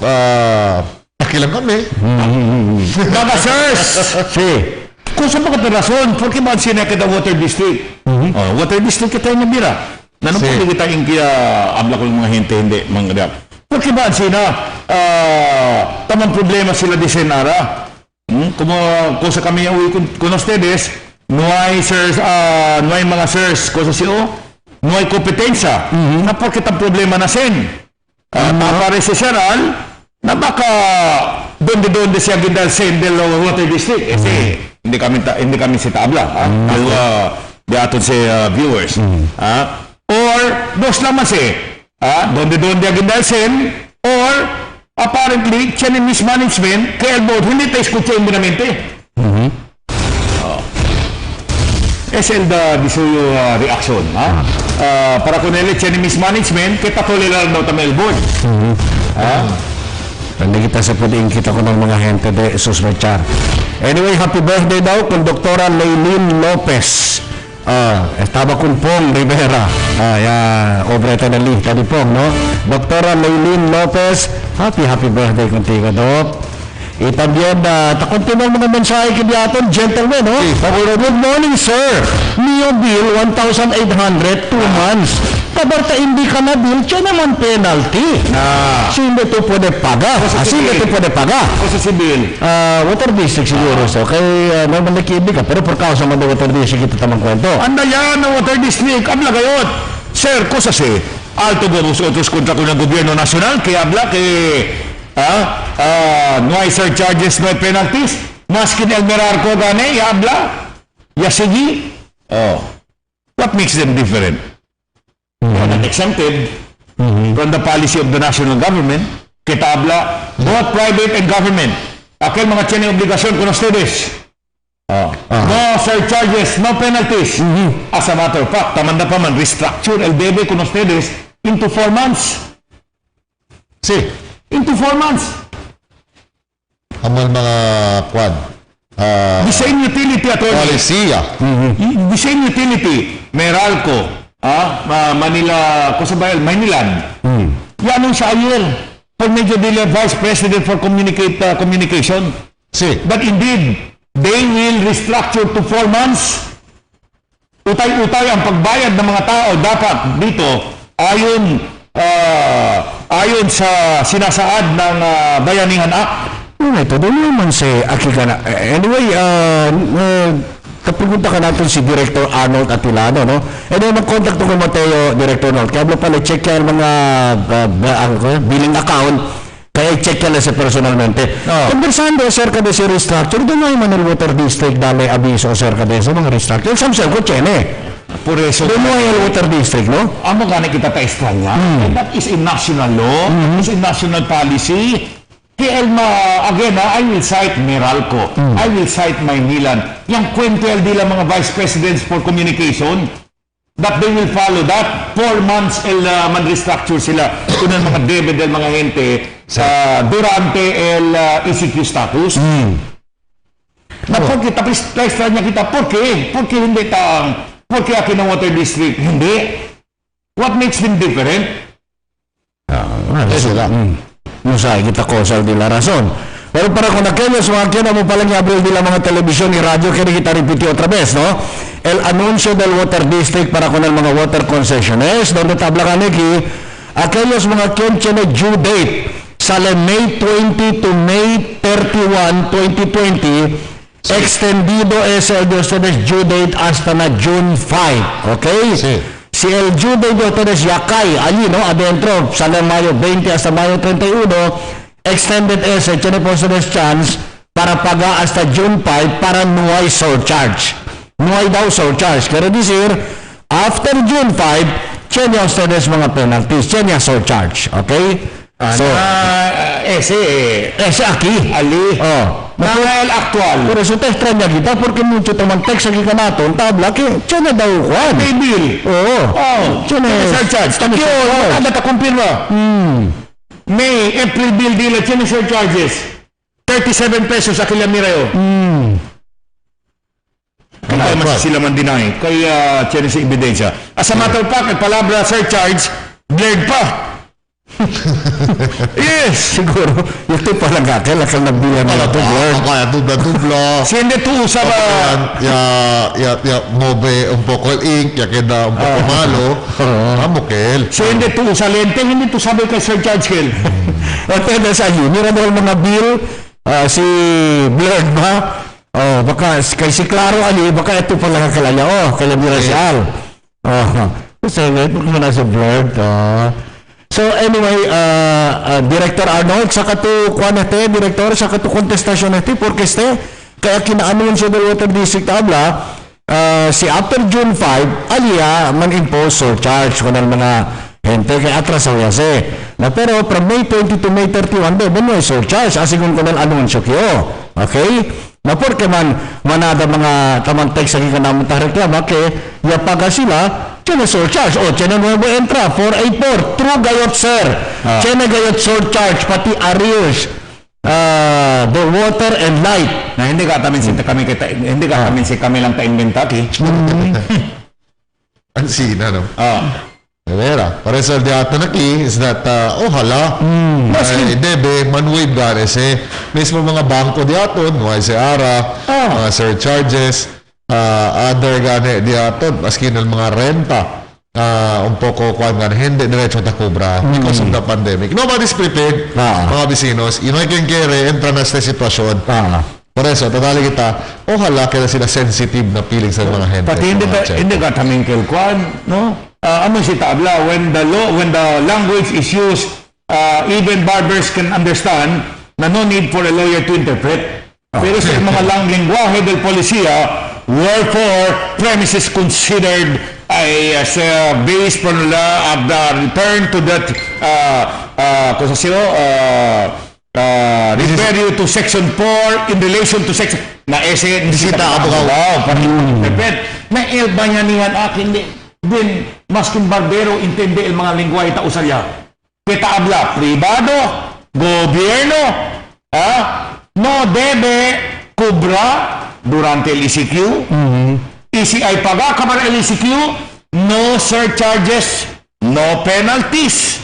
aki lang kami. Mga sirs! Sí. Kung sa mga rason, porque man siya kita Water District. Water District kita yung nabira. Nanong po kita yung kaya abla ko yung mga hinte, hindi, mga dap. Porque man siya tamang problema sila di Senara. Kung sa kami yung uwi con ustedes, no hay sirs, no hay mga sirs, cosa siyo, no hay kompetensya. Na porque tam problema na sen. Aparece siya na baka donde siya gindal sen del Water District. Kasi hindi kami si tabla. Di aton si viewers. Or dos naman si donde agindal sen or apparently channel mismanagement kaya both hindi tayo escucha imbinamente. Es el di suyo reaction. Para con el channel mismanagement kaya patuloy lang daw tamel board. Hindi kita sa pwedeng kita ko ng mga gente de sospechar. Anyway, happy birthday daw kung Doktora Leylin Lopez. Estaba con Pong Rivera. Obreta na lista ni Pong, no? Doktora Leylin Lopez, happy birthday contigo, Dok. Y también, takontinan mga mensahe kibyaton, gentlemen, no? Good morning, sir. Mio bill, 1,800, 2 months. Kabarta hindi ka na bill, siya naman penalty. So, hindi ito pwede paga. Hindi ito pwede paga. Kasi si Bill? Water district siguro. So, kay normal na kibig ka. Pero per causa man ng water district, ito tamang kwento. Anda yan ang water district. Abla gayot. Sir, cosa si? Alto gomos otros kontra ko ng gobyerno nasyonal. Kaya abla kay... no hay surcharges, no hay penalties. Maskin el Merarco gane, habla. Yasigi. What makes them different? Not exempted from the policy of the national government. Kita habla, both private and government. Aquel mga tiene obligasyon con ustedes. No surcharges, no penalties. As a matter of fact, tamanda pa man, restructure el debe con ustedes into 4 months. Into 4 months. Amal mga kwan. The same utility, attorney. Polisiya. The same utility. Meralco. Manila, Cosabayal, Maynilan. Yan ang sa ayel. For Major Dilla, Vice President for Communication. But indeed, they will restructure to 4 months. Utay-utay ang pagbayad ng mga tao dapat dito ayon sa sinasaad ng Bayanihan Act. Ito, doon naman si Akikana. Anyway, kapugunta ka natin si Director Arnold Atilano, no? E doon mag-contact ko Mateo, Director Arnold. Kaya pala check yan mga billing account. Kaya check yan sa personalmente. Conversando acerca de si restructure, doon nga yung Manila Water District dali abiso acerca de sa mga restructure. Samsel ko, chene. Por eso, doon mo yung Water District, no? Ang magana kita pa Estranya. That is a national law. It's a national policy. Kaya again, I will cite Meralco. I will cite Maynilan. Yang kwento dila mga Vice Presidents for Communication that they will follow that. 4 months man restructure sila. Kung ang mga debe del mga gente durante el ECQ status. Na porque tapos Estranya kita, porque hindi porque akin ang Water District, hindi. What makes them different? Sila. No sa kita causal de la razón. Pero para con aquellos que no mo palang abrir de la mga televisión y radio, que kita repite otra vez, ¿no? El anuncio del Water District para con el mga water concessionaires, donde tablakan aquí, aquellos mga quien tiene due date, sale May 20 to May 31, 2020, extendido es el de ustedes due date hasta na June 5, ¿okay? Si el due date de ustedes ya cae allí, ¿no? Adentro, sale Mayo 20 hasta Mayo 31, extended ese, tiene po ustedes chance para pagar hasta June 5 para no hay surcharge. No hay daw surcharge. Quiere decir, after June 5, tiene ustedes mga penalties, tiene surcharge, ¿okay? So, ese aquí. Ali. Nangel actual. Por eso te extraña kita porque mucho toman text aquí ka natin tabla que tiene daw Juan. May bill. Tiene surcharge. Takyo, kada ta kumpirma. May April bill dila tiene surcharges. 37 pesos sa kilometro. Kaya mas sila man deny. Kaya tiene sa ebidensya. As a matter of fact, palabra surcharge, blurred pa. Yes, siguro. Ito palang kakil, akal nagbilan nila ito, Lord. Kaya dubla-dubla. Siende tu usaba. Ya move un poco el ink, ya queda un poco malo. Vamos que él. Siende tu usa lente, hindi tu sabi kay Sir Judge Hill. At pwede sa iyo, mira mo mga bill, si Blurred ba? Baka kay si Claro Ali, baka ito palang kakalala. Kaya mira si Al. Kasi ito kung na si Blurred. So anyway, Director Arnold, sa katu Director, sa katu kontestasyon nete, porque kaya kina-anunsyo del Water District abla, si after June 5, aliya man-impose surcharge kung mga gente kaya atrasaw yase. Na pero from May 20 to May 31, no surcharge, asigun ko ng anunsyo kyo. Okay? Na porque manada mga tamang text sa kikanamang reklama, kaya yapaga sila, tiene surcharge. Tiene nuevo entra, 484. True gayot, sir. Tiene gayot surcharge, pati arrears. The water and light. Na hindi ka tamin si kami lang ta-inventaki. Ang sina, no? De vera. Por eso el dato aquí is that, hala, debe, man-wave gane si mismo mga bangko diaton, no ay si ARA, mga surcharges, other gane diaton, maski ng mga renta, un poco kuan gane, hindi diretso ta kubra because of the pandemic. Nobody's prepared, mga bisinos. Inoy keng kere, entra na sa sitwasyon. Por eso, totally kita, hala kaya sila sensitive na feeling sa mga gente. Pati hindi ka tamingkil kuan, no? Ano si tabla, when the language is used, even barbers can understand na no need for a lawyer to interpret. Pero sa mga lingwahe del policía, wherefore premises considered as a base for the return to that refer you to section 4 in relation to section na ese nisita abogado para interpret na ilba niya niyan akin din maskin barbero intende el mga lingwahe ta usarya kita habla privado gobierno no debe cobra durante el ECQ y si hay paga para el ECQ no surcharges no penalties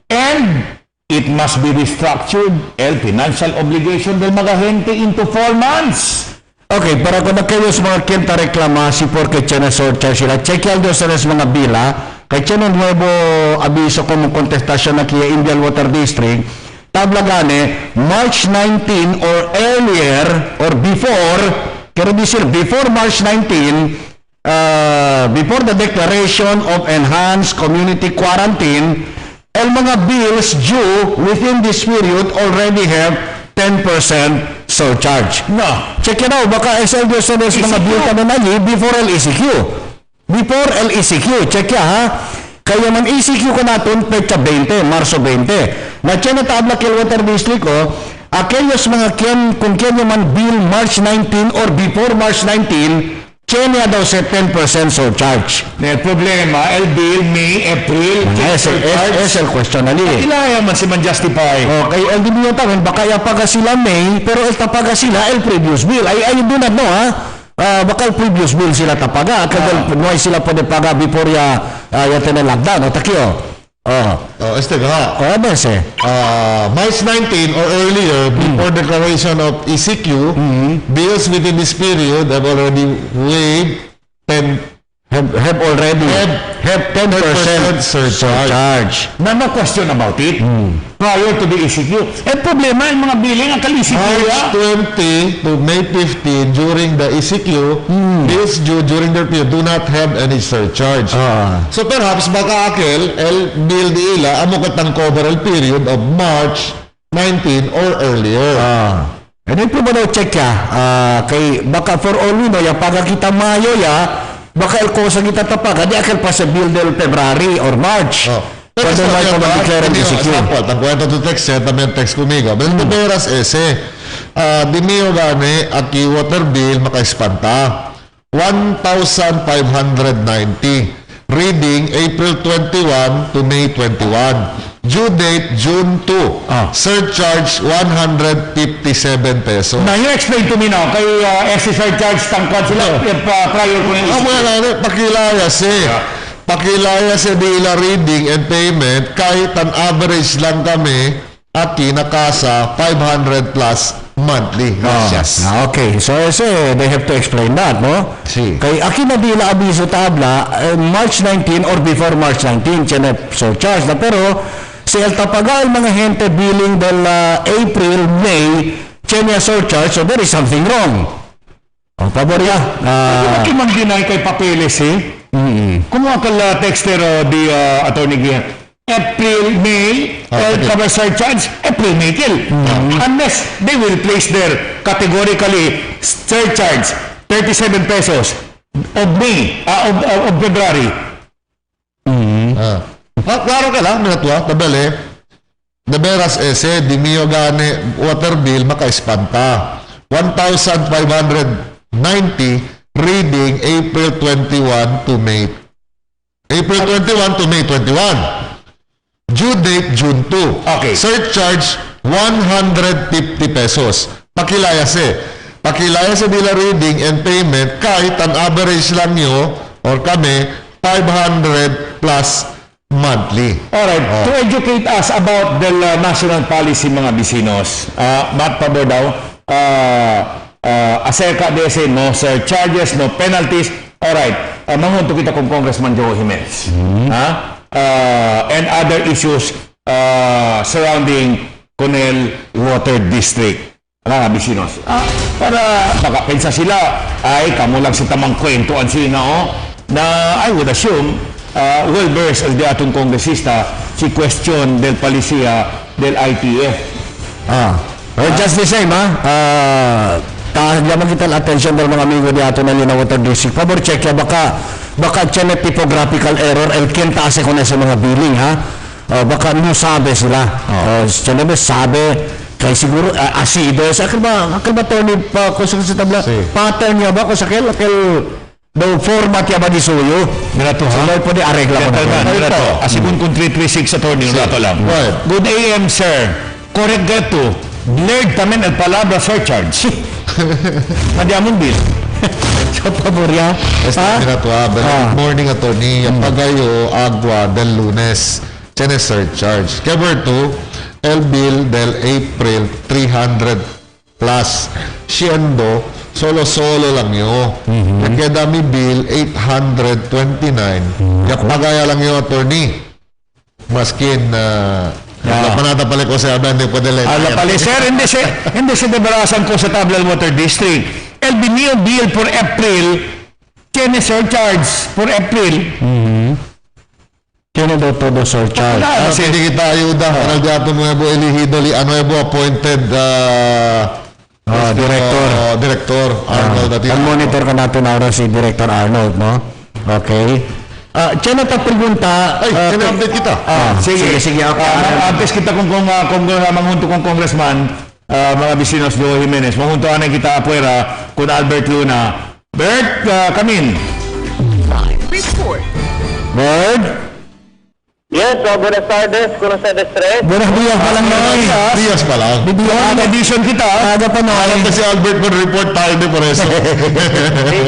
and it must be restructured el financial obligation del mga gente into 4 months. Okay, para kung nagkayos mga kenta reklamasi porque tiyan na surcharge sila, check yan doon sa mga bila, kaya tiyan ang nuevo abiso kung kontestasyon na kaya Indian Water District, tabla gane, March 19 or earlier or before, kaya disir, before March 19, before the declaration of enhanced community quarantine, el mga bills due within this period already have 10% surcharge. No. Check it out. Baka SLD sa mga bill ka na before LECQ. Before LECQ. Check ya ha. Kaya man ECQ ka natin pecha 20, Marso 20. Na tiyan na tabla kay Water District aquellos mga kung kaya man bill March 19 or before March 19, Kenya daw sa 10% surcharge. El problema, el bill May, April, es el question ali. Ilaya man si man justify. Okay, el din yung tawin, baka yapaga sila May, pero el tapaga sila el previous bill. Ay doon no ha? Baka el previous bill sila tapaga. Kadal nuay sila pwede paga before ya lockdown. O takyo. Este nga. March 19 or earlier, before declaration of ECQ, bills within this period have already waived 10% have 10% surcharge. No question about it. Prior to the ECQ. Problema yung mga billing ang kal-ECQ. March 20 to May 15 during the ECQ, bills due during their period do not have any surcharge. So perhaps baka akil, el bill di ila, amo katang cover el period of March 19 or earlier. And then po ba daw check ya, kay baka for all we know, paga kita Mayo baka el kosa kita tapaga, di akil pa sa bill del February or March. Pero sa kanya ba, hindi yung example, tagkwento to text siya, tamang text kumiga. Pero ito beras di miyo gani, aki water bill makaispanta. 1,590. Reading April 21 to May 21. Due date June 2. Surcharge 157 pesos. Now you explain to me now, kay extra surcharge tangkad sila prior ko yung pakilaya sa dila reading and payment kahit an average lang kami at kinakasa 500 plus monthly. Okay, so they have to explain that, no? Si. Kay aki na dila abiso tabla March 19 or before March 19 tiyan surcharge na pero si el tapagal mga gente billing del April, May tiyan surcharge, so there is something wrong. Paborya. Bakit man dinay kay papeles Kung akala texter di attorney Gian, April, May, cover surcharge, April, May till. Unless they will place there categorically surcharge 37 pesos of May, of February. Klaro ka lang, minatwa, tabali. Naberas di miyo gane water bill makaispanta. 1,590 reading April 21 to May 21 to May 21. Due date June 2. Okay. Surcharge 150 pesos. Pakilaya sa dila reading and payment kahit ang average lang nyo or kami 500 plus monthly. Alright, to educate us about the national policy mga bisinos, ba't pabor daw? Acerca de ese, no surcharges, no penalties. Alright, mangunto kita kung Congressman Joe Jimenez. And other issues surrounding Conel Water District. Mga bisinos. Para baka pensa sila, ay kamo lang si tamang kwentuan sila na I would assume well-versed as di atong kongresista si question del policia del ITF. Just the same, Kahagyaman kita attention ng mga amigo di ato na Lina Water District. Pabor check ya, baka tiyan typographical error, el kenta kasi ko na sa mga billing, baka no sabi sila. Tiyan na sabi, kaya siguro, asidos, akal ba Tony, kung sa tabla, pattern niya ba, kung sa akel, daw format ya ba di suyo? Nirato ha? Sabay po di aregla mo na. Nirato. Asikun kung 336 attorney, nirato lang. Good AM, sir. Correct gato. Blurred tamen at palabra surcharge. Madiamong bill. So, paborya. Good morning, attorney. Yung pagayo, agwa, del lunes. Tiene surcharge. Cover to, el bill del April, 300 plus. Siendo, solo lang yun. Kaya dami bill, 829. Yung pagaya lang yun, attorney. Maskin, panata pala ko sa aban, hindi po dala. Sir, hindi siya nabarasan ko sa Tablal Water District. El binio bill for April, tiene surcharge for April. Tiene daw todo surcharge. Kasi hindi kita ayuda. Kanal diato nuevo elegido, nuevo appointed Director Arnold. Ang monitor ka natin na si Director Arnold, no? Okay. Tiyan na pregunta. update kita. Sige. Update kita kung manghunto kong congressman, mga bisinos Joe Jimenez. Manghunto anay kita apuera kung Albert Luna. Bert, come in. Report. Bert? Yes, buenas tardes, buenas tardes, tres. Buenas días pa lang, Noy. Días pa lang. Bibigyan edition kita. Aga pa, Noy. Alam na si Albert kung report tayo de por eso.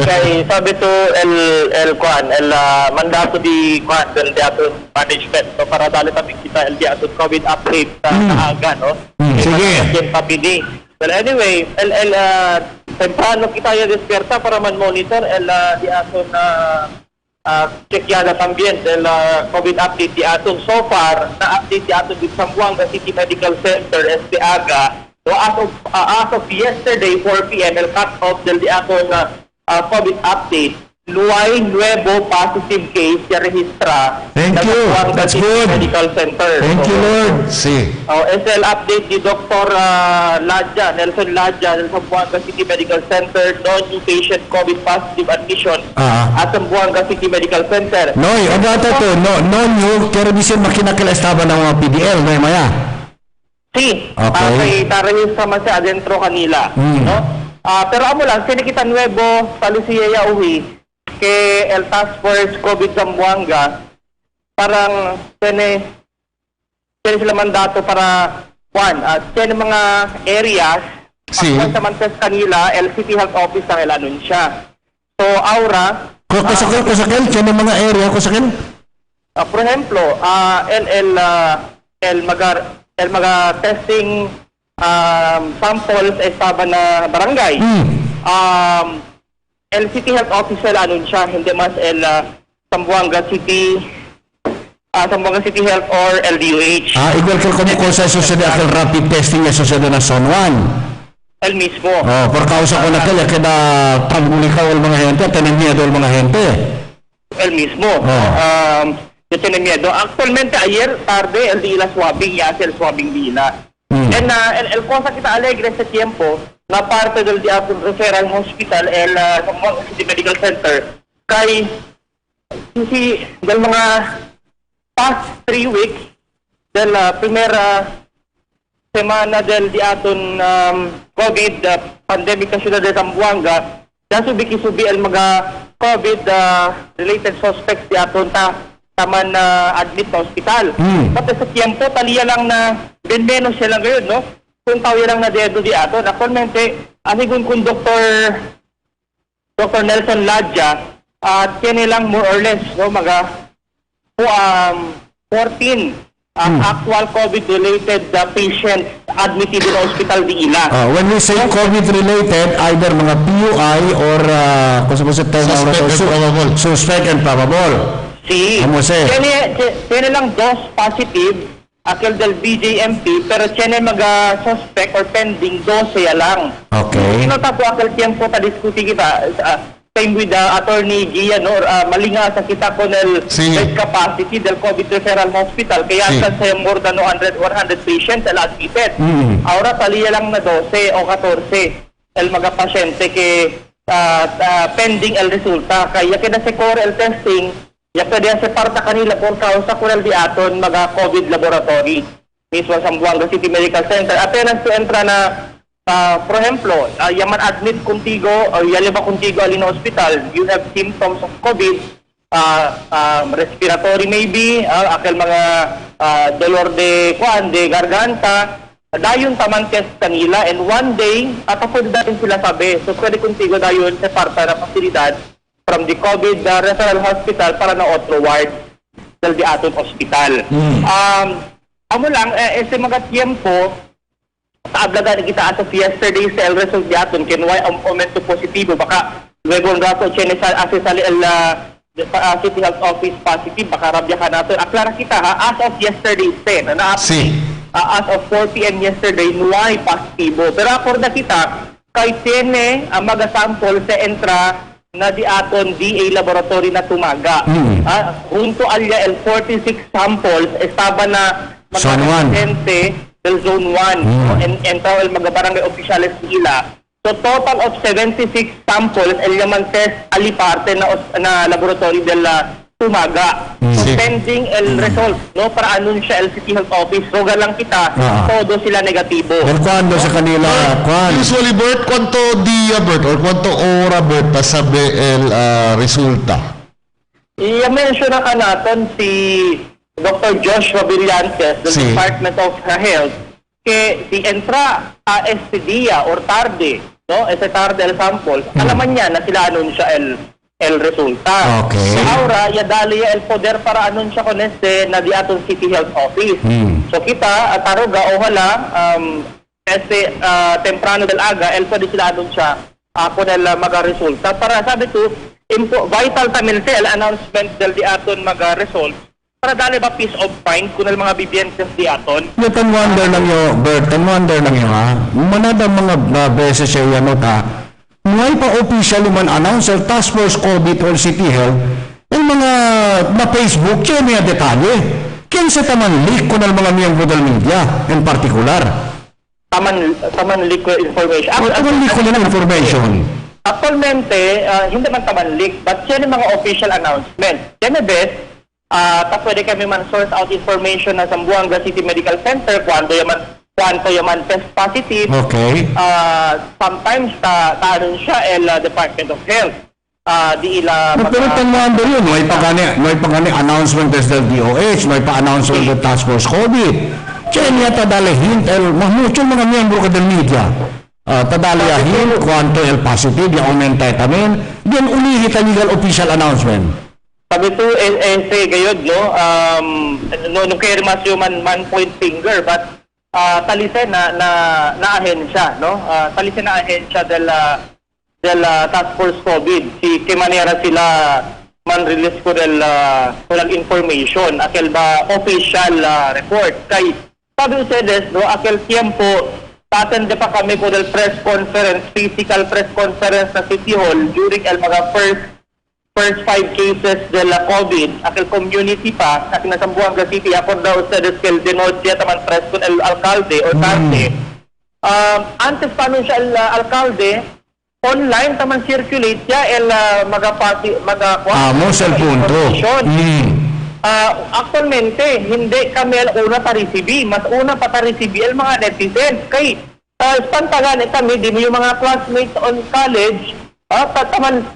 Kay sabi to el mandato di Kwan del Diato Management, so para dali tabi kita el Diato COVID update sa aga, no? Sige. Well, anyway, temprano kita yung desperta para man-monitor el Diato na check yan también el COVID update di aton. So far, na-update di aton di Zamboanga City Medical Center, SPAGA. So as of yesterday, 4 p.m., el cut-off del di aton COVID update. Luay nuevo positive case ya registra. Thank you. That's good. Medical Center. Thank you, Lord. Sí. SL update di Dr. Nelson Ladja del Zamboanga City Medical Center, no-new patient COVID positive admission at Zamboanga City Medical Center. Noy, o data to, no-new, pero bisin makinakil estaba ng mga PDL, Noy Maya. Sí. Okay. Tarehista man siya adentro kanila. No? Pero amo lang, sinikita nuevo sa Lucia Yauhi que el Task Force COVID Zamboanga parang tiene sila mandato para tiene mga areas pagkasamantas kanila el City Health Office ang ilanunsya. So aura kusakil tiene mga area kusakil por ejemplo el mga testing samples estaba na barangay. El City Health Officer anunsya, hindi mas el Zamboanga City Health or LDUH. Igual que como sa susunod ang rapid testing na susunod na Son Juan. El mismo. Por causa ko na kaya pagmulikaw ang mga gente, tienen miedo ang mga gente. El mismo. Tienen miedo. Actualmente, ayer tarde, el dila swabbing, ya el swabbing dila. And el cosa kita alegre sa tiempo, na parte del referral hospital el Zamboanga City Medical Center kay del mga past 3 weeks del primera semana del diaton COVID pandemic sa siyudad de Zamboanga subi el mga COVID related suspects diaton taman admit na hospital. Pati sa tiempo taliya lang na menos siya lang ngayon, no? Kung tawag lang na dedo di ato, actualmente, asigun kung Dr. Nelson Ladja, tiene lang more or less, no, mga 14 actual COVID-related patients admitted in hospital di ila. When we say COVID-related, either mga PUI or suspect and probable. Sí. Tiene lang 2 positive, aquel del BJMP, pero tiene mga suspect or pending 12 lang. Okay. Nota po aquel tiempo ta diskuti kita, same with Attorney Gia, no? Malinga sa kita con el bed capacity del COVID referral hospital, kaya hasta sa more than 100 patients el admitted. Ahora taliya lang na 12 o 14 el mga pasyente que pending el resulta, kaya kaya sa core el testing, ya pwede sa parta kanila por causa con el diaton mga COVID laboratory mismo sa Zamboanga City Medical Center. Apenas to entra na por ejemplo, yaman admit contigo o yaliba contigo alin hospital, you have symptoms of COVID, respiratory maybe, akal mga dolor de garganta, dayon taman test kanila, and one day, pwede natin sila sabi. So pwede contigo dayon sa parta na pasilidad from the COVID referral hospital para na otro ward del di aton hospital. Amo lang, ese mga tiempo, sa ablagan kita ato yesterday sa el result diaton kinway ang momento positibo baka luego rato chene sa asesali el City Health Office positive baka rabya ka nato aklara kita as of yesterday as of 4 p.m. yesterday nuay positibo pero akorda kita kay tiene ang mga sample sa entra na di aton DA laboratory na tumaga junto alya el 46 samples estaba na magkakasente del Zone 1 and el mga barangay officiales nila. So total of 76 samples el yaman test aliparte na laboratory del Tumaga. So pending el result no para anunsya el City Health Office. So galang kita todo sila negatibo. Pero kuando sa kanila usually Bert cuánto día Bert or cuánto hora Bert pasabi el resulta? I-mention na ka natin si Dr. Joshua Villantes, the Department of Health, que si entra a este día or tarde, no, ese tarde el sample, alaman niya na sila anunsya el resulta. Okay. So ahora, ya dali el poder para anunsya con este na di aton City Health Office. So kita, taruga, ojalá, temprano del aga, el pwede sila anunsya con el mga resulta. Para sabi to, vital tamil el announcement del di aton mga results, para dali ba peace of mind kung mga bibiyentes di aton? Tan wonder lang yo, Bert, tan wonder lang yo ha. Manada mga beses siya yan ta. Ngay pa official man announcer task force COVID or City Health, yung mga na Facebook siya may detalye. Kaya sa taman leak kung mga miyembro del media in particular. Taman leak information. Taman leak na information. Actualmente, hindi man taman leak, but siya mga official announcement. Yan na best, pwede kami man source out information na Zamboanga City Medical Center kwanto yaman test positive. Okay. Sometimes taanun siya el Department of Health. Di ila pero tanwando yun, may pagani announcement test del DOH, may pa-announcement del Task Force COVID. Kaya niya tadalihin mucho mga miyembro ka del media. Tadalihin kwanto el positive, yung aumentamin, then ulihi legal official announcement. Sabi to, say gayod, no? No kaya mas yung man point finger, but talise na ahensya, no? Talise na ahensya del Task Force COVID. Si Kimanera sila man-release ko del information, akil ba official report. Kay, sabi ustedes, no? Akil tiempo, tatende pa kami ko del press conference, physical press conference sa City Hall during el mga first 5 cases de la COVID, aquel community pa, sa Zamboanga City, ako daw ustedes que el denuncia taman press con el alcalde o tarde. Antes pa nun siya el alcalde, online taman circulate siya el sa punto. Actualmente, hindi kami una pa-receive, mas una pa receive el mga netizens. Kay, espantagan kami, di mo yung mga classmates on college,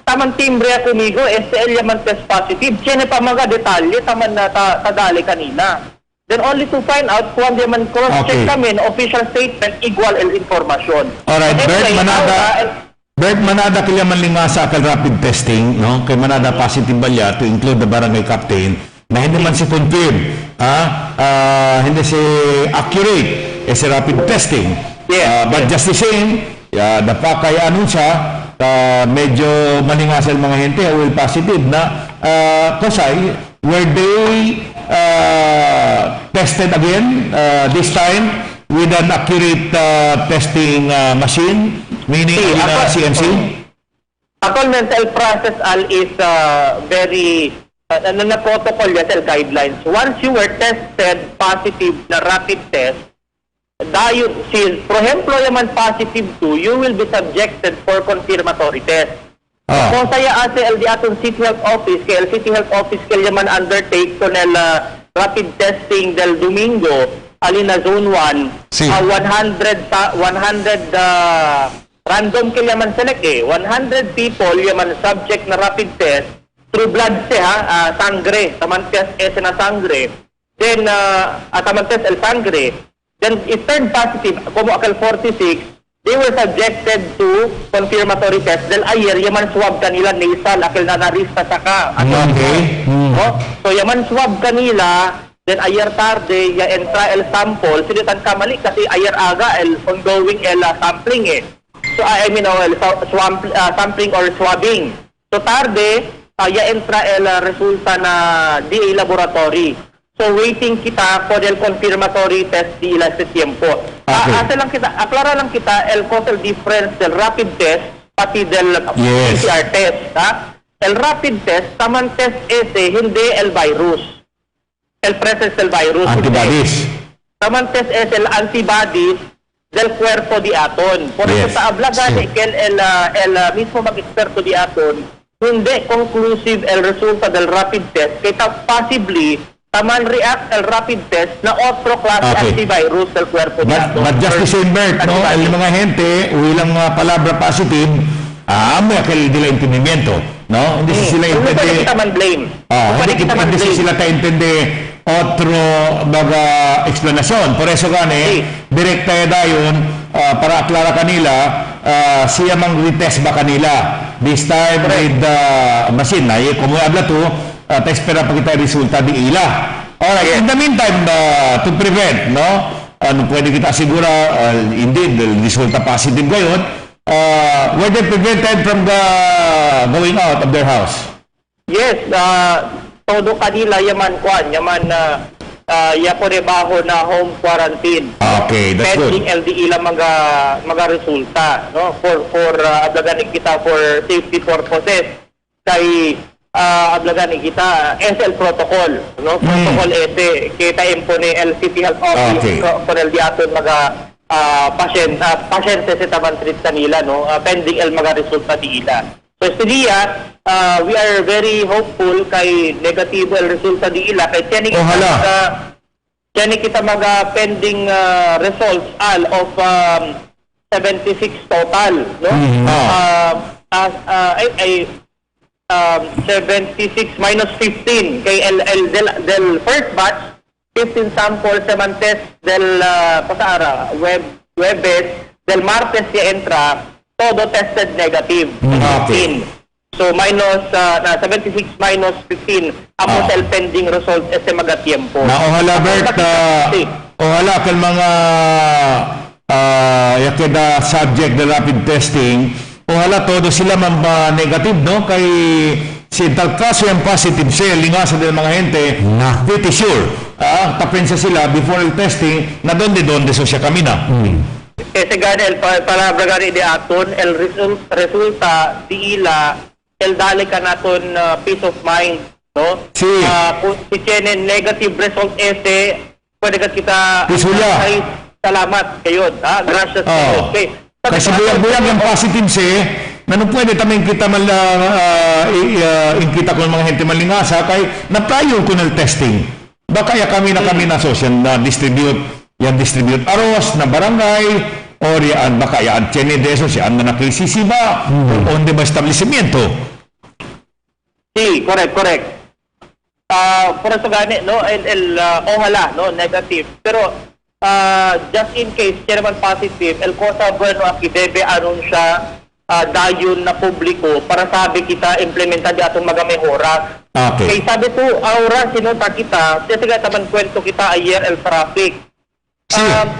taman timbre kumigo, SL yaman test positive. Siyene pa mga detalye, taman na tadali kanina. Then only to find out kung yaman cross-check kami na official statement, igual el informasyon. Alright, Bert Manada kaya man linga sa rapid testing, no? Kay Manada positive balya to include the barangay captain. na hindi man si confirm, hindi si accurate, si rapid testing. But just the same, the fact kaya anunsya, medyo malingasal mga hente will positive na Kosay, were they tested again this time with an accurate testing machine, meaning CMC? Mental process is very na protocol yan, guidelines. Once you were tested positive na rapid test, dayon por ejemplo yaman positive to, you will be subjected for confirmatory test. Kung saya ate di aton City Health Office, kaya City Health Office kaya yaman undertake to nel rapid testing del Domingo, alina zone 1, 100 random kaya yaman select 100 people yaman subject na rapid test through blood sangre, taman test na sangre, then taman test el sangre, then it turned positive, como akal 46, they were subjected to confirmatory test, then ayer yaman swab kanila nasal, akal na narista saka. So yaman swab kanila, then ayer tarde, ya entra el sample, sinutan kamali kasi ayer aga el ongoing el sampling So I mean sampling or swabbing. So tarde, ya entra el resulta na DA laboratory. So waiting kita for el confirmatory test di ila sa tiempo. Aklara lang kita el causal difference del rapid test pati del PCR test. El rapid test, taman test hindi el virus. El presence del virus. Antibodies. Taman test el antibodies del cuerpo di aton. Por eso sa ablagan el mismo mag-experto di aton, hindi conclusive el resulta del rapid test, kaya possibly taman react el rapid test na otro klase antivirus del cuerpo di aton. But just the same, Bert, no? El mga gente, uwilang palabra positive, may akal nila entendimiento, no? Hindi sila intende. Hindi kita man blame. Hindi sila ta-intende otro baga explanasyon. Por eso gani, direkta dayon para aklara kanila, siya mang retest ba kanila. This time with the machine na, kung may habla to, ta-espera pa kita resulta di ila. Alright, in the meantime, to prevent, no? Pwede kita sigura, indeed, resulta positive ngayon, were they prevented from going out of their house? Yes, todo kanila yaman yapo na home quarantine. Okay, that's pending good. LDE lang mga resulta, no? For ablagan kita for safety purposes. Kay ablagan kita SL protocol, no? Protocol kita impone el City Health Office for el diaton mga pasyente sa taban treat kanila, no? Pending el mga resulta di ila. So Estudia, we are very hopeful kay negative el resulta di ila kay tiyan kita mga pending results of 76 total, no? 76 minus 15 kay del first batch 15 samples sa test del pasara Webes del martes ya entra todo tested negative. 15. So minus 76 minus 15 amo el pending result mga tiempo. Ojalá Bert, ojalá kal mga yakeda subject the rapid testing, ojalá todo sila negative, no? Kay si tal kaso yung positive siya, lingasan din mga gente, pretty sure. Tapensa sila before el testing na donde so siya kamina. Kasi gani, palabra gani di aton, el resulta di ila, el dali ka naton peace of mind, no? Kung si tiene negative result pwede ka kita ay salamat kayo, gracias kayo. Kasi buyag yung positive siya, na pwede tamang kita inkita ko ng mga gente malingasa, kay na-prior ko ng testing. Baka kami na social na distribute aros na barangay, or yan, baka yan, tiene de eso, siya na nakisisi ba, on the establishmento. Correct. Por eso gani, no, ojalá, no, negative. Pero, just in case, siya naman positive, el cosa bueno aquí debe anunsya dayon na publiko para sabi kita implementa di atong magamehora. Okay. Kay sabi to, aura sinunta kita, sige taman kwento kita ayer el traffic.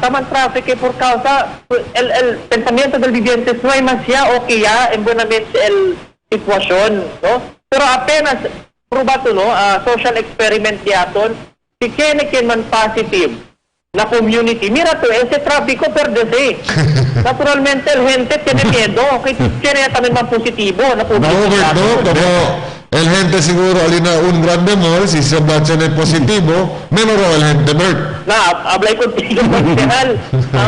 Taman traffic por causa el pensamiento del viviente no hay más ya okay ya en buenamente el sitwasyon, no? Pero apenas probato no, social experiment diaton, si kene man positive la community. Mira to, ese tráfico perdese. Naturalmente el gente tiene miedo, que quiere también más positivo, na el gente seguro alina un grande amor, si se tiene positivo, menos el gente, Bert. Hablay contigo, Marcial.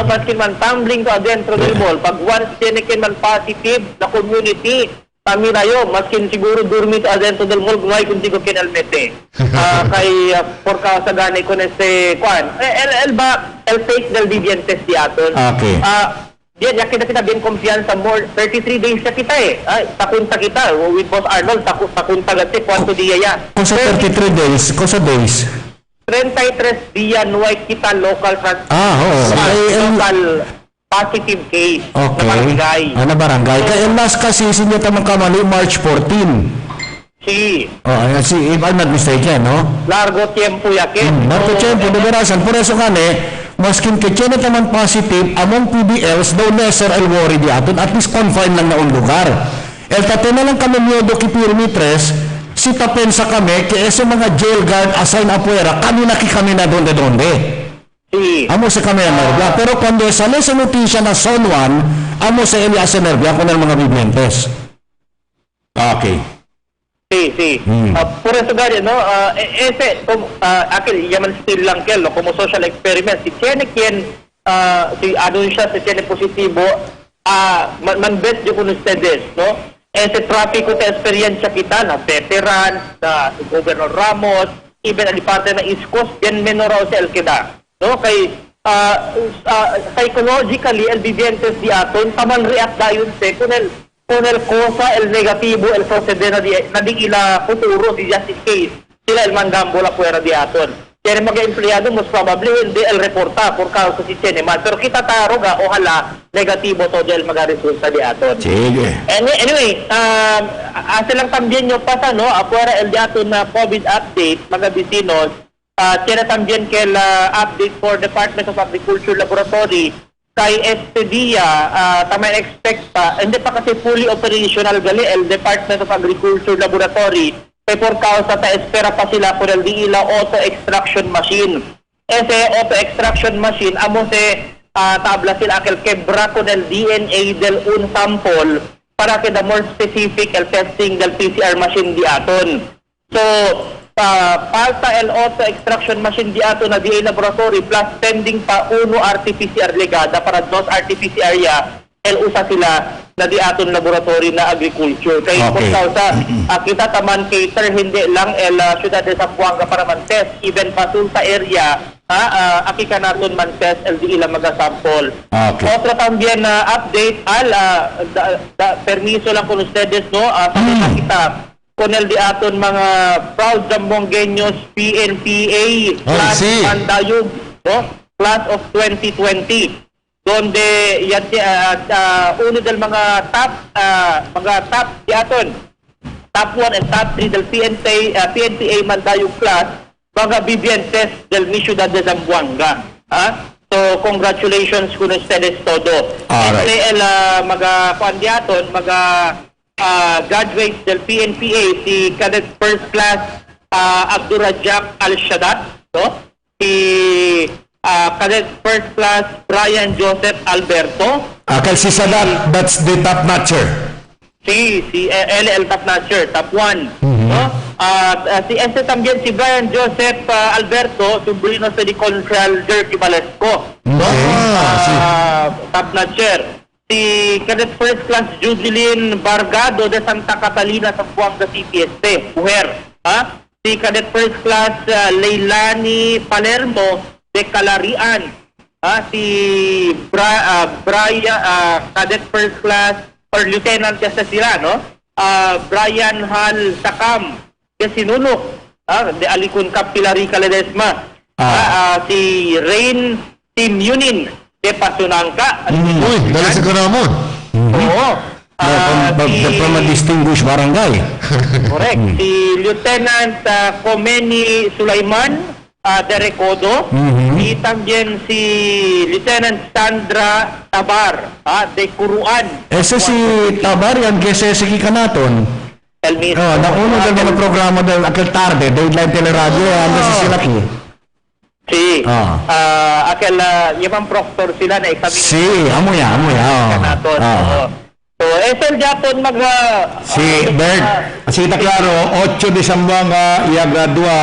Maskin man tumbling ka dentro del mall, pag once tiene man positive na community, kami na yun, maskin siguro durmit adentro del mall, guay contigo kinalmete. Kay por causa gani con este, kwan, el fake del vivientes diaton. Okay. Yan, yakin na kita bien confianza more. 33 days na kita takunta kita. With Boss Arnold, takunta gati. Kwanto diya ya? Kung sa 33 days, kung sa days? 33 diya nuay kita local local positive case na barangay. Na barangay. Kaya last kasi sinyo tamang kamali, March 14. If I'm not mistaken, no? Largo tiempo yakin. Largo tiempo, liberasan. Por eso kani, maskin kay kaya naman positive, among PBLs, daw lesser el worry di aton, at least confine lang na un lugar. El tate na lang kami miodo ki perimetres, si tapensa kami, kaya sa mga jail guard assign apuera, kami kami na donde. Amo sa kami ang nervya. Pero kung sali sa notisya na Son 1, amo sa Elia sa nervya kung mga bibentes. Okay. Sí. Por eso, Gary, ¿no? Aquel llaman still lang kel, no? Como social experiment. Si tiene quien, si anuncia, si tiene positivo, man-bet yo con ustedes, ¿no? Ese tráfico de experiencia kita na veteran, na si Governor Ramos, even ang parte na East Coast, bien menor sa el kita, no? Kay, psychologically, el vivientes di aton, taman react dayon se, con el cosa, el negativo, el proceder na di ila futuro, si just in case, sila el mangambo la fuera di aton. Kaya mag-empleyado, most probably, hindi el reporta por causa si tiene mal. Pero kita taroga, ojalá, negatibo to el magaresulta di aton. Sige. Anyway, hace lang también yung pasa, no? Afuera el di aton na COVID update, mga vecinos, tiene también que el update for Department of Agriculture Laboratory, kay este dia, tama expect pa, hindi pa kasi fully operational gali, el Department of Agriculture Laboratory, kay por causa ta espera pa sila por el diila auto extraction machine. Ese auto extraction machine, amo se tabla sila aquel quebra con el DNA del un sample para que the more specific el testing del PCR machine di aton. So, falta el auto extraction machine di ato na DNA laboratory plus pending pa uno RT-PCR legada para dos RT-PCR ya el usa sila na di aton laboratory na agriculture. Kaya kung sa kita taman cater hindi lang el Ciudad de Zamboanga para man test, even pa sa area aki ka naton man test el di ila magasample. Otro también update permiso lang con ustedes, no? Sa kita con el di aton mga proud Zamboangueños PNPA class Pandayog, no? Class of 2020, donde yan uno del mga top di aton top 1 and top 3 del PNPA Mandayog class mga vivientes del Ciudad de Zamboanga. So congratulations con ustedes todo. Este el mga kandidaton, mga graduates del PNPA, si Cadet First Class Abdurrajak Al-Shadat, no? Si Cadet First Class Brian Joseph Alberto. Si Sadat, that's the top notcher. Si LL top notcher, top 1. No? Si también si Brian Joseph Alberto, sobrino sa di Consul Jerky Valesco. Top notcher. Si Cadet First Class Judeline Bargado de Santa Catalina sa Zamboanga City Este, mujer. Si Cadet First Class Leilani Palermo de Calarian. Si Brian, Cadet First Class or Lieutenant sa sila, no? Brian Hal Sakam de Sinulok, de Alicon Capilarica Ledesma. Si Rain Tim Yunin de Pasunangka. Uy, dali sa Kanamon. Oo. From a distinguished barangay. Correct. Si Lieutenant Komeni Sulaiman de Recodo, también si Lieutenant Sandra Tabar de Curuan. Ese si Tabar yan kasi si Kikanaton. El mismo. Nauno del mga programa del aquel tarde, Dateline Teleradyo, ando si sila ki. Sí. Aquel yung proctor sila na examine. Sí, amo ya. Kikanaton. So, es el Japón si Bert, así está claro, 8 de Zamboanga y gradua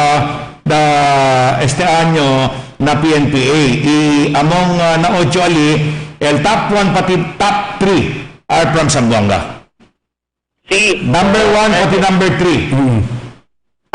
este año na PNPA. Y among na 8 ali, el top 1 pati top 3 are from Zamboanga. Sí. Number 1 pati number 3.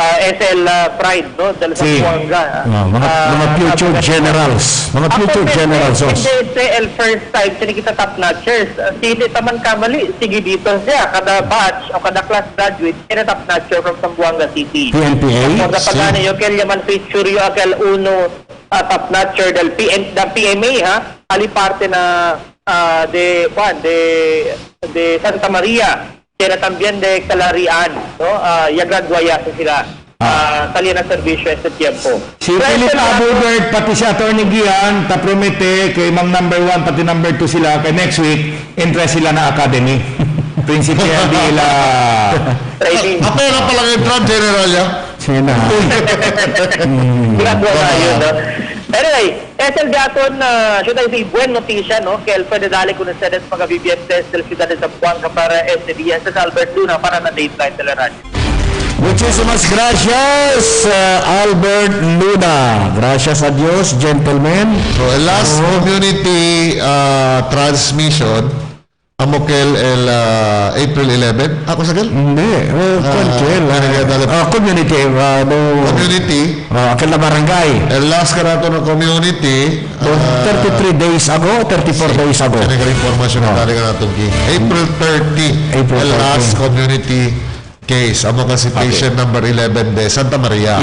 Es el pride, no? Del Zamboanga. Mga future generals. Mga future generals. Hindi el first time sinikita top notchers. Hindi taman kamali. Sige dito siya. Kada batch o kada class graduate, kina top notcher from Zamboanga City. PNPA? For the pagano yung kaya man feature yung akal uno top notcher del PMA, ha? Ali parte na de Santa Maria. Kaya también de Calarian, no? Yagradwaya sila. Salía na servisyo sa tiempo. Si Philip Abubert, pati si Atty. Gian, promete kay Mang number 1, pati number 2 sila, kay next week, interest sila na academy. Principal nila. Apela pa lang yung Trump General, ya? Sina. Graduwa na yun, no? Anyway, es el daton, should I say, buen noticia, no? Que el Federale con ustedes pagkabibientes del Ciudad de Zamboanga para este día. Este es Albert Luna para na Dateline Teleradyo. Muchísimas gracias, Albert Luna. Gracias a Dios, gentlemen. So, el last community transmission, amokel el April 11. Ako sa kel? Hindi. Community. Community. Akil na barangay. El last karato ng community. 33 days ago, 34 days ago. Yan ang informasyon na tali ka natin ki. April 30. El last community case. Amo kasi patient number 11 de Santa Maria.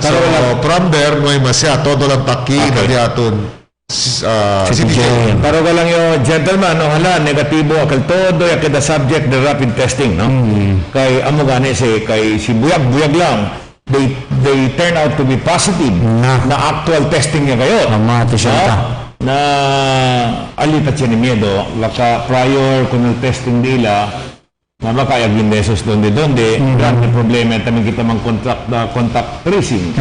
So, from there, may masya. Todo lang taki na diaton. Citizen. Pero ka lang yung gentleman, hala, negatibo akal todo, yakita subject the rapid testing, no? Kay amo gani kay si buyag lang, they turn out to be positive na actual testing niya kayo. Na alita siya ni miedo, laka prior kung testing nila, na makayag yung besos donde, grande problema, tamang kita mang contact tracing.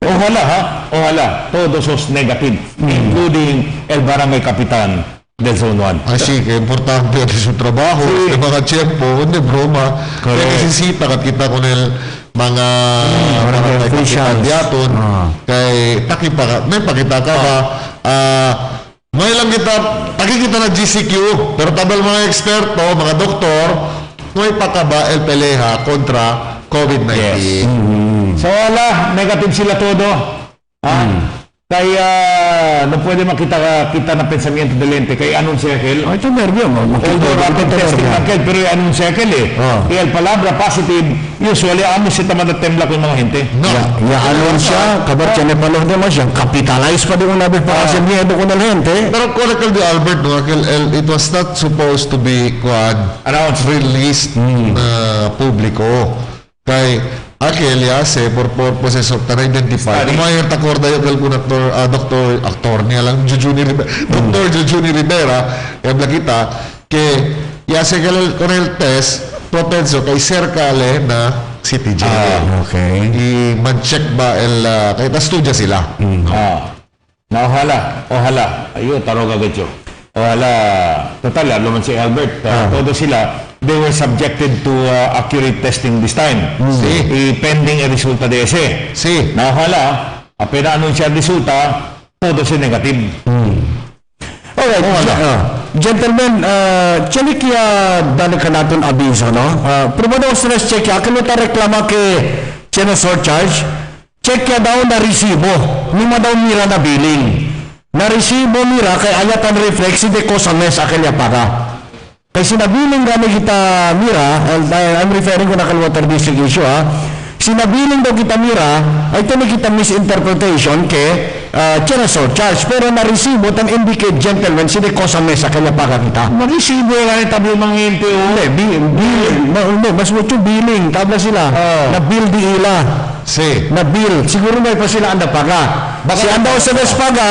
Ojalá, todos los negative, including el barangay kapitan del Zone 1. Así que importante es su trabajo, el mga tiempo, hindi broma. Kaya nasisita ka kita con el mga barangay kapitan diaton, kay may pakita ka ba, may lang kita, kita na GCQ, pero tabal mga eksperto, mga doktor, may pakaba el peleha kontra COVID-19. Yes. So wala, negative sila todo. Kaya no pwede makita na pensamiento del ente. Kaya anong circle? Ito nervyo mo. Although rapid testing aquel, pero anong circle Kaya el palabra positive, usually amo si tamad at tembla ko yung mga hente. Ya anuncia, kabat siya ni Palor de Mas, capitalize pa din kung nabi pa kasi miedo ko na hente. Pero correct di Albert, no? It was not supposed to be announced, released publiko. Kay aquel ya se por purposes of identify. Kung may takorda yung actor niya lang, Dr. Jujuni Rivera, yung kita, que ya se con el test, propenso kay cercale na city jail. Okay. I man-check ba kay ta-studia sila. Na ojalá. Ayun, taro gagadyo. Ojalá, total, alam si Albert, todo sila, they were subjected to accurate testing this time. Pending a resulta de ese. Na ojalá, apena anuncia el resulta, todo si negative. Alright, gentlemen, check ya dali ka natin abiso, no? Primero stress check ya, kung ito reklama kay Chena surcharge, check ya daw na resibo, lima daw mira na billing. Na resibo mira kay ayatan reflex, hindi ko sa mes akalya para. Kay sinabiling gani kita mira, I'm referring ko na kay water district issue, Sinabiling daw kita mira, ay ito kita misinterpretation tiyan surcharge, pero na-resibo tan indicate gentleman, sini ko sa mesa kaya pa kita. Mag-isibo lang yung tabi mga hindi. Hindi, mas mucho billing, tabla sila. Na-bill di ila. Na-bill. Siguro may pa sila anda paga. Si anda o sa despaga,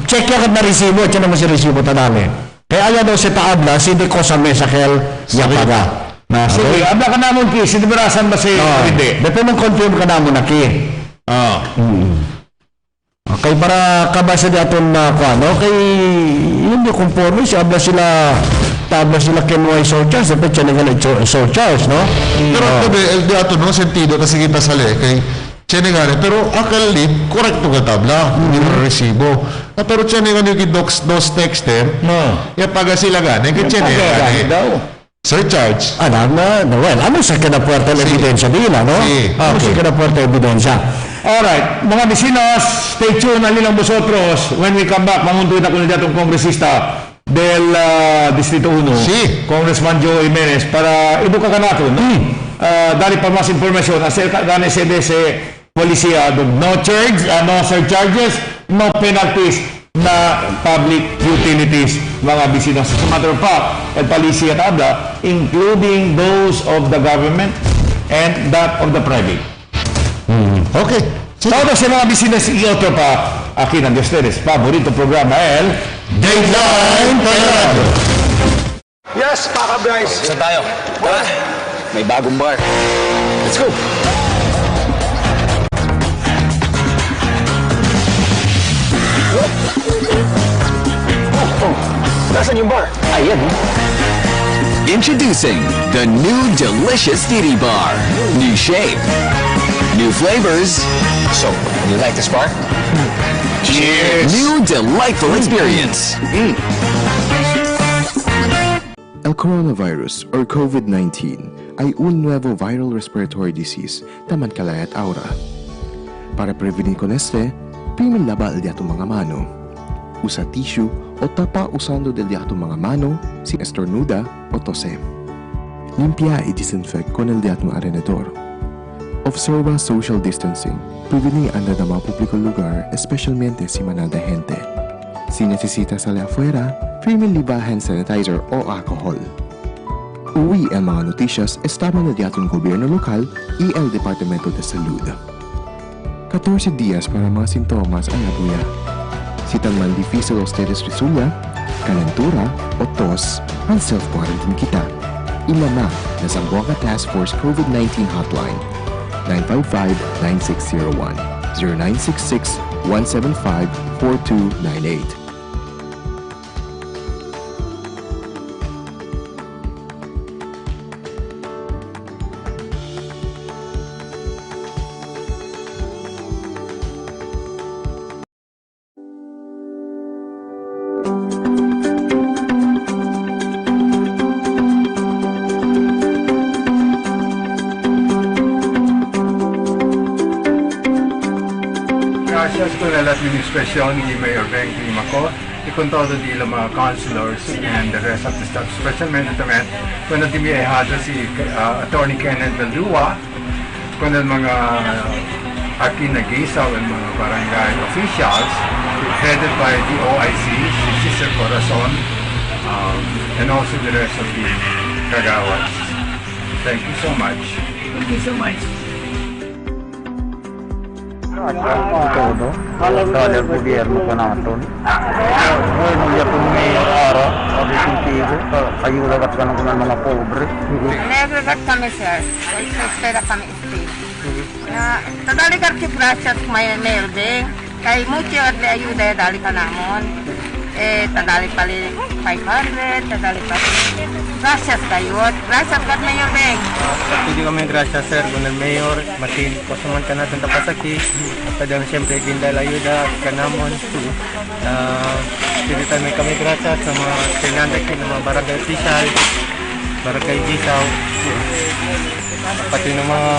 check yan at na-resibo, tiyan naman si resibo tanali. Kaya ayaw daw si taabla, sini ko sa mesa kaya paga. Sige, abla ka naman ki, sinibirasan ba si hindi? Depende confirm ka naman na ki. Okay, para kabasa natin na kay hindi conforme siya, abla sila kenway surcharge, dapat siya naging surcharge, no? Pero el di ato no sentido kasi kita sali kay Chenegane, pero akali correcto ka tabla, hindi mo resibo. Pero Chenegane yung dos texter, ya paga sila gane, kay Chenegane daw. Surcharge. Ano sa kinapuerta na ebidensya nila, no? Ano sa kinapuerta ebidensya? Alright, mga vecinos, stay tuned alilang vosotros. When we come back, manguntuit ako na datong kongresista del Distrito 1, Congressman Joe Jimenez, para eduka ka natin, no? Dali pa mas informasyon, acerca gane se policía, no surcharges, no penalties na public utilities, mga vecinos. As a matter of fact, el policía tabla, including those of the government and that of the private. Okay. Todos sa mga vecinos y otro pa, aquí ng ustedes, favorito programa, el Dateline Teleradyo. Yes, Paka Bryce. Saan tayo? Tara, may bagong bar. Let's go! Nasaan yung bar? Ayan. Introducing the new delicious Didi Bar. New shape, new flavors. So, you like this bar? Cheers! New delightful experience. El coronavirus or COVID-19 ay un nuevo viral respiratory disease taman kalayat aura. Para prevenir con este, primer lava el de mga mano. Usa tissue o tapa usando del de mga mano si estornuda o tose. Limpia y disinfect con el de alrededor. Observa social distancing, prevenir anda na mga publikong lugar, especialmente si manal de gente. Si necesita salir afuera, firmin liba hand sanitizer o alcohol. Uwi ang mga noticias estaba na diatong gobyerno lokal y el Departamento de Salud. 14 días para mga sintomas ang nabuya. Si tan man difícil ustedes resulta, calentura o tos, ang self-quarantine kita. Ilama na Zamboanga Task Force COVID-19 Hotline 955-9601 0966-175-4298. Gracias con la administración y Mayor Ben Climaco y con todo de los mga councilors and the rest of the staff, especialmente también con el timi si Attorney Kenneth Daldua, con el mga aquí nagisaw and mga barangay officials headed by the OIC, si Sister Corazon, and also the rest of the Kagawas. Thank you so much. Thank you so much. todo dahil gobyerno pa natin. Ngayon niya kung may araw, sabi sentido, ayudagat ka ng mga pobre. Naglagat kami, sir. Espera kami stay. Na, tadali ka gracias may merding. Kay mucho at ayuda dali ka namon. Tadali pali 500, tadali pali. Gracias kayot. Gracias kat Mayor Beng. Hindi kami gracias sir con el mayor. Matin pasaman ka natin tapas aquí. Padang siyempre ginda ayuda ka namon. Hindi tayo kami gracias sa mga tinandak ng mga barangay official, barangay gisaw. Pati ng mga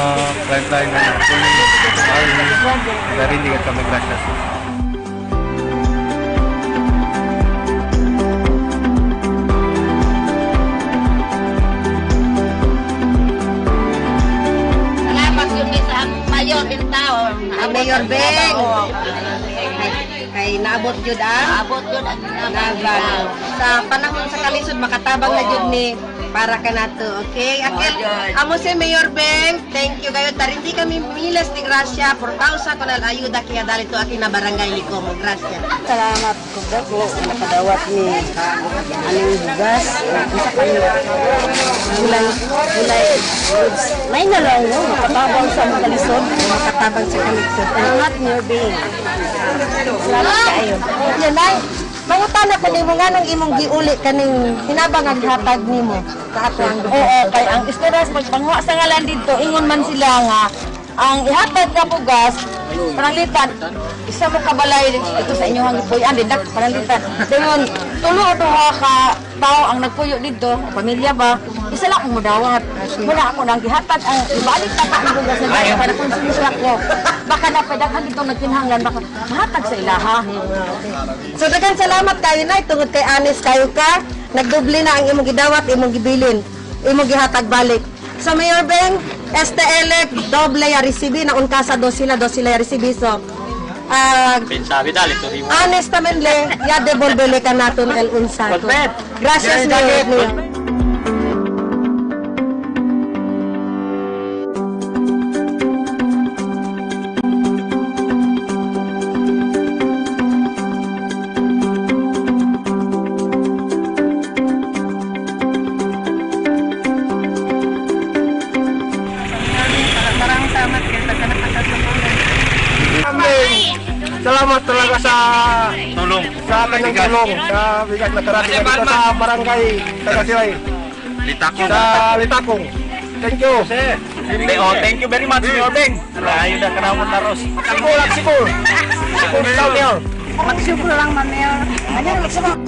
frontline na dahil hindi kami gracias. Salamat yun sa abot jud ang nagano. Sa panahon sa kalisod makatabang na jud ni para ka nato. Okay? Akil, amo si Mayor Beng, thank you kayo. Tarindi kami milas ni Gracia por causa ko na ayuda kaya dali to akin na barangay ni Como. Gracia. Salamat ko dako nakadawat ni aning hugas. Isa kayo. Gulay. May nalaw no, makatabang sa kalisod. Makatabang sa kalisod. Salamat Mayor Beng. Salamat kayo. Yan ay. Mangutana ko nimo nganong imong giuli kaning hinabang naghatag nimo sa ato. Oo, kay ang istorya pagpangwa sa ngalan didto ingon man sila nga ang ihatag nga pugas pananglitan isa mo kabalay dito sa inyong gipuy-an din dak pananglitan. Dayon tulo o duha ka tao ang nagpuyo dito, pamilya ba? Isa lang ang mudawat. Muna ako nang gihatag ang ibalik ta ang pugas na bayan para konsumisyon ko. Baka na pedaghan dito nagkinahanglan baka mahatag sa ilaha. So daghang salamat kayo na tungod kay honest kayo ka. Nagdoble na ang imong gidawat, imong gibilin, imong gihatag balik. So Mayor Beng, STL doble ya resibi na unkasa dos sila ya resibi so. Pensabi dali to rin. Honestamente, ya devolvele ka naton el unsa. Gracias Mayor. Salamat talaga sa tulong. Sa kanyang tulong. Sa bigat na karating dito sa barangay Tagasilay. Litakong. Sa Litakong. Thank you. Thank you very much, Mayor Beng. Ayuda ka naman na Ros. Siguro. Siguro Mayor. Magsiguro lang man Mayor. Ano magsiguro?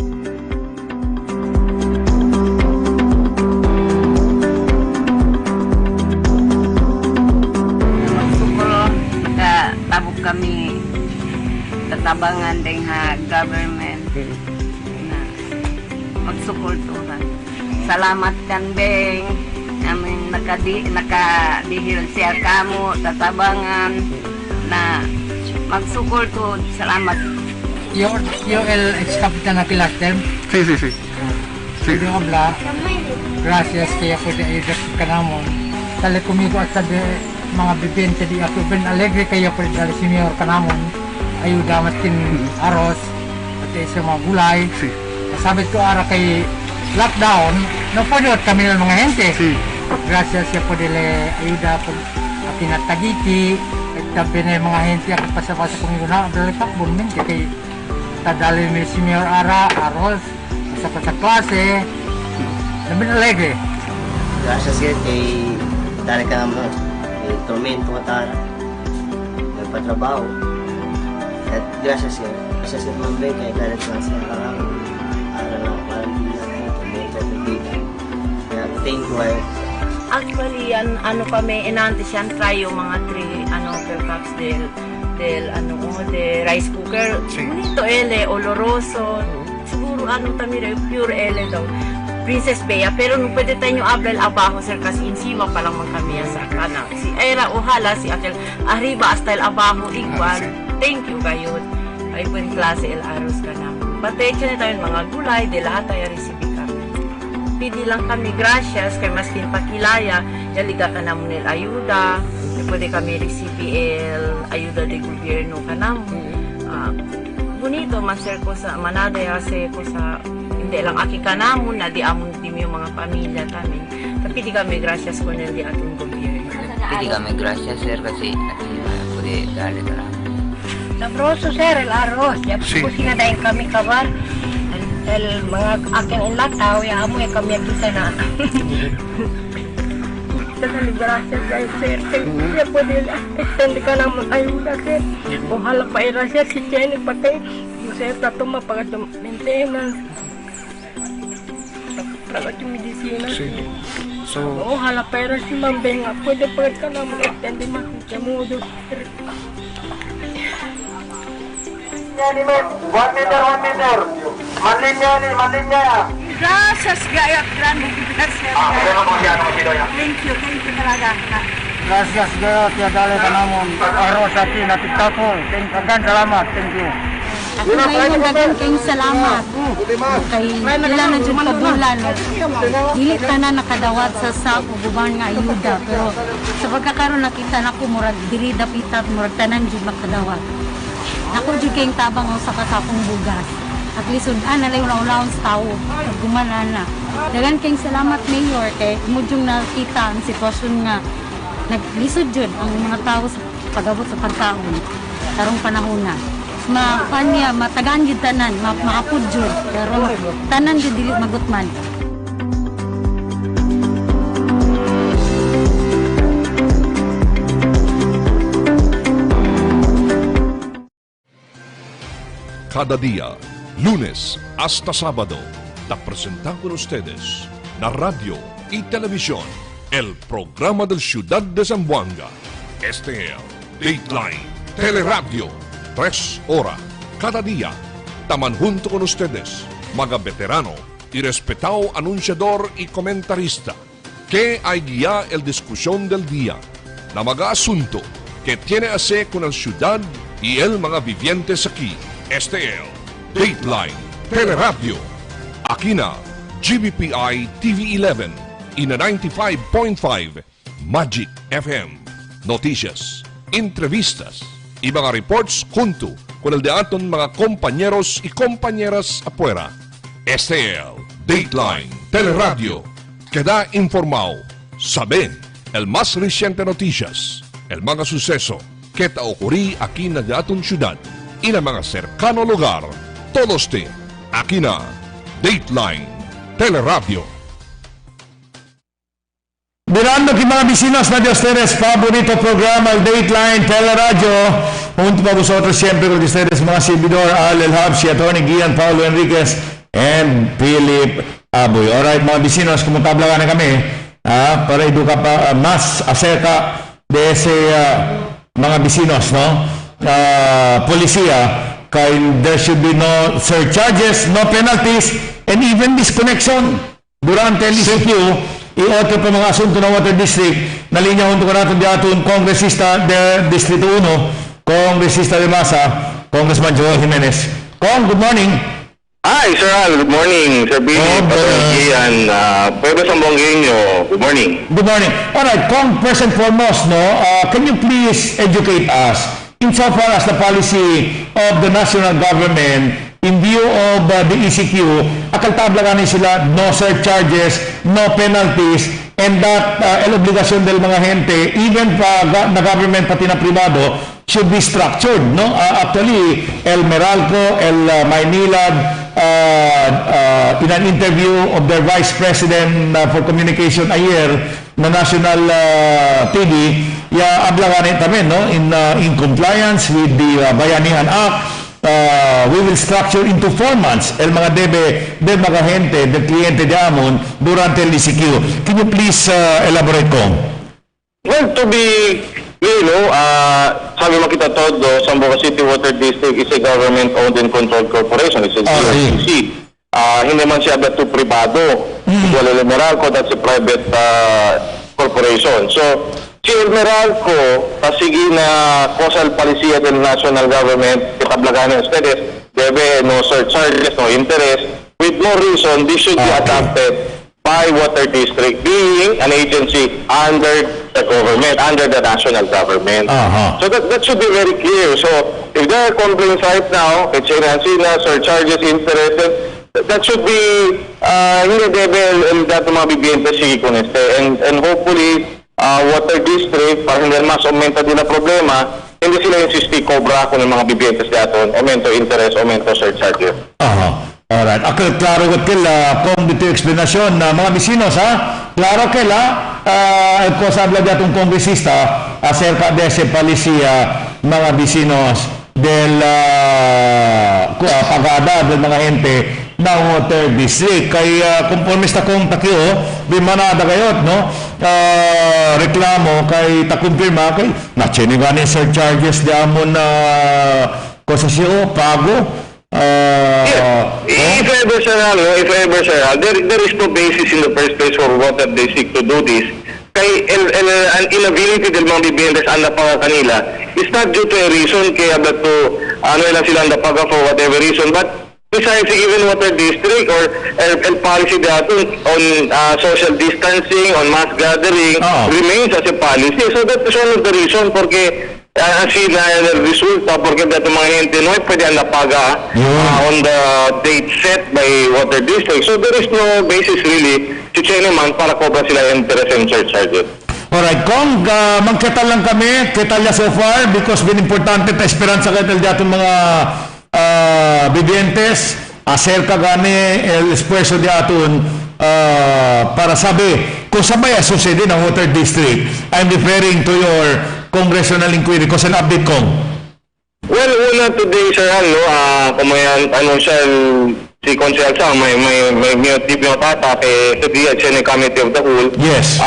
Tabog kami tatabangan din ha government na magsuportuhan. Salamat kan Beng namin nakadihil siya kamo tatabangan na magsuporto. Salamat. Yo el ex capitán aquí last term. Sí. Sige habla. Gracias kaya po di ayuda ka namon. Tali kumigo at sabi mga bibente di ako ben alegre kaya po dali si Mayor kanamon ayuda matin aros pati sa mga gulay. Sabi ko ara kay lockdown no pwede kami ng mga hente. Gracias siya po dili ayuda po atin at tagiti at tabi na mga hente ako pasapasa kong yun dali pakbon min kay tadali ni si Mayor ara aros sa klase namin alegre. Gracias kay dali ka naman tormento at nagpatrabaho. At gracias sa mga beng kaya dahil sa siya karang aral lang parang hindi na tormento at nagbigan. Kaya thank you kayo. Actually, ano kami, inantes yan, try yung mga 3 percaps de rice cooker. Bonito ele, oloroso. Siguro tamire, pure ele daw. Princess Bea, pero nung pwede tayo abral abajo sir kasi insima pa lang kami sa kanang. Si Era ohala si Akel arriba hasta el abajo igual. Thank you kayo. Ay buen klase el aros ka na. Patecha na tayo mga gulay de lahat tayo resibi kami. Pidi lang kami gracias kay maskin pakilaya yaliga ka namun el ayuda. Pwede kami resibi el ayuda de gobyerno ka namun. Bonito master ko sa manada kasi ko sa hindi lang aki kanamon na di amon din yung mga pamilya kami. Tapi di kami gracias ko na di atong gobyerno. Hindi kami gracias sir kasi pwede dali ka lang. Sabroso sir, el arroz. Ya po sinadayin kami kabar. El mga aking inlataw, ya amo kami kita na. Dahil gracias kayo sir. Ya pwede extend ka naman ayuda sir. Ojalá pa irasya si Jenny patay. Sir, tato mapagatong maintenance. Lagat yung medisina. So, ojalá pero si Ma'am Beng, pwede pwede ka na mag-extend din makikimudo. 1 meter. Malinya. Gracias, gayat grande. Gracias. Thank you talaga. Gracias Gayat ya dali ka namon aros at natiktakol. Thank you. Salamat. Thank you. Ako ngayon dagan kayong salamat. Kay ilan na dyan kabulan. Dili ka na nakadawat sa ububan nga ayuda. Pero sa pagkakaroon nakita na ko, murag diri dapitat, murag tanan dyan makadawat. Ako dyan kayong tabang sa kasakong bugas. At lisod, nalay ulaw-ulaw sa tao. Gumana na. Dagan kayong salamat, Mayor. Kay mudyong nakita ang sitwasyon nga naglisod dyan ang mga tao sa pag-abot sa pagkaon. Tarong panahon na. Matagaan yun tanan, maapod yun. Pero tanan yun dili magutman. Cada día, lunes hasta sábado, te presentan con ustedes la radio y televisión, el programa del Ciudad de Zamboanga. Este es Dateline, Teleradyo, 3 horas cada día. Taman junto con ustedes, mga veterano y respetado anunciador y comentarista, que hay guía el discusión del día, na mga asunto que tiene a ver con la ciudad y el mga vivientes aquí. Este es Dateline, Teleradyo. Aquí na GBPI TV11 y na 95.5 Magic FM. Noticias, entrevistas y mga reports junto con el de aton mga compañeros y compañeras afuera. Este es Dateline, Teleradyo. Queda informado, sabe el más reciente noticias, el mga suceso que te ocurrí aquí na de aton ciudad y na mga cercano lugar. Todos te aquí na Dateline, Teleradyo. Mirando que mga vecinos na de ustedes, favorito programa, el Dateline Teleradyo. Junto pa vosotros siempre con ustedes, mga servidor, Al El Habsi, Atty. Gian Paulo Enriquez, and Philip Aboy. Alright, mga vecinos, kumutabla na kami para eduka pa mas acerca de ese mga vecinos, no? Policía, there should be no surcharges, no penalties, and even disconnection durante el ICQ. Y otro pa mga asunto ng Water District, nalinya junto ko natin di aton Kongresista de Distrito 1, Kongresista de Masa, Congressman Joel Jimenez. Kong, good morning. Hi, Sir Al. Good morning, Sir Billy, Patty, and Pueblo Sambongueño. Good morning. Good morning. All right, Kong, first and foremost, can you please educate us insofar as the policy of the national government in view of the ECQ, akaltablanganin sila, no surcharges, no penalties, and that el obligasyon del mga gente, even pa na government pati na privado, should be structured, no? Actually, El Meralco, El Maynilad, in an interview of their Vice President for Communication ayer na national TV, ablanganin tamen, no? In compliance with the Bayanihan Act, we will structure into 4 months el mga de mga gente, de kliyente de amon durante el ICQ. Can you please elaborate, Kong? Well, to be sabi mo kita todo, Zamboanga City Water District is a government-owned and controlled corporation. It's a GRCC. Hindi man siya to privado. Wala Meralco, that's a private corporation. So, si El Meralco, pasigi na causal policía del national government, kitablaganan ustedes, debe no surcharges, no interest, with no reason, this should be adopted by Water District, being an agency under the government, under the national government. So that should be very clear. So if there are complaints right now, na surcharges, interest, that should be hindi debe el dato mabibigyan sige con este, and hopefully Water District, para hindi mas aumenta din na problema, hindi sila insisti cobra kung yung mga bibiyentes dato, aumento interest, aumento surcharges. Alright. Ako, klaro ko kung dito explanasyon na mga vecinos, klaro ko sabla datong kongresista acerca de ese policía mga vecinos del pagada del mga ente ng Water District. Kaya conforme sa kong takyo, bimanada kayo, no? Reklamo kay takumpirma kay nachiniganin surcharges di amon na konsesyo, pago. If ever, sir, there is no basis in the first place for Water District to do this. Kay an inability del mga bibiyentes ang napaka kanila is not due to a reason kaya ba to ano lang silang napaga for whatever reason. But besides, even water district or el policy dato on social distancing, on mass gathering, remains as a policy. So that is one of the reason porque sila resulta porque dato mga hente no pwede ang napaga on the date set by water district. So there is no basis really to change naman para cobra sila interest and surcharges. Alright, Kong, magketal lang kami, ketalya so far because importante ta esperanza ketal dato mga vivientes acerca gani el esfuerzo de aton para sabi kung sabay sucede ng water district. I'm referring to your congressional inquiry kasi an update Kong. Well, una today sir kumayan si Consel Sang may tipo ng tata kay sa Committee of the Whole. Yes.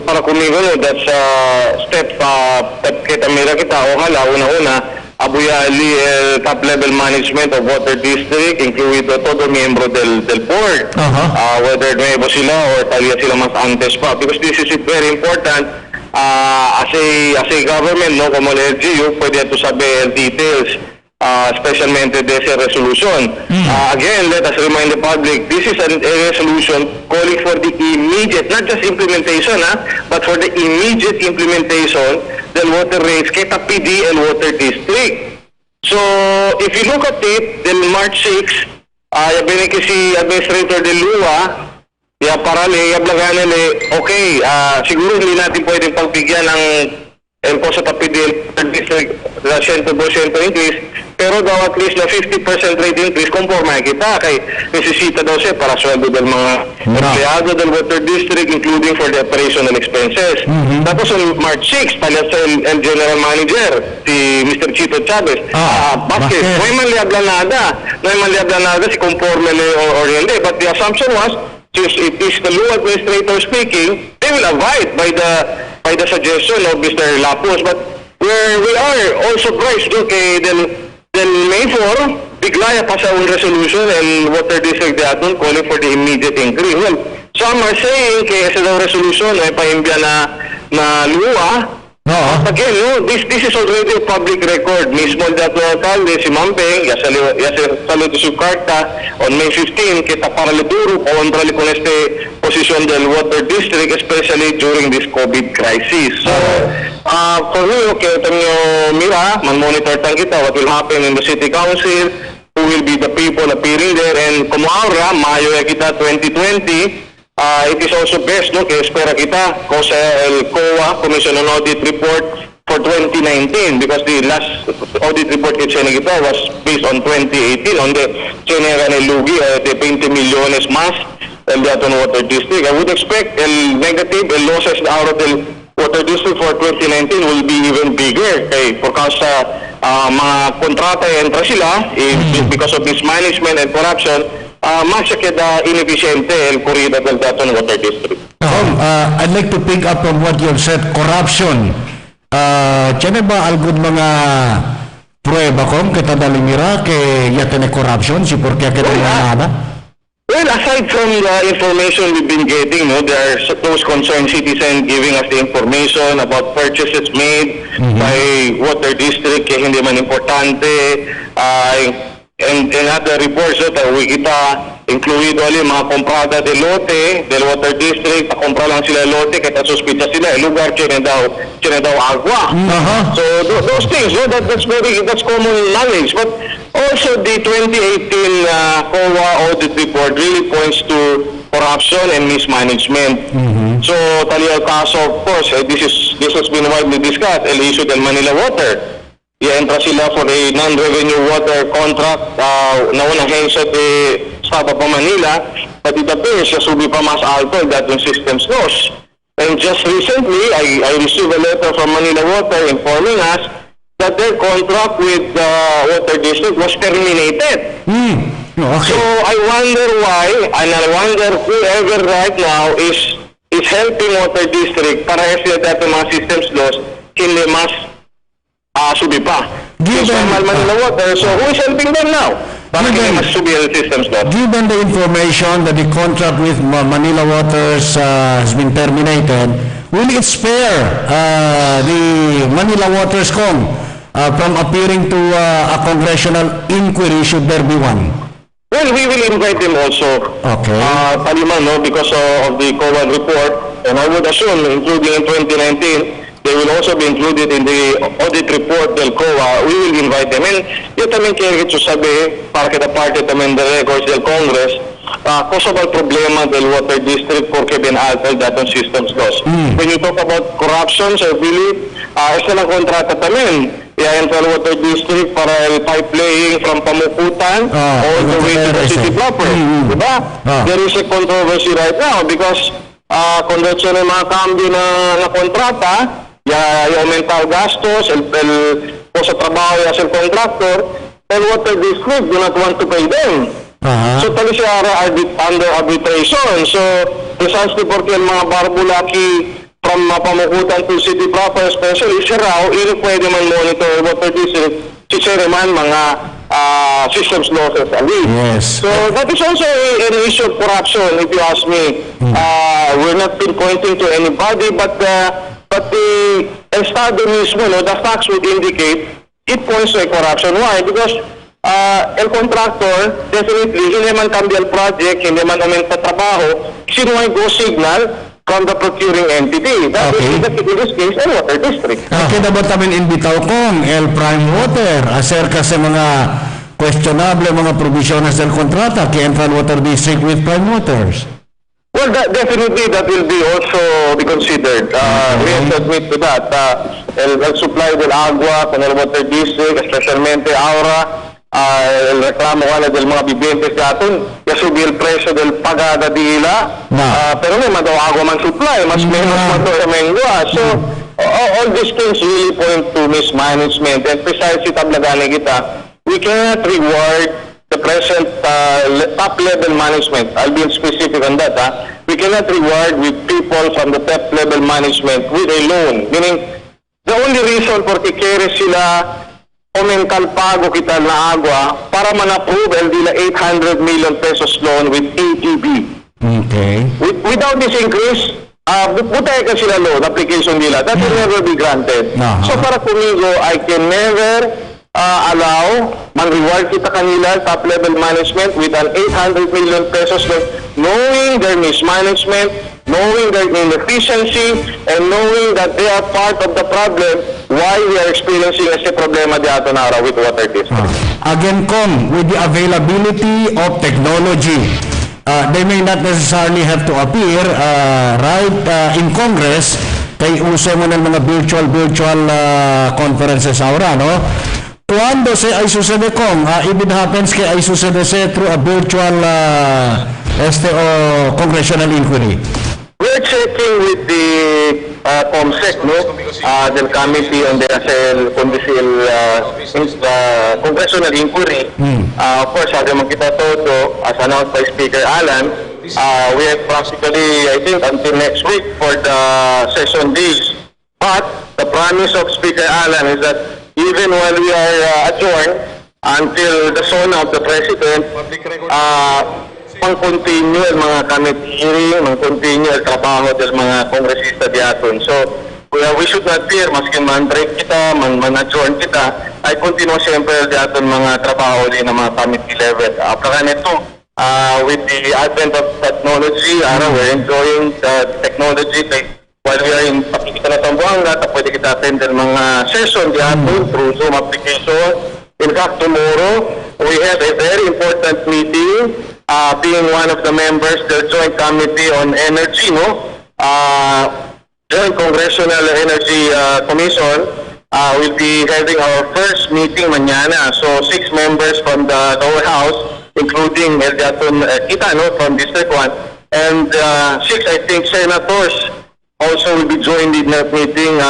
Para kumigo that's step kita mira kita ojalá una abuyali el top level management of water district include todo miyembro del board. Whether nuevo sila or talya sila mas antes pa because this is very important as a government no como el LGU pwede to saber details especialmente de esa resolution. Again, let us remind the public, this is a resolution calling for the immediate, not just implementation, but for the immediate implementation del water rates kita PD and water district. So, if you look at it, del March 6, yabi si Administrator de Lua, parale, yablaganele, okay, siguro hindi natin pwedeng pagbigyan ng el po sa PD district na 100% increase, pero daw at least na 50% rate increase conforme kita kay necesita daw siya para sweldo del mga empleyado del water district including for the operational expenses. Tapos on March 6, talat sa el general manager si Mr. Chito Chavez. Bakit? May manliab na nada si conforme or hindi, but the assumption was since it is the law administrator speaking, they will abide by the suggestion of Mr. Lapus. But where we are also surprised kay del May 4, bigla pa sa resolution and water district daton calling for the immediate increase. Well, some are saying kaya sa resolution ay paimbya na luwa. Again, this is already a public record. Mismo dato alcalde si Mampeng, salió su carta on May 15 kita para liduro kontra con este position del water district, especially during this COVID crisis. So, for me, okay, mira, man-monitor tang kita what will happen in the city council, who will be the people appearing there, and como ahora, Mayo kita 2020, it is also best, kaya espera kita ko sa el COA, Commission on Audit Report for 2019, because the last audit report kita was based on 2018, on the lugi de 20 millones más el dato ng water district. I would expect el negative, el losses out of the water district for 2019 will be even bigger. Okay? Because mga kontrata entra sila, because of mismanagement and corruption, mas kaya inefficiente el corrida del dato ng water district. I'd like to pick up on what you have said, corruption. Tiyan ba algún mga prueba kung kita dalimira ke yatene corruption si porque kita nada? Well, aside from the information we've been getting, there are those concerned citizens giving us the information about purchases made by water district kaya hindi man importante, and other reports that we kita include wali mga comprada de lote del water district, pakompra lang sila lote kaya suspita sila lugar chine daw agua. So those things, that's common knowledge. But also the 2018 COA audit report really points to corruption and mismanagement. So talya kaso, of course, this has been widely discussed, el issue del Manila Water. I-entra sila for a non-revenue water contract na unang hensya de Estado pa Manila, but it appears sa subi pa mas alto that yung systems loss. And just recently, I received a letter from Manila Water informing us that their contract with the water district was terminated. So I wonder why, and I wonder whoever right now is helping water district para sila dati mga systems loss, hindi mas subi pa. Manila Water, so who is helping them now? Given the information that the contract with Manila Waters has been terminated, will it spare the Manila Waters from appearing to a congressional inquiry should there be one? Well, we will invite them also. Okay. Paliman, no, because of the COA report, and I would assume, including in 2019, they will also be included in the audit report del COA. We will invite them. And yun también kaya ito sabi, para kita parte también the records del Congress, possible problema del water district porque been altered datos systems laws. When you talk about corruption, I believe, esa lang kontrata también. Central Water District para el pipe laying from Pamukutan all the way to the city proper. Diba? There is a controversy right now because kung dito na mga cambio na kontrata, i-aumenta ang gastos, po sa trabaho as a contractor, and Water District do not want to pay them. So tali siya under arbitration. So precisely porque yung mga barbulaki from Pamukutan to city proper, especially siya raw, pwede man monitor Water District, siya man mga systems losses ali. Yes. So that is also an issue of corruption, if you ask me. We're not pinpointing to anybody, but the estado mismo, no, the facts would indicate it points to a corruption. Why? Because el contractor, definitely, hindi man cambia el project, hindi man aumenta trabaho, sino ay go signal from the procuring entity. That is in this case, el Water District. Kaya ba tamin imbitaw kong El Prime Water acerca sa mga questionable mga provisiones del kontrata kay Central Water District with Prime Waters? Well, definitely that will be also be considered. We have to admit to that. El supply del agua con el Water District, especialmente ahora, el reklamo wala del mga bibiyentes natin, yasubi el presyo del pagada di ila, pero may madaw agua man supply, mas menos madaw sa mengwa. So, all these things really point to mismanagement, and precisely tablagani kita, we cannot reward the present top-level management. I'll be specific on that. We cannot reward with people from the top-level management with a loan. Meaning, the only reason for kikere sila o mental pago kita na agwa para man-approve el dila 800 million pesos loan with ATB. Okay. Without this increase, butay ka sila loan application nila. That will never be granted. So para kumigo, I can never allow man-reward kita kanila, top-level management with an 800 million pesos loan, knowing their mismanagement, knowing their inefficiency, and knowing that they are part of the problem why we are experiencing a problema di ato nara with Water District. Again, Kong, with the availability of technology, they may not necessarily have to appear in Congress kay uso mo ng mga virtual conferences ahora, no? Cuando ay sucede, Kong, if it happens kay ay sucede through a virtual congressional inquiry? We're checking with the COMSEC, no? Del Committee on the Congressional Inquiry. Of course, sabi mo kita todo, as announced by Speaker Alan, we have practically, I think, until next week for the session days. But the promise of Speaker Alan is that even while we are adjourned until the son of the President, pang-continue ang mga committee hearing, pang-continue ang trabaho ng mga kongresista diaton. So, we should not fear, maski man-break kita, man-adjourn kita, ay continue siyempre diaton mga trabaho din ng mga committee level. Apaka nito, with the advent of technology, we're enjoying the technology. While we are in pakikita na Zamboanga, pwede kita attend ng mga session diaton through Zoom application. In fact, tomorrow, we have a very important meeting, being one of the members of the Joint Committee on Energy, no? Joint Congressional Energy Commission will be having our first meeting mañana. So 6 members from the lower house, including El Diaton Kita, no, from District 1, and 6, I think, senators also will be joined in that meeting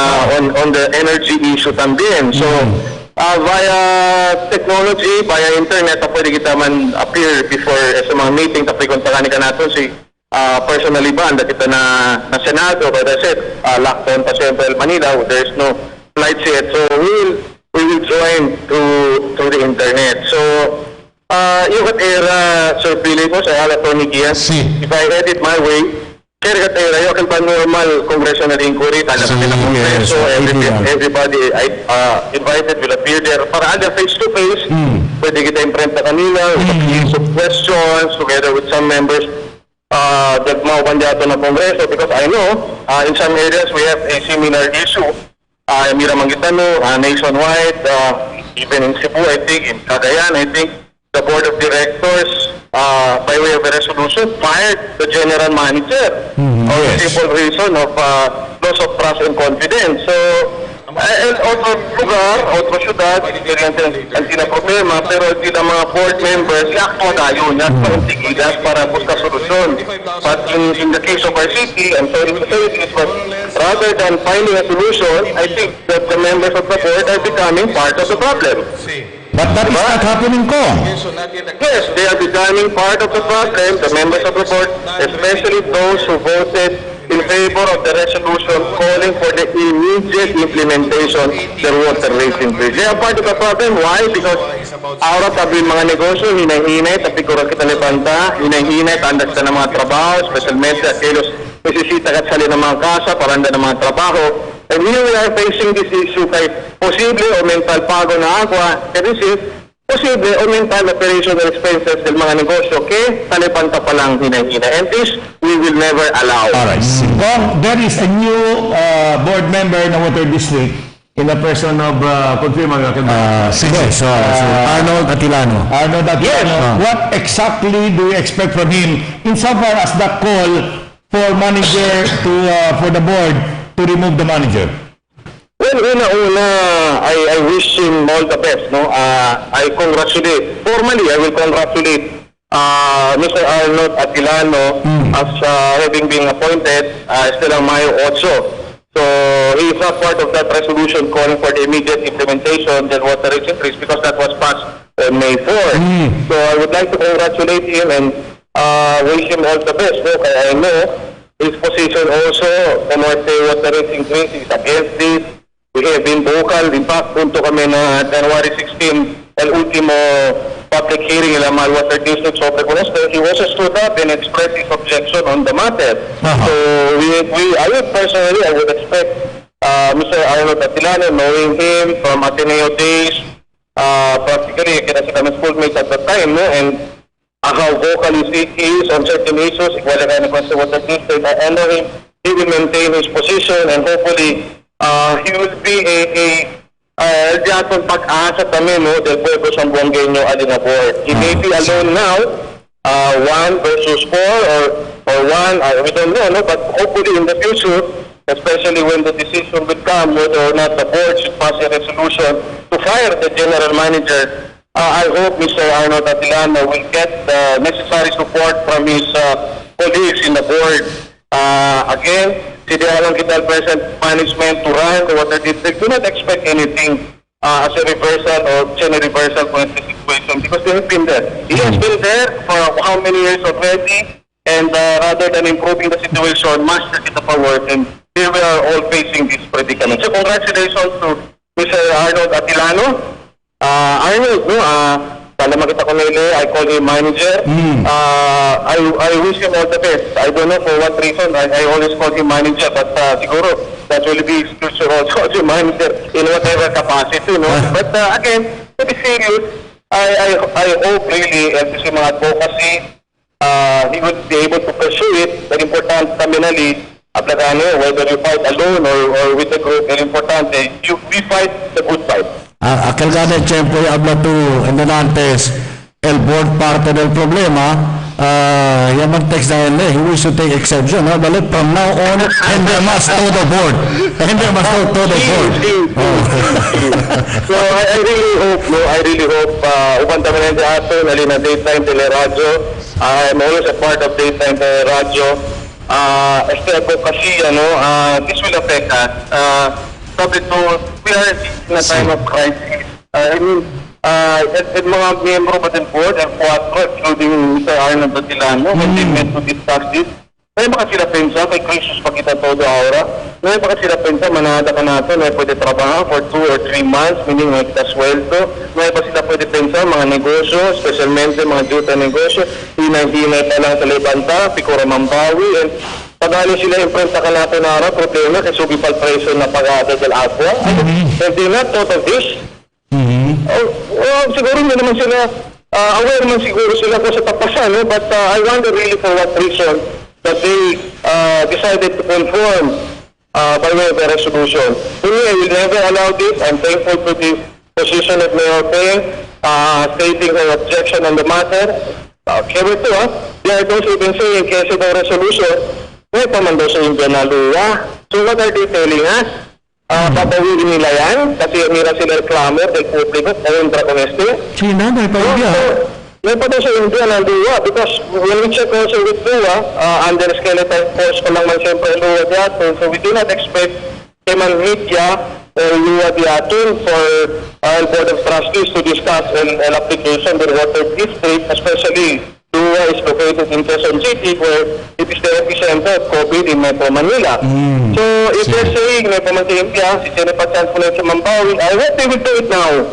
on the energy issue tambien. So via technology, via internet, pwede kita man appear before sa mga meeting, tapos kontakan ka natin si personally ba, anda kita na Senado, but I said, lockdown pa siyempre Manila, there's no flights yet, so we will join through the internet. So, yung era, Sir Philip, sa Tony Gian, if I had it my way, Sir, kayo kan ba normal congressional inquiry, tala kami ng Kongreso, everybody invited will appear there. Para under face-to-face, pwede kita imprenta kanila, with of questions, together with some members, that maupan dito ng Kongreso, because I know, in some areas we have a similar issue. Mira Mangitano, nationwide, even in Cebu, I think, in Cagayan, I think, the Board of Directors, by way of a resolution, fired the General Manager for the simple reason of loss of trust and confidence. So, otro lugar, otro syudad, ang problema, pero hindi na mga board members, yakto na yun, yakto ang tigilas para buska solusyon. But in the case of our city, I'm sorry to say this, but rather than finding a solution, I think that the members of the board are becoming part of the problem. But that is not happening, Kong. Yes, they are becoming part of the problem, the members of the board, especially those who voted in favor of the resolution calling for the immediate implementation of the water rating bridge. They are part of the problem. Why? Because araw sabi mga negosyo, hinay-hinay, tapi kurang kita nipanta, hinay-hinay, tandas ka ng mga trabaho, specialmente at kilos, nasisita ka sali ng mga kasa, paranda ng mga trabaho. And here we are facing this issue kay posible o mental pago na agwa, kasi posible o mental operational expenses ng mga negosyo, kaya talipanta pa lang hinay-hinay. And this, we will never allow. Alright. Kung there is a new board member ng Water District in the person of, confirm mga So, Arnold Atilano. Yes. What exactly do you expect from him insofar as the call for manager to, for the board to remove the manager? Well, una, I wish him all the best. No, I congratulate. Formally, I will congratulate Mr. Arnold Atilano as having been appointed still ang Mayo 8. So he is not part of that resolution calling for the immediate implementation of water rates increase because that was passed on May 4. So I would like to congratulate him and wish him all the best. No, kaya I know his position also, Comorte water rates increase is against this. We have been vocal. In fact, punto kami na January 16, el último public hearing in Lamal Water District sobre con esto. He also stood up and expressed his objection on the matter. So I would expect Mr. Arnold Atilano, knowing him from Ateneo days, practically, kasi kami schoolmates at the time, no? And how vocal he is on certain issues, wala ka na sa Water District, I know him, he will maintain his position and hopefully he will be diatong pag-asa kami, no, del pueblo Sambuangueño Alinabor. He may be alone now, 1 versus 4 or 1, we don't know, no, but hopefully in the future, especially when the decision will come whether or not the board should pass a resolution to fire the general manager, I hope Mr. Arnold Atilano will get the necessary support from his colleagues in the board. Again, Sidialan kita present management to run the water district. Do not expect anything as a reversal or reversal for the situation because they have been there. He has been there for how many years already, and rather than improving the situation, master kita pa work, and here we are all facing this predicament. So congratulations to Mr. Arnold Atilano. Arnold, no, pala makita ko nila, I call him manager. I wish him all the best. I don't know for what reason. I always call him manager, but siguro that will be his future also as a manager in whatever capacity, no? But again, to be serious, I hope really, and sa mga advocacy, he would be able to pursue it. Very important, terminally, whether you fight alone or with the group, very important, we fight the good fight. Aquel gana siyempre habla tú en antes el board parte del problema yaman text na yun he wish to take exception but from now on and they must to the board So I really hope upang taman na ato nalina Dateline Teleradyo. I'm always a part of Dateline Teleradyo. Este advocacy, this will affect us. We are in a time of crisis. I mean, at mga miyembro pa din board, and 4, including Mr. Arnold Atilano, when they met to discuss this, may baka sila pensa, kay crisis pa kita todo ahora, may baka sila pensa, manada ka natin, may pwede trabaho for 2 or 3 months, meaning may kita sweldo, may baka sila pwede pensa, mga negosyo, specialmente mga juta negosyo, hinay-hinay pa lang sa Lebanta, Picora Mambawi, and kadali sila imprenta ka natin na problema kasi subipal preso na pag-ata del agua. And they not thought of this. Siguro hindi naman sila, aware naman siguro sila kung sa tapasan, no? But I wonder really for what reason that they decided to conform by way of a resolution. To me, I will never allow this. I'm thankful to the position of Mayor Peng, stating her objection on the matter. Kaya ito, they are those even saying, kasi daw resolution, may paman daw sa India na luwa. So what are they telling us? Papawin nila yan, kasi mira sila reklamer del publiko, kontra con este. China, may pa India. May pa daw sa India na luwa, because when we check also with luwa, under skeletal force pa lang man siyempre luwa diyato, so we do not expect man media or luwa diyato for Board of Trustees to discuss an application with water district, especially luwa is located in Quezon City where it is the epicenter of COVID in Metro Manila. So if they're saying may pamanti India, si Senator Chance po na sa Mambawi, I hope they will do it now.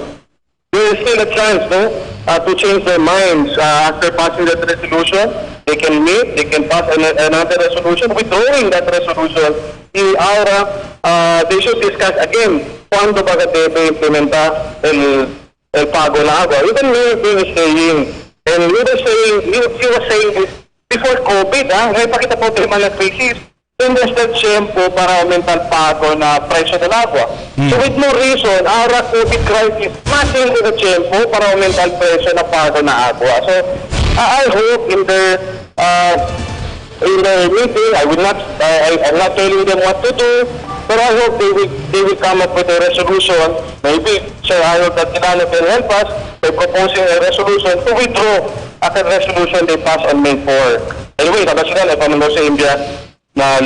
There is still a chance, no, to change their minds after passing that resolution. They can meet, they can pass another resolution. Withdrawing that resolution, they should discuss again cuándo ba debe implementa el pago na agua. Even Mayor Ping is saying, and he was saying this before COVID, ngayon pakita po tema ng crisis, invested siyempo para aumentar pago na presyo ng agua. So with more reason, our COVID crisis, mas invested siyempo para aumentar presyo na pago na agua. So I hope in their meeting, I'm not telling them what to do, but I hope they will come up with a resolution. Maybe Sir Harold Tatilano can help us by proposing a resolution to withdraw a resolution they passed on May 4. Anyway, sabi sila, nagpamando sa India na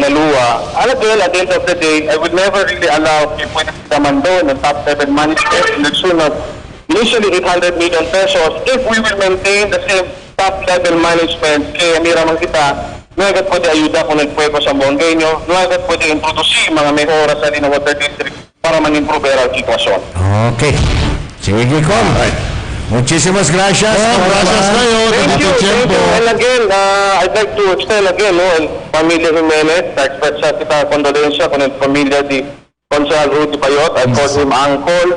luwa. Alam ko at the end of the day, I would never really allow people na sitamando ng top 7 management in the tune of initially 800 million pesos if we will maintain the same top level management. Kaya miraman kita, nuwagat pwede ayuda kung nagpwede sa Bongenyo, nuwagat pwede introduce mga may oras sa Lina Water District para man-improve ang sitwasyon. Okay. Sige, Kom. Muchísimas gracias. Gracias kayo. Thank you. And again, I'd like to extend again, Pamilya Jimenez, express sa kita kondolensya kung ang pamilya di Consal Rudy Bayot. I call him Uncle.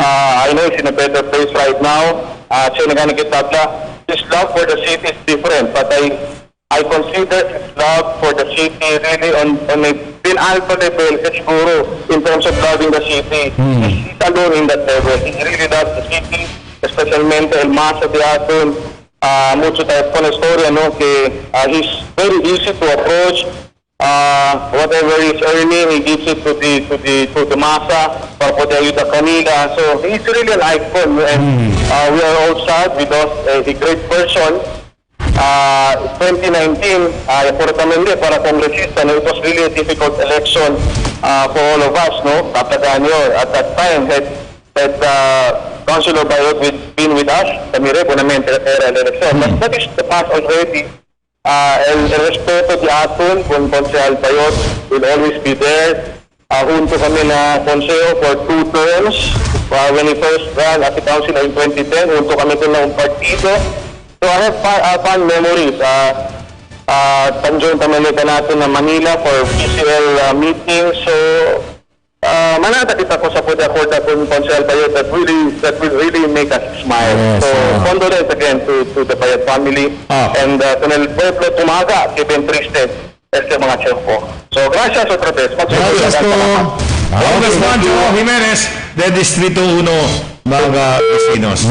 I know he's in a better place right now. Siya nagkanakitabla. His love for the city is different, but I consider his love for the city really on a pinalto level, siguro, in terms of loving the city. He's alone in that level. He really loves the city, especialmente el Masa de Aton. Mucho tayo po na story, que he's very easy to approach. Whatever he's earning, he gives it to the Masa para po tayo ayuda kanila. So he's really an icon, and we are all sad. We lost a great person. 2019, importantamente para kongresista, it was really a difficult election for all of us, Kapaganyo, at that time, had Councilor Bayot been with us, kami rin po namin tera election. But that is the past already. El respeto di aton, kung Konsehal Bayot will always be there. Junto kami na konseho for 2 terms. When he first ran as a councilor in 2010, junto kami din ng partido. So I have fun memories. Tanjong Tamalita natin na Manila for PCL meetings. So, manata kita ko sa Puda-Puda kung Consel Bayot that will really make us smile. Yes, so, condolence again to the Bayot family. And kung el pueblo tumaga, que ben triste, este mga tiempo. So, gracias otra vez. Gracias po. Congressman Joe Jimenez, de Distrito 1, mga vecinos.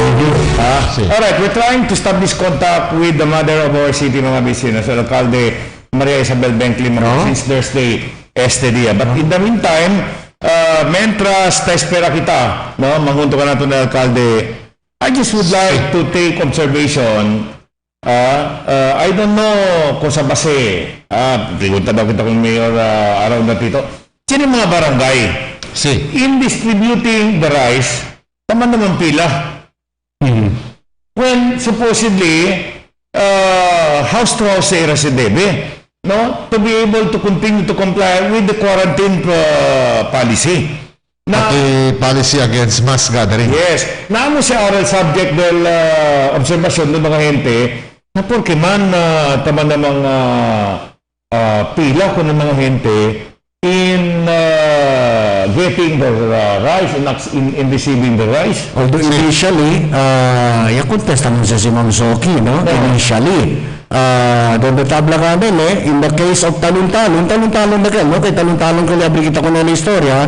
Alright, we're trying to establish contact with the mother of our city, mga vecinos, el Alcalde Maria Isabel Benkley, since Thursday, este día. But in the meantime, mientras ta espera kita, mangunto ka nato ng Alcalde, I just would like to take observation. I don't know kung sa base, pregunta daw kita kung mayor araw na dito, sino mga barangay? In distributing the rice, tama naman pila. When supposedly, house to house era si debe, to be able to continue to comply with the quarantine policy. Pati policy against mass gathering. Yes. Naamo siya oral subject del observasyon ng mga hente na porque man tama namang pila ko ng mga hente in getting the rice, in receiving the rice. Although initially, contest naman siya si Ma'am Soki, no? Initially. Doon tabla ka din, in the case of talon-talon na kayo, no? Kay talon-talon ko liabri kita ko na istorya,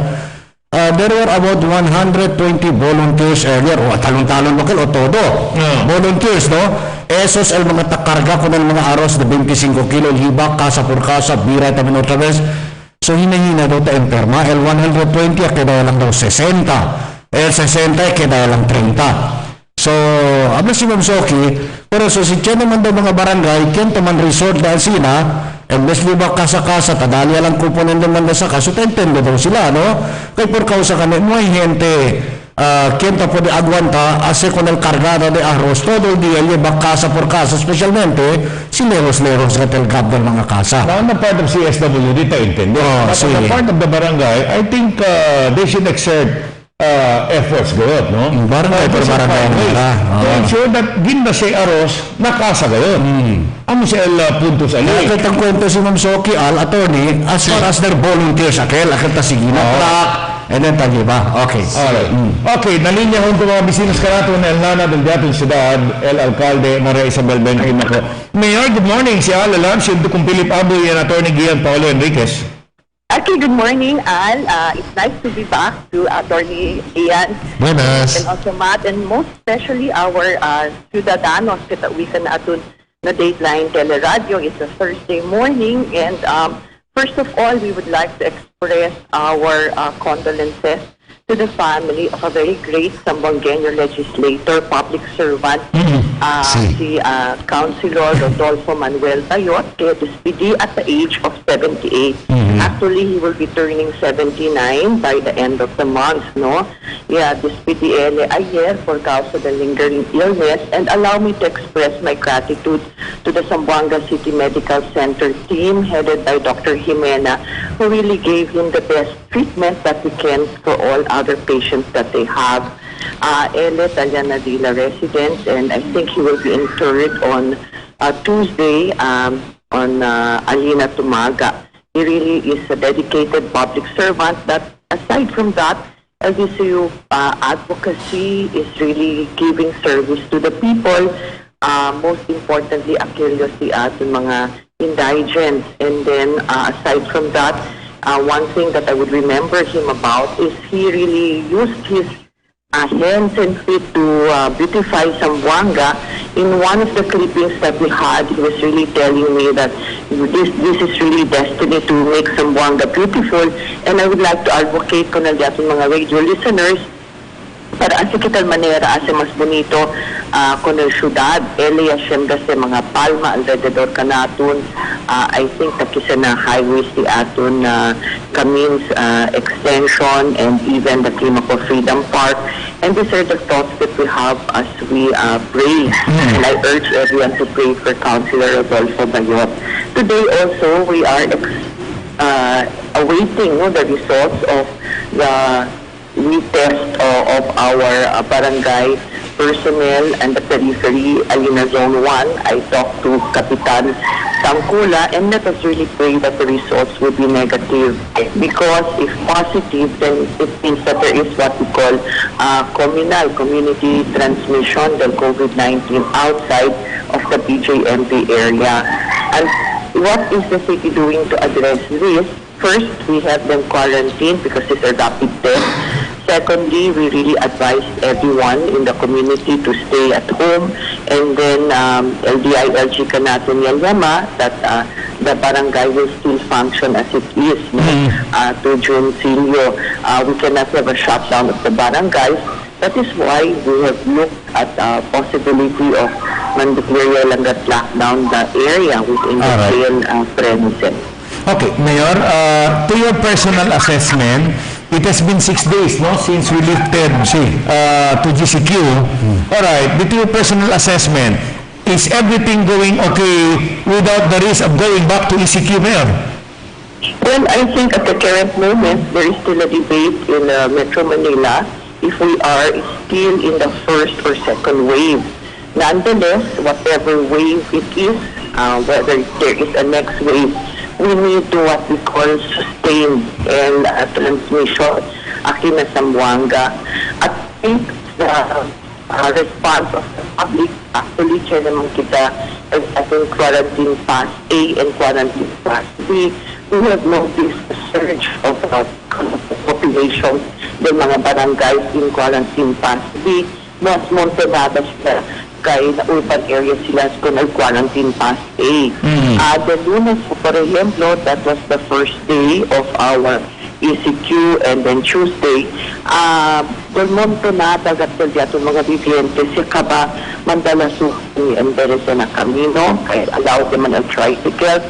there were about 120 volunteers earlier, o talon-talon lokal, o todo. Volunteers, no? Esos el mga takarga ko ng mga aros na 25 kilo, libak, kasa por kasa, bira, tamin otra vez. So, hinahina daw ta enferma. El 120, kaya lang daw 60. El 60, kaya lang 30. So, abla si Ma'am Soki, pero so si Chen naman daw mga barangay, Ken taman resort dahil sila, mbes libak kasa-kasa, tadali lang kuponan naman na sa kaso, tentendo daw sila, no? Kaya por kausa kami, may gente, Ken ta pwede aguanta, ase con el cargado de arroz, todo el día, libak kasa por kasa, especialmente, si leros-leros at el gab ng mga kasa. Now, on the part of CSW, dito intendo. But on the part of the barangay, I think they should exert efforts gayot, no? Barangay per barangay nila. To ensure that ginda siya aros, nakasa gayot. Ano siya puntos ali? Nakita ang kwento si Ma'am Soki, attorney, as far as their volunteers, akita sige na truck, and then tagi ba? Okay. Alright. Okay, nalinya ko mga bisinos karato na El Nana del Diato Ciudad, El Alcalde, Maria Isabel Benjamin. Mayor, good morning. Si Al Alam, si Dukong Philip Aboy, and Attorney Gian Paulo Enriquez. Okay, good morning, Al. It's nice to be back to Attorney Ian. Buenas. And also Matt, and most especially our Ciudadanos kita weekend na atun na Dateline Teleradyo. It's a Thursday morning, and first of all, we would like to express our condolences to the family of a very great Zamboangueño legislator, public servant, si Councilor Rodolfo Manuel Bayot, kaya despidi at the age of 78. Actually, he will be turning 79 by the end of the month, no? Yeah, despidi ele ayer for causa the lingering illness, and allow me to express my gratitude to the Zamboanga City Medical Center team headed by Dr. Jimena, who really gave him the best treatment that we can for all other patients that they have. Ele Talianadila resident, and I think he will be interred on Tuesday on Alina Tumaga. He really is a dedicated public servant that, aside from that, LGCU advocacy is really giving service to the people. Most importantly, Aquilio si ating mga indigents. And then, aside from that, one thing that I would remember him about is he really used his hands and feet to beautify Zamboanga. In one of the clippings that we had, he was really telling me that this is really destiny to make Zamboanga beautiful. And I would like to advocate ko na dyan mga radio listeners para asi kital manera asi mas bonito con el syudad Elia siyempre sa mga palma alrededor kanatun. I think takisa na highways di aton Camins extension and even the Climaco Freedom Park, and these are the thoughts that we have as we pray, and I urge everyone to pray for Councilor Rodolfo Bayot. Today also we are awaiting the results of the retest of our barangay personnel and the periphery, Alina Zone 1. I talked to Kapitan Tangkula, and let us really pray that the results will be negative, because if positive, then it means that there is what we call community transmission del COVID-19 outside of the PJMP area. And what is the city doing to address this? First, we have them quarantined because it's a rapid test. Secondly, we really advise everyone in the community to stay at home. And then LDI-LG Kanaton Yalyama, that the barangay will still function as it is to June Silio. We cannot have a shutdown of the barangays. That is why we have looked at possibility of mandatory lockdown the area within the jail premises. Okay, Mayor, to your personal assessment, it has been 6 days, no, since we lifted to GCQ. All right, to your personal assessment, is everything going okay without the risk of going back to ECQ, Mayor? Well, I think at the current moment, there is still a debate in Metro Manila if we are still in the first or second wave. Nonetheless, whatever wave it is, whether there is a next wave, we need to what we call sustained and transmission akin na Zamboanga. At I think the response of the public, actually, siya naman kita as ating quarantine pass A and quarantine pass B. We have noticed a surge of population ng mga barangays in quarantine pass B. Mas Montenada sila kay na urban area sila kung nag-quarantine pass A. The Lunes, for example, that was the first day of our ECQ, and then Tuesday, Montenada gatal dito mga bibiyente si Kaba Mandalasu and there is na Camino, kaya allowed naman ang tricycles,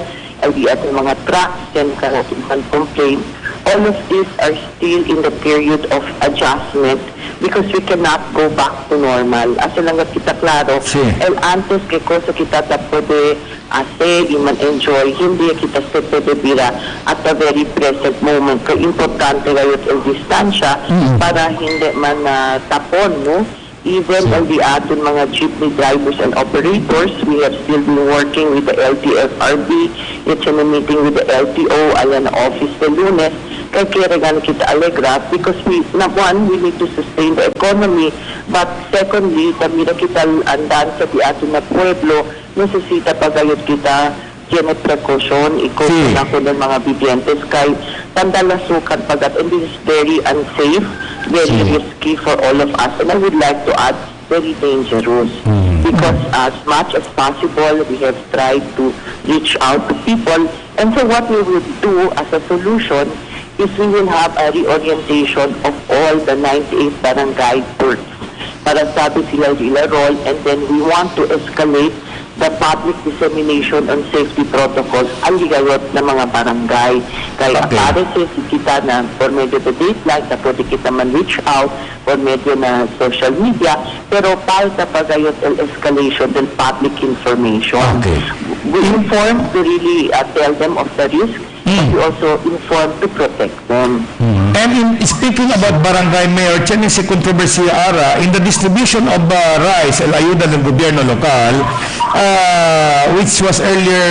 di ating mga trucks, yan karatihan complain. All of these are still in the period of adjustment because we cannot go back to normal. Asa lang at kita klaro, el antes que cosa kita pwede hacer y man-enjoy, hindi kita se pwede bira at the very present moment. Kaya importante ngayon ang distansya para hindi man tapon, no? Even on the atin mga jeepney drivers and operators, we have still been working with the LTFRB. It's in a meeting with the LTO, ayan office the Lunes. Kaya kailangan kita alegra because we need to sustain the economy. But secondly, tamira kita andan sa di atin na pueblo, necesita pagayot kita genet precaution, iko na ko ng mga bibiyentes kay pandalasukan pagat, and this is very unsafe, very risky for all of us, and I would like to add very dangerous because as much as possible we have tried to reach out to people, and so what we will do as a solution is we will have a reorientation of all the 98 barangay courts para sabi sila role, and then we want to escalate the public dissemination on safety protocols ang ligayot ng mga barangay. Kaya apparently kita na for medyo the Dateline na pwede kita man reach out for medyo na social media, pero para sa pagayot and escalation del public information. We inform to really tell them of the risk, but we also inform to protect them. And speaking about barangay mayor, tiyan yung si controversy Ara, in the distribution of rice, el ayuda ng gobyerno lokal, which was earlier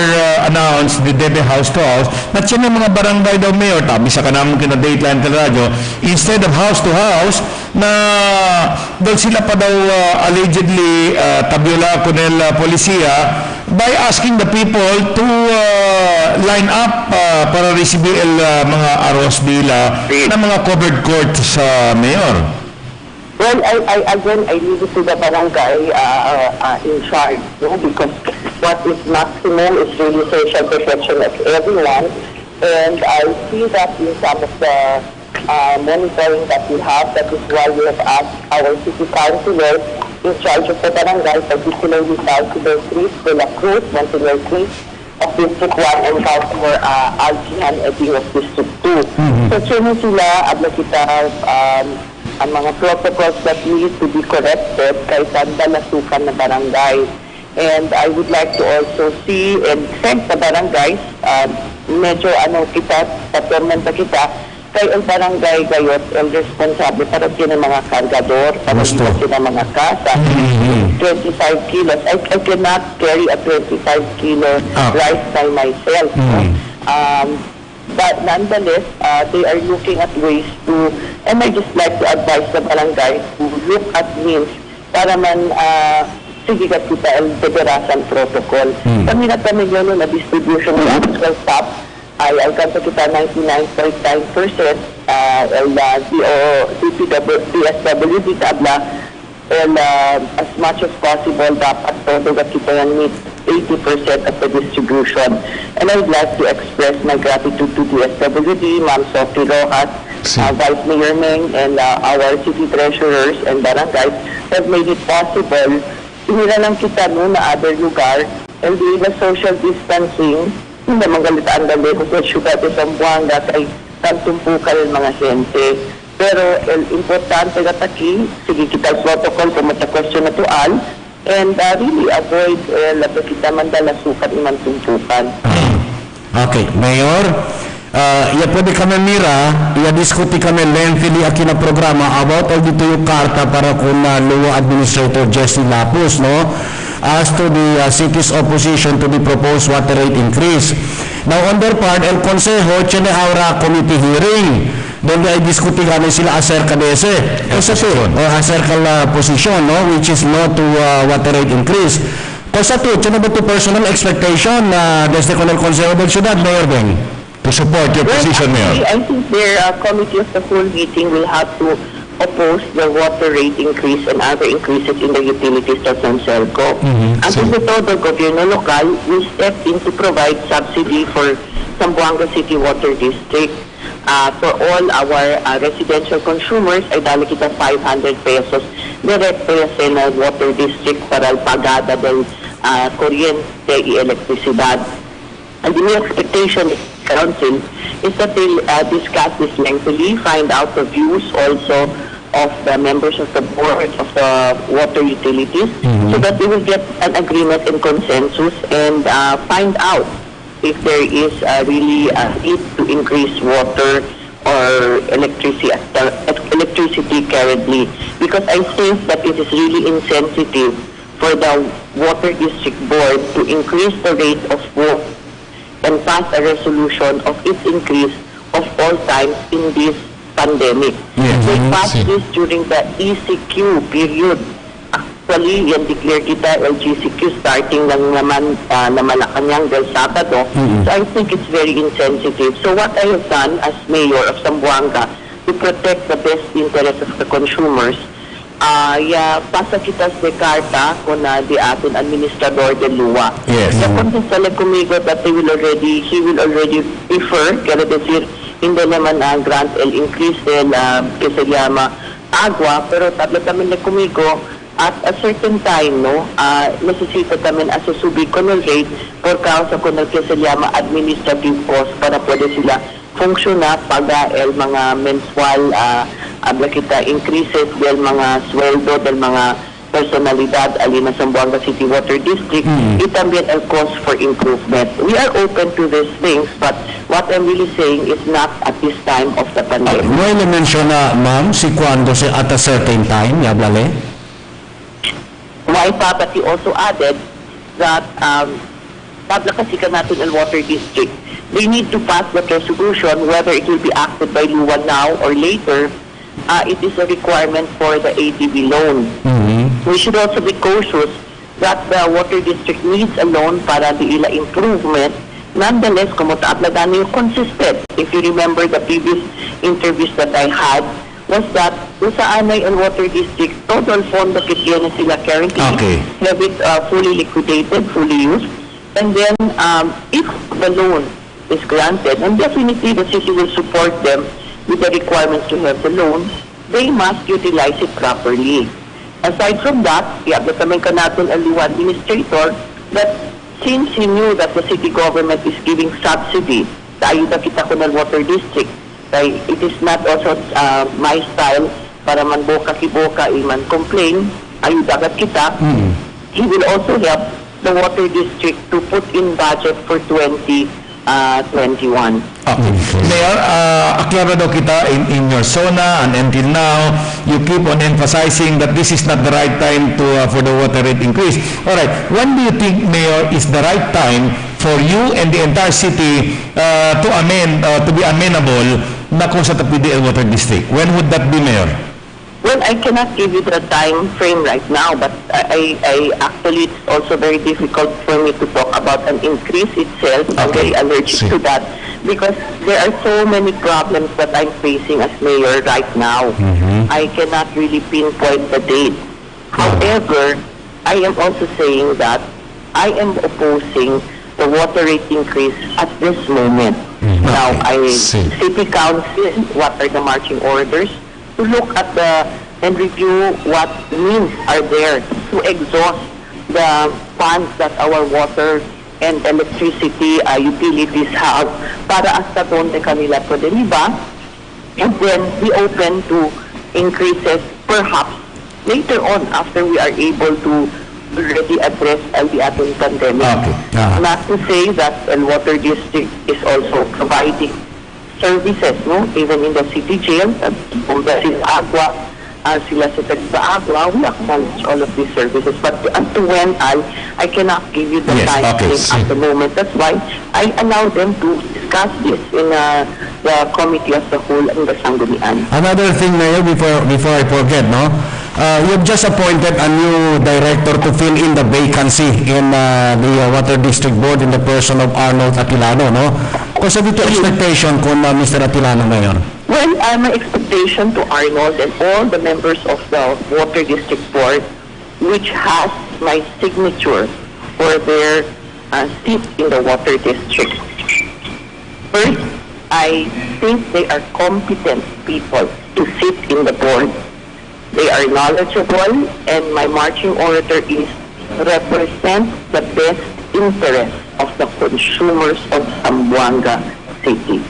announced, the Debe House to House, na tiyan yung mga barangay daw mayor, tabi sa kanamon kina Dateline Teleradyo, instead of house to house, na daw sila pa daw allegedly tabiola kunel polisiya by asking the people to line up para receive mga aros bila na mga covered court sa mayor. Well, I leave it to the barangay in charge, no? Because what is maximum is really social protection of everyone, and I see that in some of the monitoring that we have. That is why we have asked our city councilors in charge of the barangay, particularly Councilor Chris de la Cruz, Monsignor Chris of District 1, and Councilor Alcihan Eding of District 2. So, sino sila, abla kita ang mga protocols that need to be corrected kay sandalasukan na barangay. And I would like to also see and thank the barangays, medyo kita, patormenta kita, kay ang barangay gayot ang responsable para sila mga kargador, para sila mga kasa. 25 kilos. I cannot carry a 25 kilo rice by myself. But nonetheless, they are looking at ways to, and I just like to advise the barangay to look at means para man sigigat kita ang federasan protocol. Kami na yun na distribution of actual staff ay alcanza kita 99.9%, DSWD tabla, and as much as possible dapat todo kita yan meet 80% of the distribution. And I would like to express my gratitude to DSWD, Ma'am Sophie Rojas, Vice Mayor Meng, and our city treasurers and barangays have made it possible. Tinira lang kita noon na other lugar, and the social distancing, hindi magalitaan dali ko sa syudad de Zamboanga kay tantumpukan ng mga gente. Pero importante kataki, sige kita protocol kung mata-question na tuan, and really avoid labi kita mandalasukan iman tumpukan. Okay, Mayor, pwede kami mira, diskuti kami lengthily aki na programa about all dito yung karta para kung Luwa Administrator Jesse Lapus, no? As to the city's opposition to the proposed water rate increase. Now, on their part, el Consejo tiene ahora committee hearing donde ay diskutihan sila acerca de ese position, o acerca la position, no, which is no to water rate increase. Cosa tu, tiene ba to personal expectation desde con el Consejo del Ciudad, Mayor Beng, to support your position, Mayor? I think their committee of the whole meeting will have to oppose the water rate increase and other increases in the utilities that Sanselco. Ang todo gobyerno lokal will step in to provide subsidy for Zamboanga City Water District. For all our residential consumers, ay dali kita 500 pesos direkto sa water district para pagada del kuryente y elektrisidad. And the new expectation of the council is that they'll discuss this lengthily, find out the views also of the members of the board of the water utilities, so that they will get an agreement and consensus and find out if there is really a need to increase water or electricity currently. Because I think that it is really insensitive for the water district board to increase the rate of water and pass a resolution of its increase of all times in this pandemic. They passed this during the ECQ period. Actually, yan declare kita LGCQ starting lang naman na Malacanang del Sabado. So I think it's very insensitive. So what I have done as mayor of Zamboanga to protect the best interest of the consumers, pasa kita sa karta kung di atin administrador de Lua. Sale conmigo that he will already prefer, quiero decir, hindi naman grant el increase del que se llama agua, pero tabla tamin na conmigo at a certain time, no, necesita tamin asusubi con el rate por causa con el que se llama administrative cost para pwede sila funksiona paga el mga mensual habla kita increases del mga sweldo del mga personalidad alina Zamboanga City Water District y también el cost for improvement. We are open to these things, but what I'm really saying is not at this time of the pandemic. No le menciona, ma'am, si cuando se at a certain time, yablale? Why pa, but he also added that tabla kasi ka natin ang Water District. They need to pass the resolution, whether it will be acted by Lua now or later. It is a requirement for the ADB loan. We should also be cautious that the Water District needs a loan para di ila improvement. Nonetheless, como taabladan yung consistent. If you remember the previous interviews that I had, was that sa Anay and Water District, total fondo kit na sila currently. Have it fully liquidated, fully used. And then, if the loan is granted, and definitely the city will support them with the requirements to have the loan, they must utilize it properly. Aside from that, naman ka natin ang Lua administrator that since he knew that the city government is giving subsidy sa ayuda kita ko ng water district, it is not also my style para man boka-kiboka man complain, ayuda agad kita. He will also help the water district to put in budget for 2021. Mayor, aclarado kita in your zona, and until now, you keep on emphasizing that this is not the right time to for the water rate increase. All right, when do you think, Mayor, is the right time for you and the entire city to be amenable na kung sa PDL Water District? When would that be, Mayor? Well, I cannot give you the time frame right now, but I actually, it's also very difficult for me to talk about an increase itself. I'm very allergic to that because there are so many problems that I'm facing as mayor right now. I cannot really pinpoint the date. However, I am also saying that I am opposing the water rate increase at this moment. Now, City Council, what are the marching orders? To look at and review what means are there to exhaust the funds that our water and electricity utilities have para hasta donde kanila pwede riba, and then be open to increases perhaps later on after we are able to already address the ating pandemic. Not to say that the water district is also providing services, no? Even in the city jail, agua, sila sa Tagbaagwa, we acknowledge all of these services. But as to when, I cannot give you the time at the moment. That's why I allow them to discuss this in the committee as a whole in the Sanggunian. Another thing, Mayor, before I forget, no? You've just appointed a new director to fill in the vacancy in the Water District Board in the person of Arnold Atilano, no? Kasi dito expectation kung Mr. Atilano, Mayor. Well, my expectation to Arnold and all the members of the Water District Board, which has my signature for their seat in the Water District. First, I think they are competent people to sit in the board. They are knowledgeable, and my marching orator is represent the best interest of the consumers of Zamboanga City.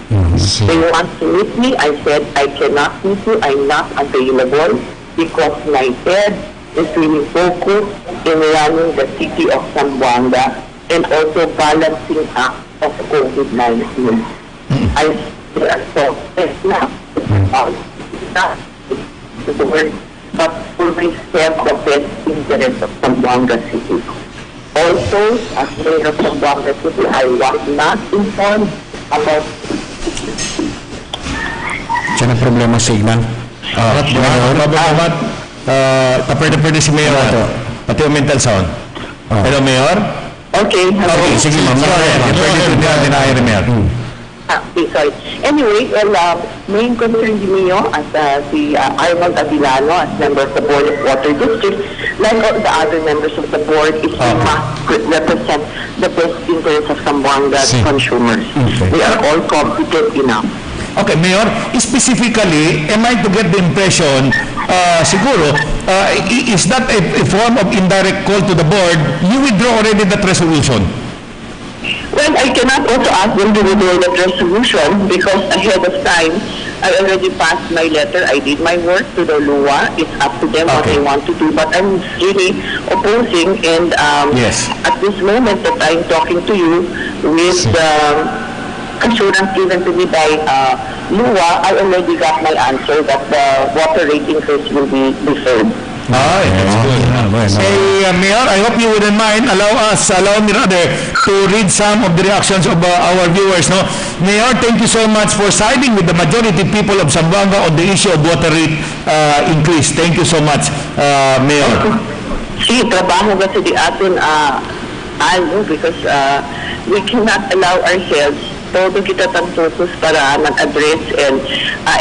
They want to meet me. I said, I cannot meet you. I'm not available because my head is really focused in running the city of Zamboanga and also balancing act of COVID-19. I so now the word, but always have the best interest of Zamboanga City. Also, as mayor of Zamboanga City, I was not informed about Siya na problema signal. Pwede si Mayor pati yung mental sound. Hello, Mayor? Okay. Sige, ma'am. Pwede deny ni Mayor. Sorry. Anyway, main concern ni Mio as si Arnold Atilano as member of the Board of Water District, like all the other members of the board, is to represent the best interest of Zamboanga consumers. They are all competent enough. Okay, Mayor, specifically, am I to get the impression, siguro, is that a form of indirect call to the board? You withdraw already that resolution? Well, I cannot also ask them to withdraw that resolution because ahead of time, I already passed my letter. I did my work to the LUA. It's up to them what they want to do. But I'm really opposing, and at this moment that I'm talking to you with the assurance given to me by LUA, I already got my answer that the water rate increase will be deferred. That's good. Hey, Mayor, I hope you wouldn't mind. Allow me rather to read some of the reactions of our viewers. No, Mayor, thank you so much for siding with the majority people of Zamboanga on the issue of water rate increase. Thank you so much, Mayor. See, trabaho kasi di atin, because we cannot allow ourselves todo kita tang focus para mag-address and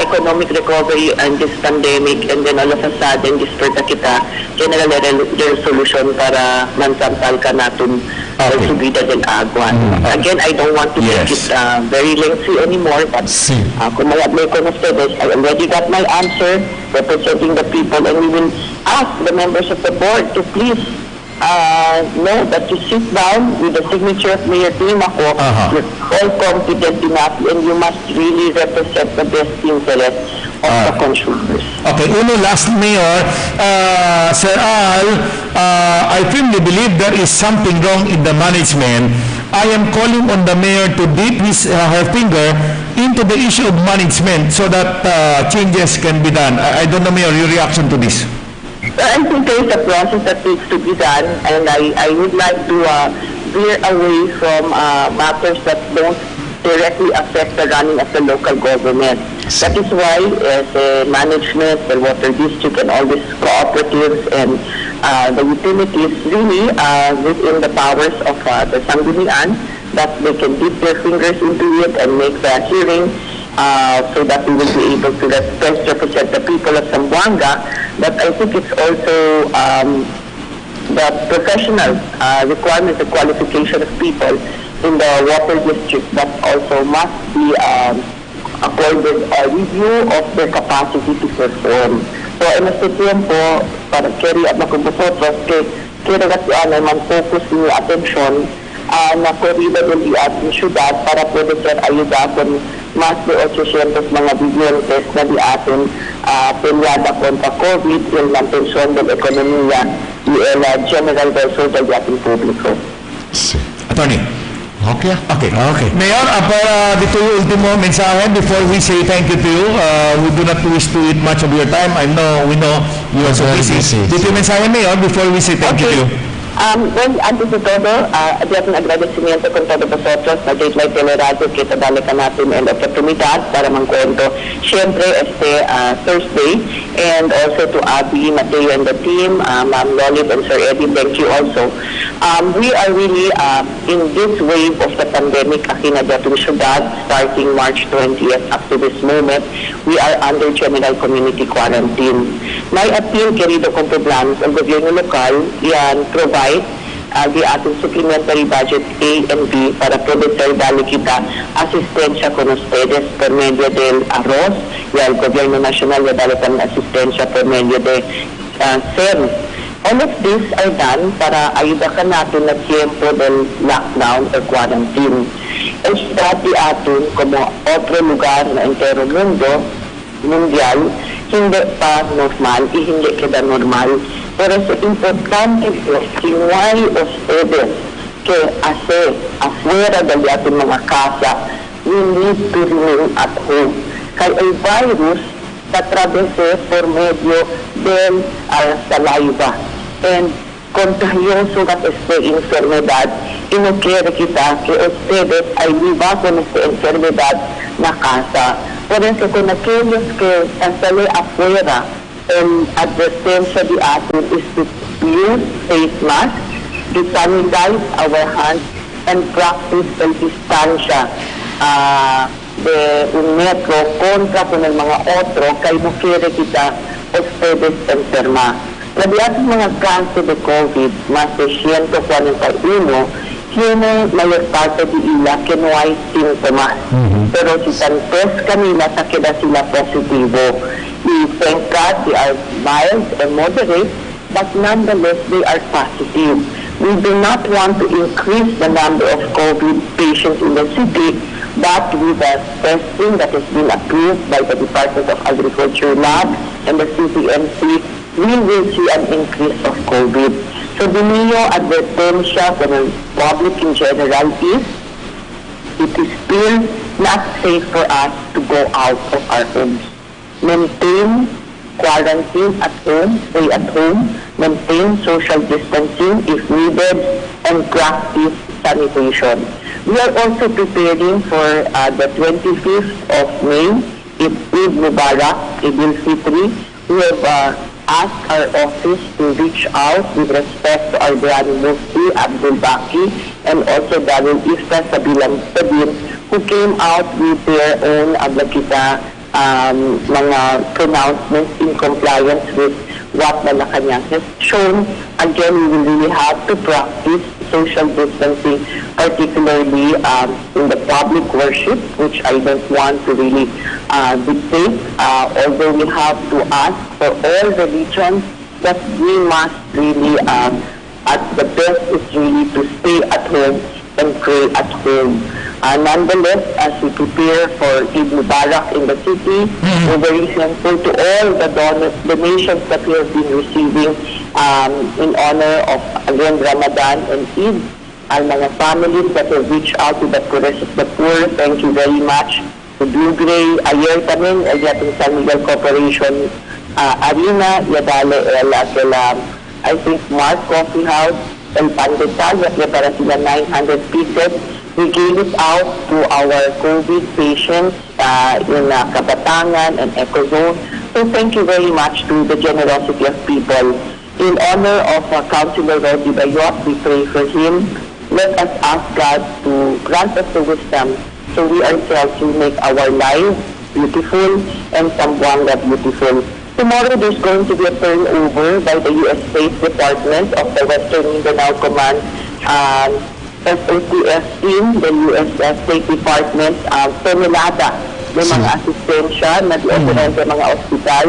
economic recovery and this pandemic, and then all of a sudden disperta kita general resolution para mansampal ka natin subida del agua. Again, I don't want to make it very lengthy anymore, but kung may ko na ustedes, I already got my answer representing the people, and we will ask the members of the board to please know that you sit down with the signature of Mayor Dimako, you're all competent enough, and you must really represent the best interest of the consumers. Okay, last, Mayor, Sir Al, I firmly believe there is something wrong in the management. I am calling on the Mayor to dip her finger into the issue of management so that changes can be done. I don't know, Mayor, your reaction to this. I think there is a process that needs to be done, and I would like to veer away from matters that don't directly affect the running of the local government. That is why, as management, the water district, and all these cooperatives and the utilities, really within the powers of the Sanggunian, that they can dip their fingers into it and make the hearing so that we will be able to best represent the people of Zamboanga. But I think it's also the professional requirement, the qualification of people in the water district that also must be accorded a review of their capacity to perform. So en este tiempo, para carry up na kung nosotros, kaya nga man focus yung atensyon na corrida del ating syudad para pwede ser ayuda con mas de 800 mga bilyentes na di atin pelyada kontra COVID, yung mantención del ekonomiya y el general verso del ating publiko. Attorney. Okay. Mayor, para dito yung ultimo mensahe before we say thank you to you. We do not wish to eat much of your time. We know you are so busy. Dito yung mensahe, Mayor, before we say thank you to you. Well, antes de todo, abierto un agradecimiento con todos vosotros a Dateline Teleradyo que te dalikan natin ang oportunidad para mangkwento siyempre Thursday, and also to Abby, Mateo and the team, Ma'am Lolit and Sir Eddie, thank you also. We are really in this wave of the pandemic aquí na datong syudad, starting March 20th up to this moment, we are under general community quarantine. May appeal, querido compadres, ang gobyerno lokal, yan provide di ating supplementary budget A and B para poder dali kita asistensya con ustedes por medio del arroz y al gobierno nacional ya dali kami asistensya por medio de SEM. All of these are done para ayudakan natin na tiempo del lockdown or quarantine. El ciudad di atin, como otro lugar na entero mundo, mundial, hindi pa normal, hindi kita normal. Pero es importante po que no hay ustedes que hacer afuera de ating mga casa. We need to remain at home. Kaya el virus atravesó por medio del saliva. And contagioso at esta enfermedad, y no quiere kita que ustedes ay viva con esta enfermedad na casa. Por eso con aquellos que salen afuera, and advertencia de atin is to use face mask, to sanitize our hands, and practice el distancia de un metro contra con el mga otro, kay no quiere kita ustedes enferma. La mga caso de COVID, más de 141, tiene mayor parte de ila que no hay síntomas. Pero si tan test kanila, sa queda sila positivo. We thank God they are mild and moderate, but nonetheless they are positive. We do not want to increase the number of COVID patients in the city, but with the testing that has been approved by the Department of Agriculture Lab and the CPMC, we will see an increase of COVID. So the new advertencia for the public in general is, it is still not safe for us to go out of our homes. Maintain quarantine at home, stay at home, maintain social distancing if needed, and practice sanitation. We are also preparing for the 25th of May, Eid Mubarak, Eid al-Fitri. We have asked our office to reach out with respect to our Grand Mufti, Abdul Baki, and also Darul Ifta Sabilang Sabin, who came out with their own mga pronouncements in compliance with what Malacanang has shown. Again, we will really have to practice social distancing, particularly in the public worship, which I don't want to really dictate, although we have to ask for all religions that we must really, at the best is really to stay at home and pray at home. Nonetheless, as we prepare for Eid Mubarak in the city, we're very thankful to all the donations that we have been receiving in honor of, again, Ramadan and Eid. Ang mga families that have reached out to the poorest of the poor, thank you very much. To Blue Gray, ayer tamin, el yating San Miguel Corporation Arena, yadale I think Mark Coffee House, El Pandetal, yadle para sila 900 pieces. We gave it out to our COVID patients in Kabatangan and Ecozone. So thank you very much to the generosity of people. In honor of Councilor Rodi Bayot, we pray for him. Let us ask God to grant us the wisdom so we ourselves will make our lives beautiful and Zamboanga beautiful. Tomorrow there's going to be a turnover by the U.S. State Department of the Western Mindanao Command SOTF team, the U.S. State Department, Tonelada ng mga asistensya na di-operate sa mga ospital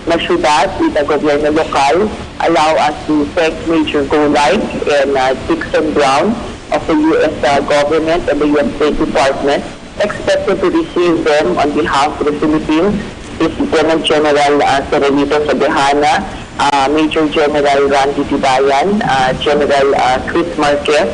na syudad with the gobyerno lokal. Allow us to thank Major Golay and Dixon Brown of the U.S. government and the U.S. State Department. Expected to receive them on behalf of the Philippines is Lieutenant General Serenito Sabehana, Major General Randy Tibayan, General Chris Marquez,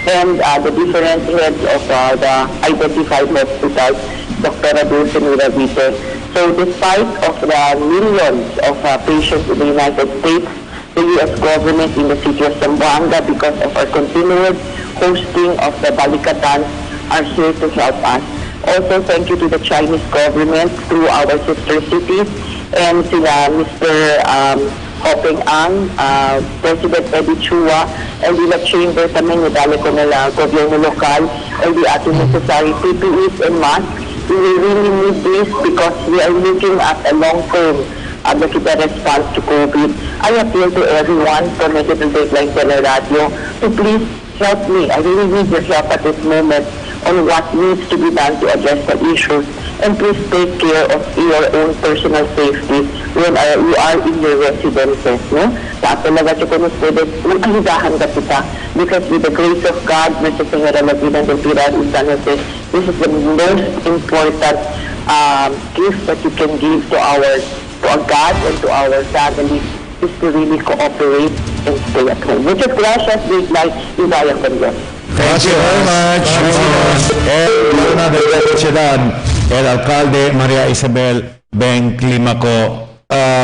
and the different heads of the identified hospitals, Dr. Dulce Miravite. So despite of the millions of patients in the United States, the U.S. government in the city of Zamboanga, because of our continued hosting of the Balikatan, are here to help us. Also, thank you to the Chinese government through our sister cities and sila Mr. Hopeng Ang, President Eddie Chua, and the chamber kami nidali ko nila gobyerno lokal and the ating necessary PPEs and masks. We really need this because we are looking at a long-term response to COVID. I appeal to everyone connected to Dateline Teleradyo to please help me. I really need your help at this moment on what needs to be done to address the issues. And please take care of your own personal safety when you are in your residences. No? Sa talaga siya kung ustedes, mag-aligahan ka kita. Because with the grace of God, Mr. Señora Magdinan del Pilar in San Jose, this is the most important gift that you can give to our God and to our family, is to really cooperate and stay at home. Muchas gracias, Big Light, y vaya con Dios. Thank you very much. Una de la Ciudad, el alcalde Maria Isabel Ben Climaco.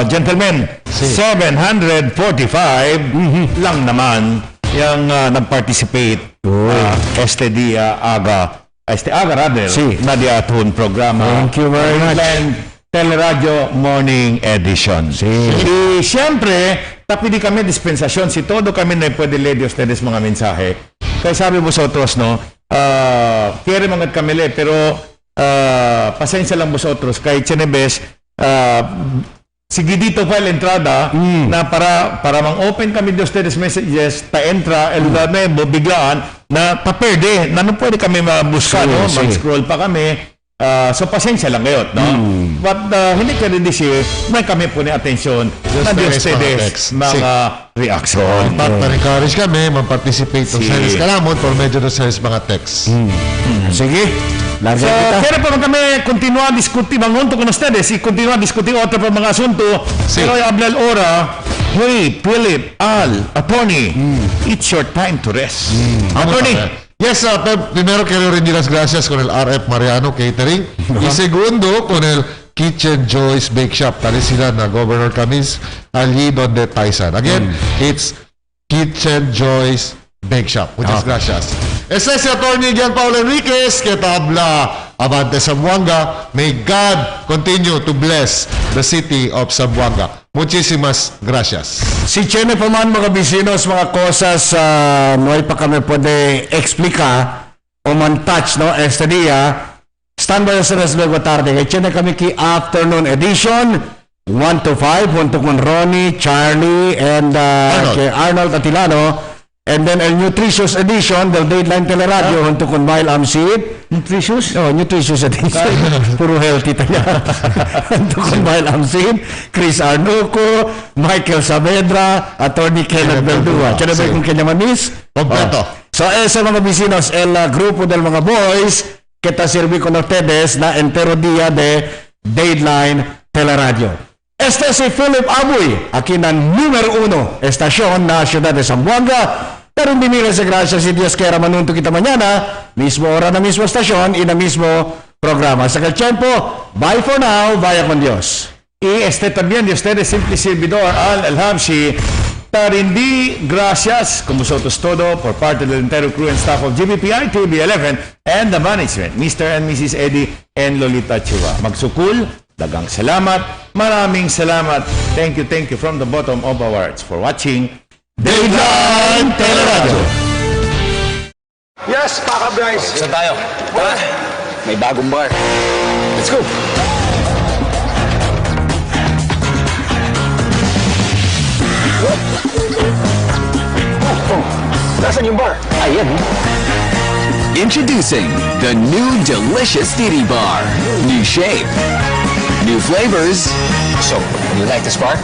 Gentlemen, 745 lang naman yung nag-participate este dia aga rather, na diaton programa. Thank you very much. Teleradyo Morning Edition. Y siyempre, tapi di kami dispensasyon. Si todo kami na pwede lead ustedes mga mensahe. Kaya sabi vosotros, no, quiere mga kamile, pero pasensya lang vosotros. Kay Chenebes, sige dito pa la entrada na para mang-open kami de ustedes messages, ta-entra, el nuevo, biglaan, na pa-perde, na no pwede kami mabuska, no? Mag-scroll pa kami. So, pasensya lang ngayon, no? But hindi ka rin this may kami po ni atensyon na di ustedes mga reaction. Pa-encourage kami, mag-participate sa service kalamon for medyo na service mga text. Sige. So, quiero pa kami continuar discutir, mangunto con ustedes y continuar discutir otro pa mga asunto. Pero habla el hora, hey, Philip, Al, Attorney, it's your time to rest. Attorney. Yes, primero quiero rendir las gracias con el RF Mariano Catering. Y segundo, con el Kitchen Joyce Bake Shop. Tali sila na Governor Camis, allí donde Taisan. Again, it's Kitchen Joyce Bake Shop. Muchas gracias. Este es el Attorney Gian Paulo Enriquez, que tabla Abante Zamboanga. May God continue to bless the city of Zamboanga. Muchísimas gracias. Si Chene pa man mga bisinos, mga cosas no ay pa kami pwede explica o man-touch, no? Este dia, standby sa luego tarde. Kaya Chene kami ki afternoon edition, 1 to 5, junto con Ronnie, Charlie, and Arnold Atilano. And then el nutritious edition del Dateline Teleradyo junto con Mile Amsid. Nutritious? Oh, nutritious edition. Puro healthy tayo. Junto con Mile Amsid, Chris Arnuco, Michael Saavedra, Attorney Kenneth Verdua. Kaya ba kung kanya mamis? Completo. So, sa mga bisinos, el grupo del mga boys, kita sirvi con ustedes na entero dia de Dateline Teleradyo. Este si Philip Abuy, aquí na numero 1, estasyon na Ciudad de Zamboanga. Pero hindi miles de gracias si Dios quiera manunto kita mañana, mismo hora na mismo estasyon, y na mismo programa. Sa el tiempo, bye for now, vaya con Dios. Y también de ustedes, simple servidor Al El Habshi, tarindi gracias, como nosotros todo, por parte del entero crew and staff of GBPI TV11 and the management, Mr. and Mrs. Eddie and Lolita Chua. Magsukul, dagang salamat, maraming salamat. Thank you from the bottom of our hearts for watching Dateline Teleradyo. Yes, Paka Bryce. Saan tayo? Tara, may bagong bar. Let's go. Nasaan yung bar? Ayan. Introducing the new delicious Didi Bar. New shape, new flavors. So, you like this bar?